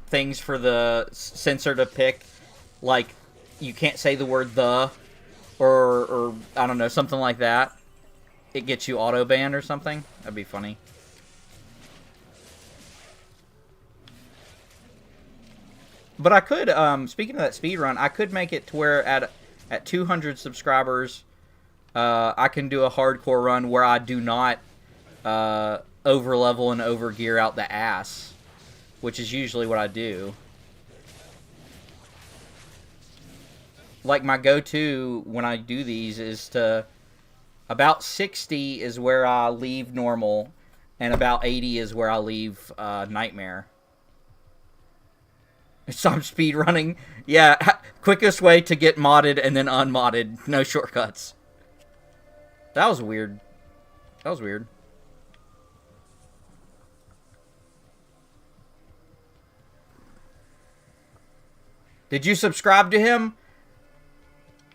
things for the censor to pick. Like, you can't say the word the, or I don't know, something like that. It gets you auto-banned or something. That'd be funny. But I could, speaking of that speedrun, I could make it to where at 200 subscribers, I can do a hardcore run where I do not over-level and over-gear out the ass, which is usually what I do. Like, my go-to when I do these is to, about 60 is where I leave normal, and about 80 is where I leave nightmare. So I'm speedrunning. Yeah, quickest way to get modded and then unmodded. No shortcuts. That was weird. That was weird. Did you subscribe to him?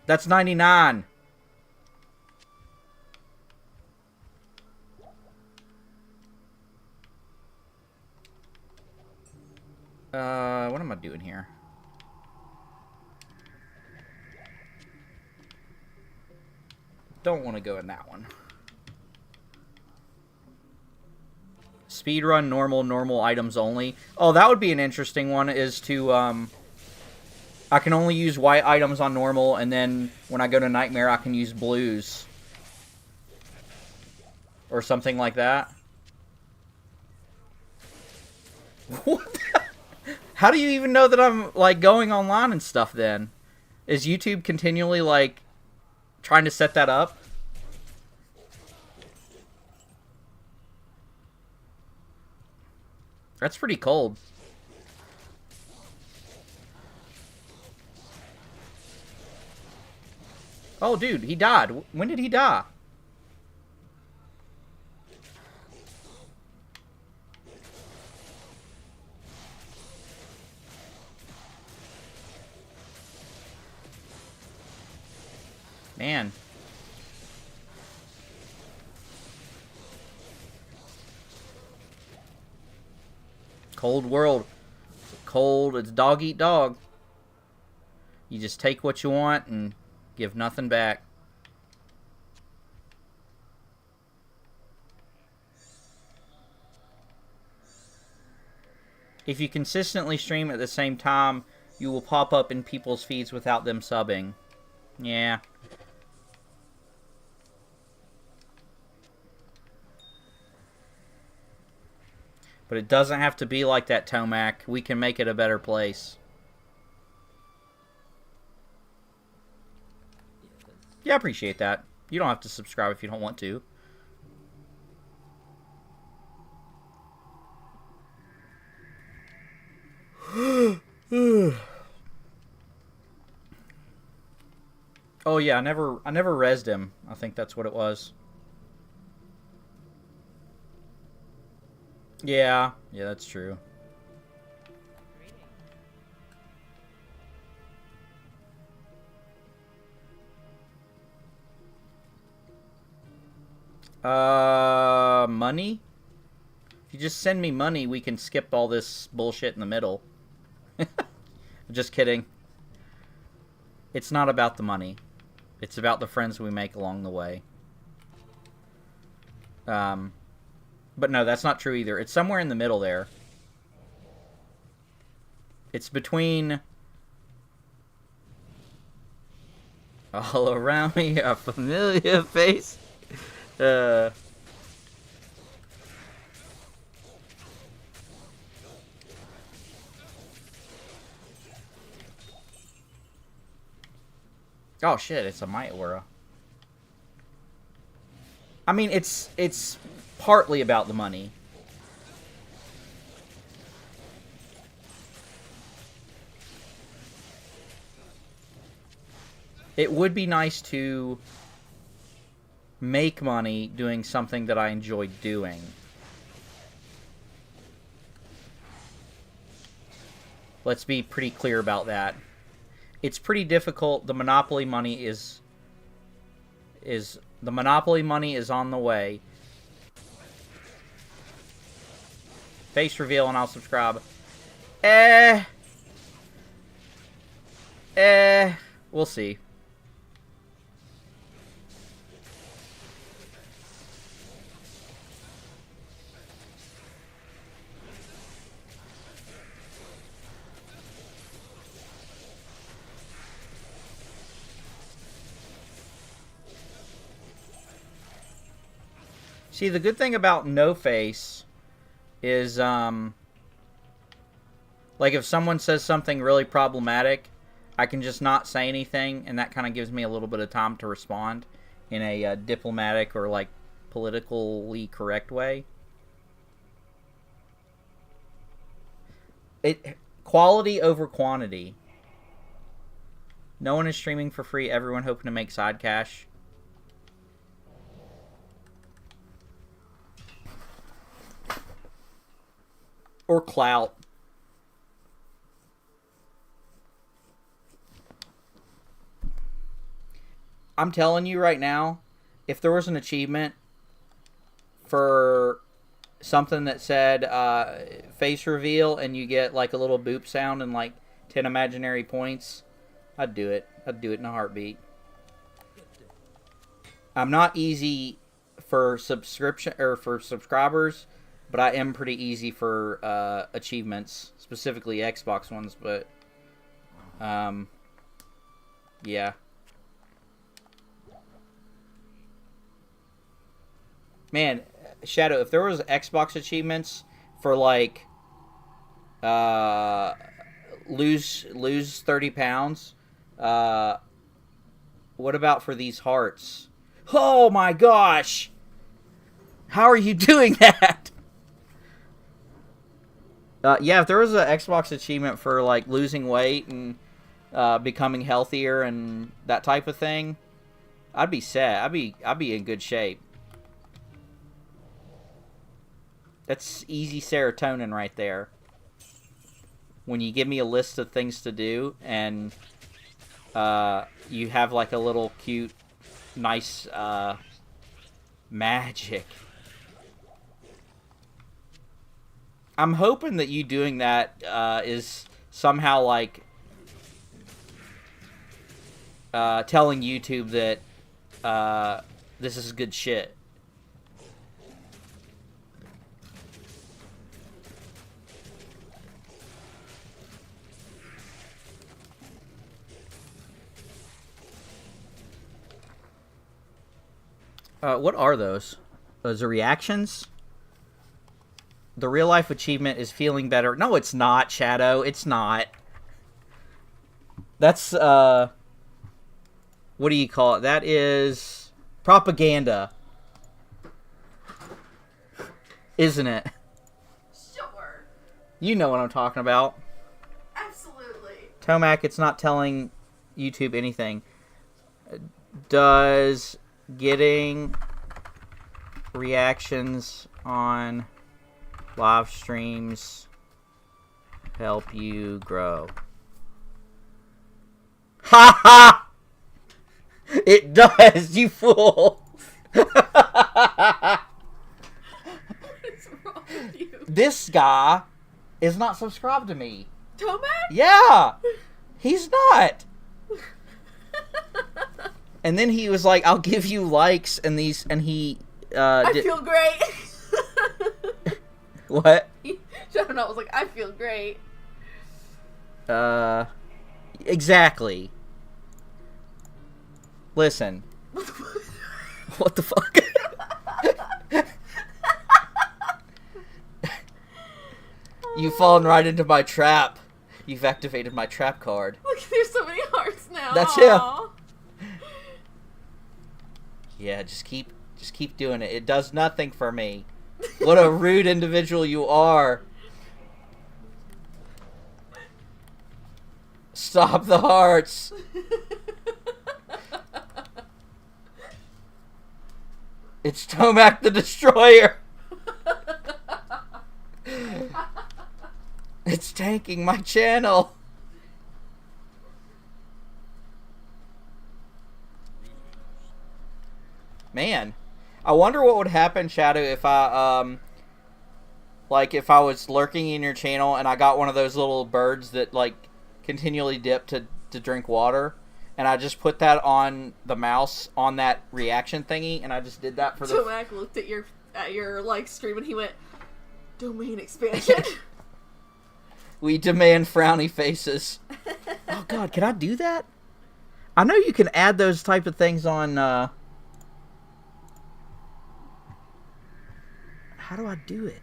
That's 99. What am I doing here? Don't want to go in that one. Speedrun normal items only. Oh, that would be an interesting one, is to, I can only use white items on normal, and then when I go to Nightmare, I can use blues. Or something like that. What? How do you even know that I'm, like, going online and stuff, then? Is YouTube continually, like, trying to set that up? That's pretty cold. Oh, dude, he died. When did he die? Man. Cold world. Cold. It's dog eat dog. You just take what you want and give nothing back. If you consistently stream at the same time, you will pop up in people's feeds without them subbing. Yeah. But it doesn't have to be like that, Tomac. We can make it a better place. Yeah, I appreciate that. You don't have to subscribe if you don't want to. Oh yeah, I never rezzed him. I think that's what it was. Yeah, that's true. Money? If you just send me money, we can skip all this bullshit in the middle. Just kidding. It's not about the money. It's about the friends we make along the way. But no, that's not true either. It's somewhere in the middle there. It's between... All around me, a familiar face. Oh shit, it's a Might Aura. I mean, it's partly about the money. It would be nice to make money doing something that I enjoy doing. Let's be pretty clear about that. It's pretty difficult. The Monopoly money is on the way. Face reveal and I'll subscribe. We'll see. See, the good thing about no face is, like, if someone says something really problematic, I can just not say anything, and that kind of gives me a little bit of time to respond in a diplomatic or, like, politically correct way. Quality over quantity. No one is streaming for free. Everyone hoping to make side cash. Or clout. I'm telling you right now, if there was an achievement for something that said face reveal and you get like a little boop sound and like 10 imaginary points, I'd do it. I'd do it in a heartbeat. I'm not easy for subscription or for subscribers, but I am pretty easy for achievements, specifically Xbox ones, but yeah. Man, Shadow, if there was Xbox achievements for like lose 30 pounds, what about for these hearts? Oh my gosh! How are you doing that? Yeah, if there was an Xbox achievement for like losing weight and becoming healthier and that type of thing, I'd be set. I'd be in good shape. That's easy serotonin right there. When you give me a list of things to do and you have like a little cute nice magic. I'm hoping that you doing that is somehow like telling YouTube that this is good shit. What are those? Those are reactions? The real life achievement is feeling better. No, it's not, Shadow. It's not. That's, what do you call it? That is propaganda. Isn't it? Sure. You know what I'm talking about. Absolutely. Tomac, it's not telling YouTube anything. Does getting reactions on live streams help you grow? Ha ha! It does, you fool! What is wrong with you? This guy is not subscribed to me. Tomac? Yeah! He's not! And then he was like, I'll give you likes and these, and he, I feel great. What? Shadow was like, I feel great. Exactly. Listen. What the fuck? You've fallen right into my trap. You've activated my trap card. Look, there's so many hearts now. That's Aww. him. Yeah, just keep doing it. It does nothing for me. What a rude individual you are. Stop the hearts. It's Tomac the Destroyer. It's tanking my channel. Man, I wonder what would happen, Shadow, if I, like, if I was lurking in your channel and I got one of those little birds that, like, continually dip to drink water, and I just put that on the mouse on that reaction thingy, and I just did that for the... Tomac looked at your like, stream and he went, domain expansion. We demand frowny faces. Oh, God, can I do that? I know you can add those type of things on, How do I do it?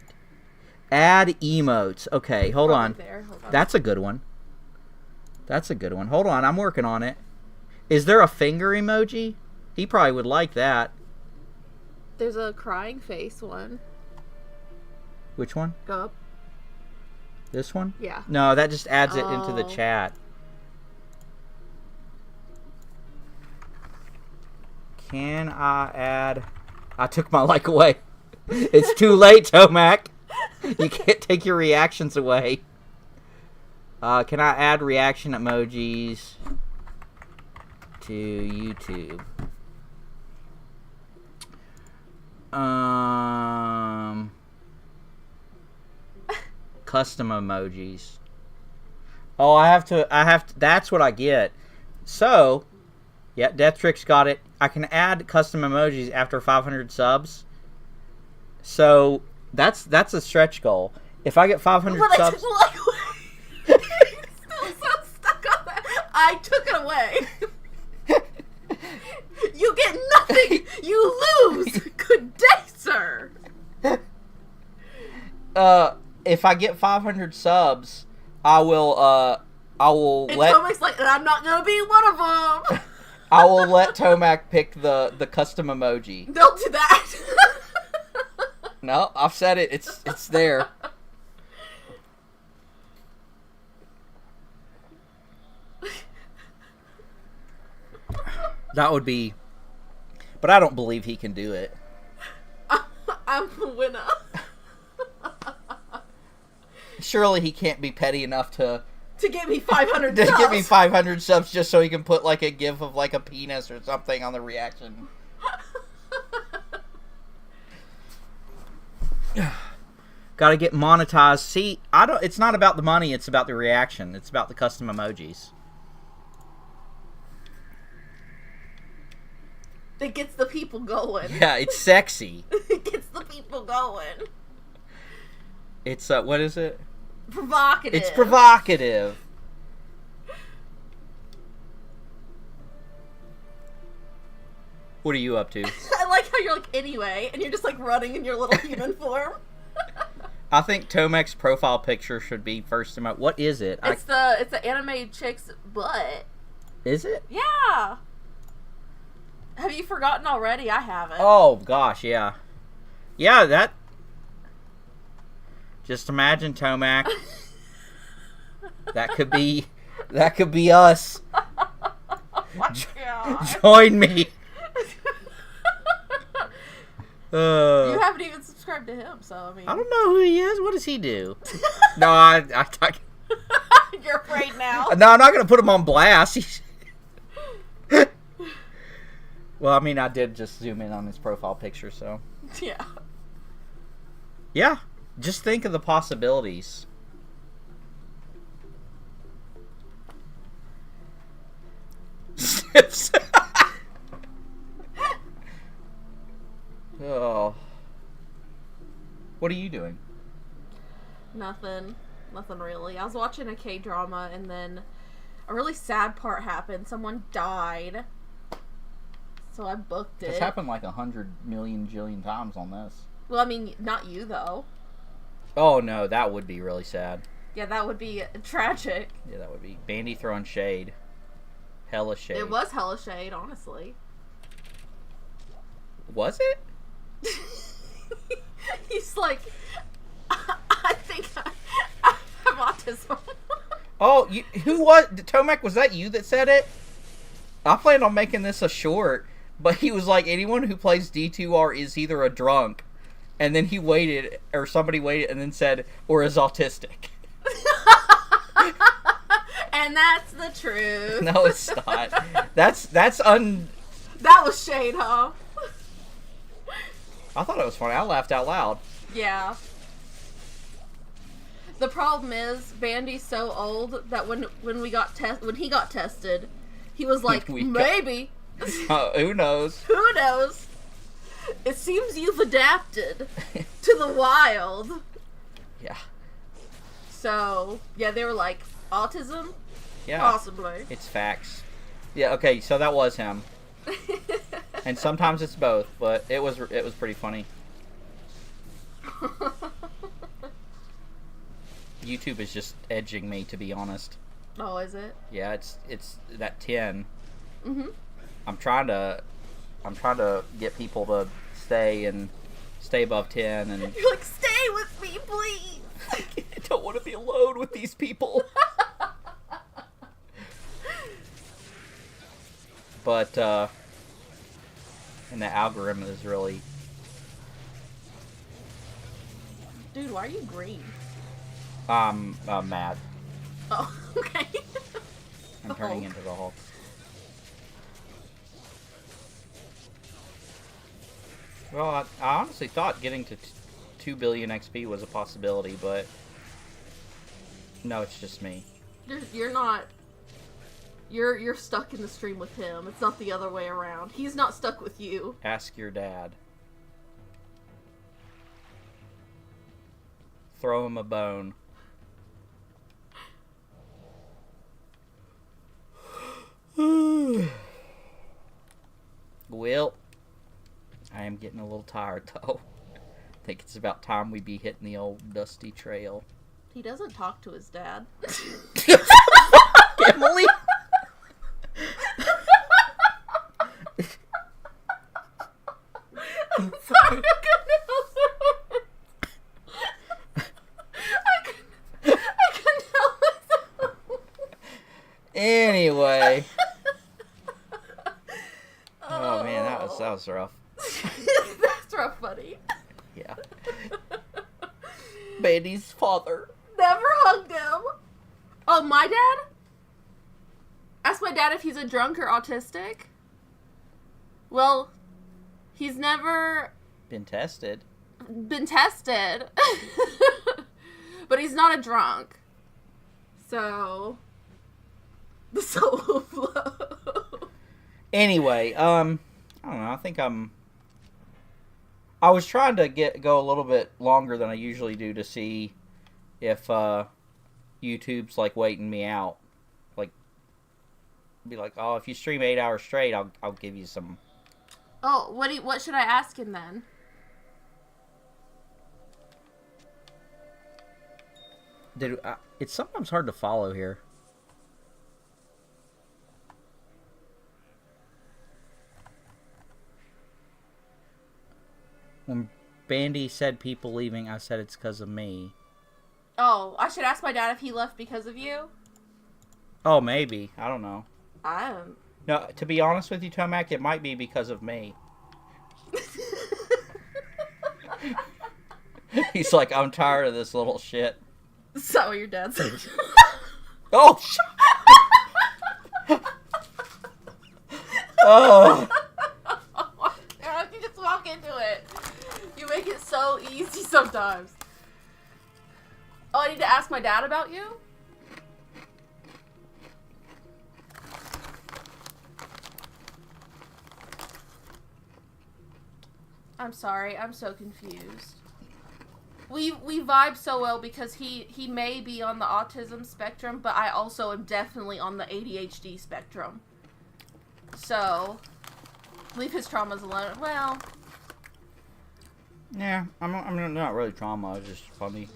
Add emotes. Okay, hold on. Hold on. That's a good one. That's a good one. Hold on, I'm working on it. Is there a finger emoji? He probably would like that. There's a crying face one. Which one? Go up. This one? Yeah. No, that just adds it into the chat. Can I add... I took my like away. It's too late, Tomac. You can't take your reactions away. Can I add reaction emojis to YouTube? Custom emojis. Oh, I have to, that's what I get. So, yeah, Deathtrix got it. I can add custom emojis after 500 subs. So, that's a stretch goal. If I get 500 subs... Still so stuck on that. I took it away. You get nothing. You lose. Good day, sir. If I get 500 subs, I will and let... Tomac's like, and I'm not gonna be one of them. I will let Tomac pick the custom emoji. Don't do that. No, I've said it. It's there. That would be... But I don't believe he can do it. I'm the winner. Surely he can't be petty enough to To get me 500 To subs. get me 500 subs just so he can put like a gif of like a penis or something on the reaction. Gotta get monetized. See, it's not about the money, it's about the reaction. It's about the custom emojis. It gets the people going. Yeah, it's sexy. It gets the people going. It's, what is it? Provocative. It's provocative. What are you up to? I like how you're like, anyway, and you're just like running in your little human form. I think Tomek's profile picture should be first emote. What is it? It's the anime chick's butt. Is it? Yeah. Have you forgotten already? I haven't. Oh gosh, yeah. Yeah, that. Just imagine Tomek. That could be us. Oh God. Join me. You haven't even subscribed to him, so I mean. I don't know who he is. What does he do? No, I You're afraid now. No, I'm not gonna put him on blast. Well, I mean, I did just zoom in on his profile picture, so. Yeah. Yeah, just think of the possibilities. Snips. Oh. What are you doing? Nothing really. I was watching a K-drama and then a really sad part happened. Someone died. So I booked it. It's happened like 100 million jillion times on this. Well, I mean, not you though. Oh no, that would be really sad. Yeah, that would be tragic. Yeah, that would be. Bandy throwing shade. Hella shade. It was hella shade, honestly. Was it? He's like, I think I have autism. Oh, who was... Tomek, was that you that said it? I planned on making this a short, but he was like, anyone who plays D2R is either a drunk, and then he waited, or somebody waited, and then said, or is autistic. And that's the truth. No, it's not. That's That was shade, huh? I thought it was funny. I laughed out loud. Yeah. The problem is, Bandy's so old that when he got tested, he was like, maybe. Who knows? Who knows? It seems you've adapted to the wild. Yeah. So, yeah, they were like, autism? Yeah. Possibly. It's facts. Yeah, okay, so that was him. And sometimes it's both, but it was pretty funny. YouTube is just edging me, to be honest. Oh, is it? Yeah, it's that 10. Mm-hmm. I'm trying to get people to stay above 10, and You're like, stay with me, please. I don't want to be alone with these people. But and the algorithm is really... Dude, why are you green? I'm mad. Oh, okay. I'm turning into the Hulk. Well, I honestly thought getting to 2 billion XP was a possibility, but no, it's just me. You're not. You're stuck in the stream with him. It's not the other way around. He's not stuck with you. Ask your dad. Throw him a bone. Well, I am getting a little tired, though. I think it's about time we be hitting the old dusty trail. He doesn't talk to his dad. Emily? I'm sorry, I couldn't help it. I couldn't help myself. Anyway. Oh man, that was rough. That's rough, buddy. Yeah. Bandy's father. Never hugged him. Oh, my dad? Ask my dad if he's a drunk or autistic. Well, he's never Been tested. been tested. But he's not a drunk. So, the solo flow. Anyway, I don't know. I think I was trying to go a little bit longer than I usually do to see if YouTube's like waiting me out. Like, be like, oh, if you stream 8 hours straight, I'll give you some. Oh, what should I ask him then? It's sometimes hard to follow here. When Bandy said people leaving, I said it's because of me. Oh, I should ask my dad if he left because of you? Oh, maybe. I don't know. I don't. No, to be honest with you, Tomac, it might be because of me. He's like, I'm tired of this little shit. Is that what your dad said? Oh, oh. You just walk into it. You make it so easy sometimes. Oh, I need to ask my dad about you? I'm sorry, I'm so confused. We vibe so well because he may be on the autism spectrum, but I also am definitely on the ADHD spectrum. So, leave his traumas alone. Well, Yeah, I'm not really trauma. It's just funny.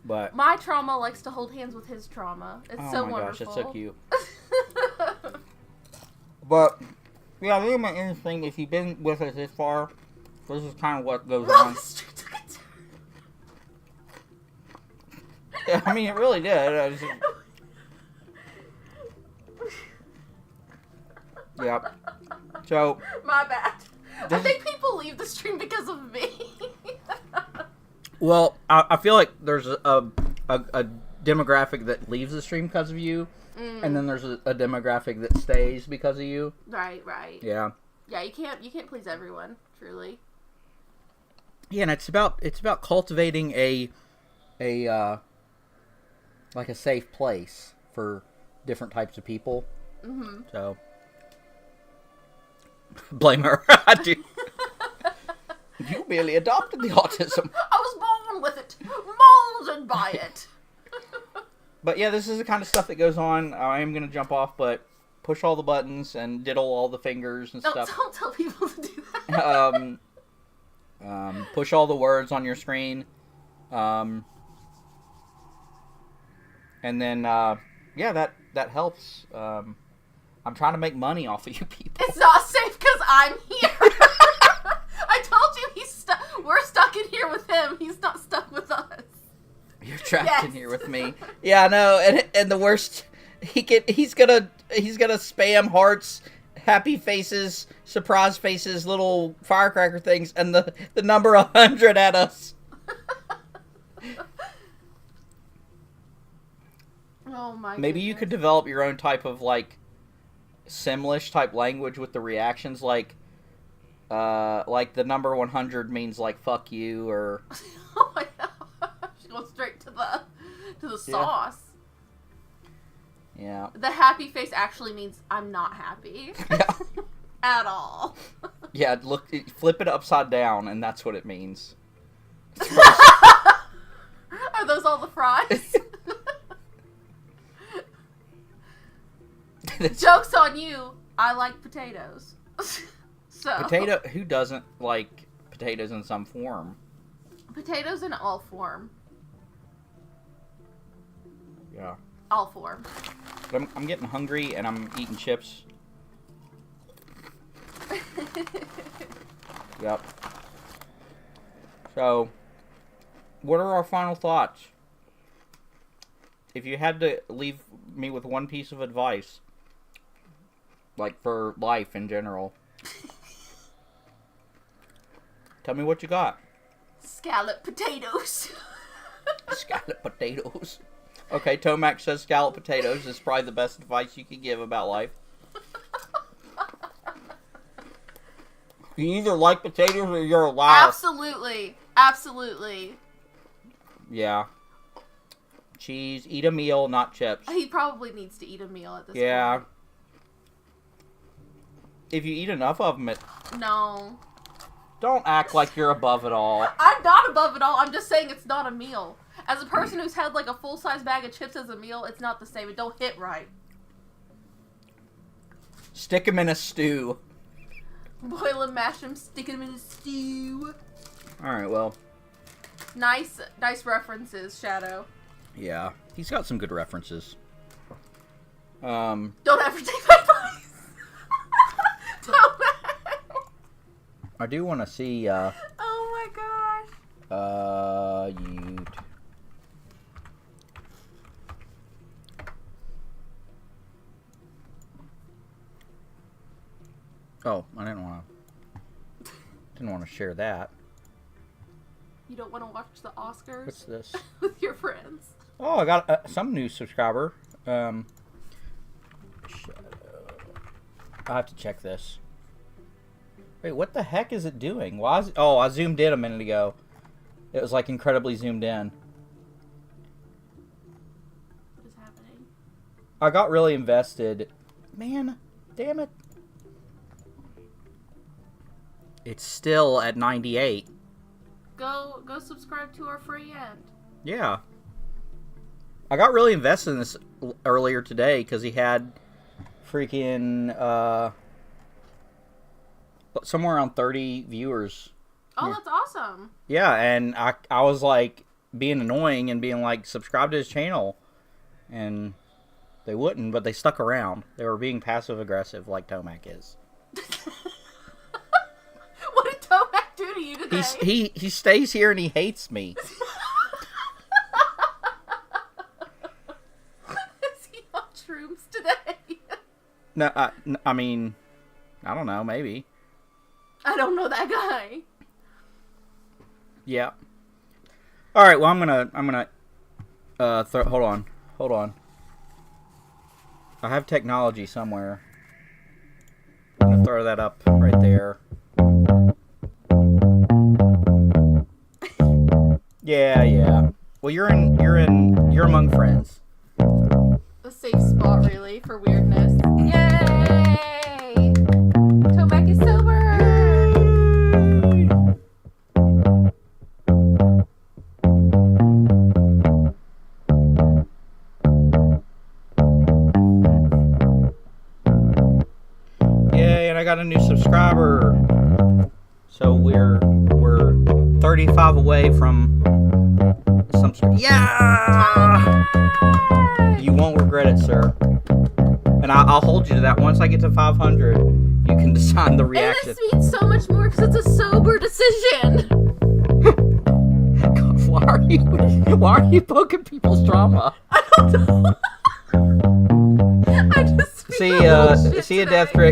But my trauma likes to hold hands with his trauma. It's oh so my wonderful. gosh, that's so cute. But yeah, I think my instinct, if you've been with us this far, this is kind of what goes on. Yeah, I mean, it really did. Yep. So. My bad. I think people leave the stream because of me. Well, I feel like there's a demographic that leaves the stream because of you, and then there's a demographic that stays because of you. Right, right. Yeah. Yeah, you can't please everyone, truly. Yeah, and it's about cultivating a like a safe place for different types of people. Mm-hmm. So blame her. I do. You merely adopted the autism. I was born with it, molded by it. But yeah, this is the kind of stuff that goes on. I am going to jump off, but push all the buttons and diddle all the fingers and stuff. Don't tell people to do that. Push all the words on your screen. And then, yeah, that helps. I'm trying to make money off of you people. It's not safe because I'm here. I told you we're stuck in here with him. He's not stuck with us. You're trapped in here with me. Yeah, I know. And the worst, he's gonna spam hearts, happy faces, surprise faces, little firecracker things, and the number 100 at us. Oh my. Maybe you could develop your own type of like Simlish type language with the reactions, like the number 100 means like fuck you or. Oh my god. She's going straight to the sauce. Yeah. The happy face actually means I'm not happy. Yeah. At all. Yeah, flip it upside down, and that's what it means. Are those all the fries? Joke's on you. I like potatoes. So Who doesn't like potatoes in some form? Potatoes in all form. Yeah. All form. But I'm getting hungry, and I'm eating chips. Yep. So, what are our final thoughts? If you had to leave me with one piece of advice, like for life in general, tell me what you got. Scallop potatoes. Scallop potatoes. Okay, Tomac says scallop potatoes is probably the best advice you can give about life. You either like potatoes or you're alive. Absolutely. Absolutely. Yeah. Cheese, eat a meal, not chips. He probably needs to eat a meal at this point. Yeah. If you eat enough of them, No. don't act like you're above it all. I'm not above it all. I'm just saying it's not a meal. As a person who's had like a full-size bag of chips as a meal, it's not the same. It don't hit right. Stick them in a stew. Boil them, mash them, stick them in a stew. Alright, well. Nice references, Shadow. Yeah. He's got some good references. Don't ever take my advice. Don't. I do want to see, Oh my gosh. you... Oh, I didn't want to share that. You don't want to watch the Oscars? What's this? With your friends. Oh, I got some new subscriber. I have to check this. Wait, what the heck is it doing? Why is it... Oh, I zoomed in a minute ago. It was like incredibly zoomed in. What is happening? I got really invested. Man, damn it. It's still at 98. Go subscribe to our free end. Yeah. I got really invested in this earlier today because he had freaking somewhere around 30 viewers. Oh, that's awesome. Yeah, and I was like being annoying and being like, subscribe to his channel. And they wouldn't, but they stuck around. They were being passive aggressive like Tomac is. What did Tomac do to you today? He stays here and he hates me. Is he on shrooms today? No, I mean, I don't know, maybe. I don't know that guy. Yeah. All right. Well, I'm gonna. Hold on. I have technology somewhere. I'm gonna throw that up right there. Yeah. Well, you're among friends. A safe spot, really, for weirdness. Yay! Tomac is sober! Yay, and I got a new subscriber. So we're 35 away from some... Yeah! You won't regret it, sir. And I'll hold you to that. Once I get to 500, you can decide the reaction. And this means so much more because it's a sober decision. God, why are you poking people's drama? I don't know. I just See a death trick.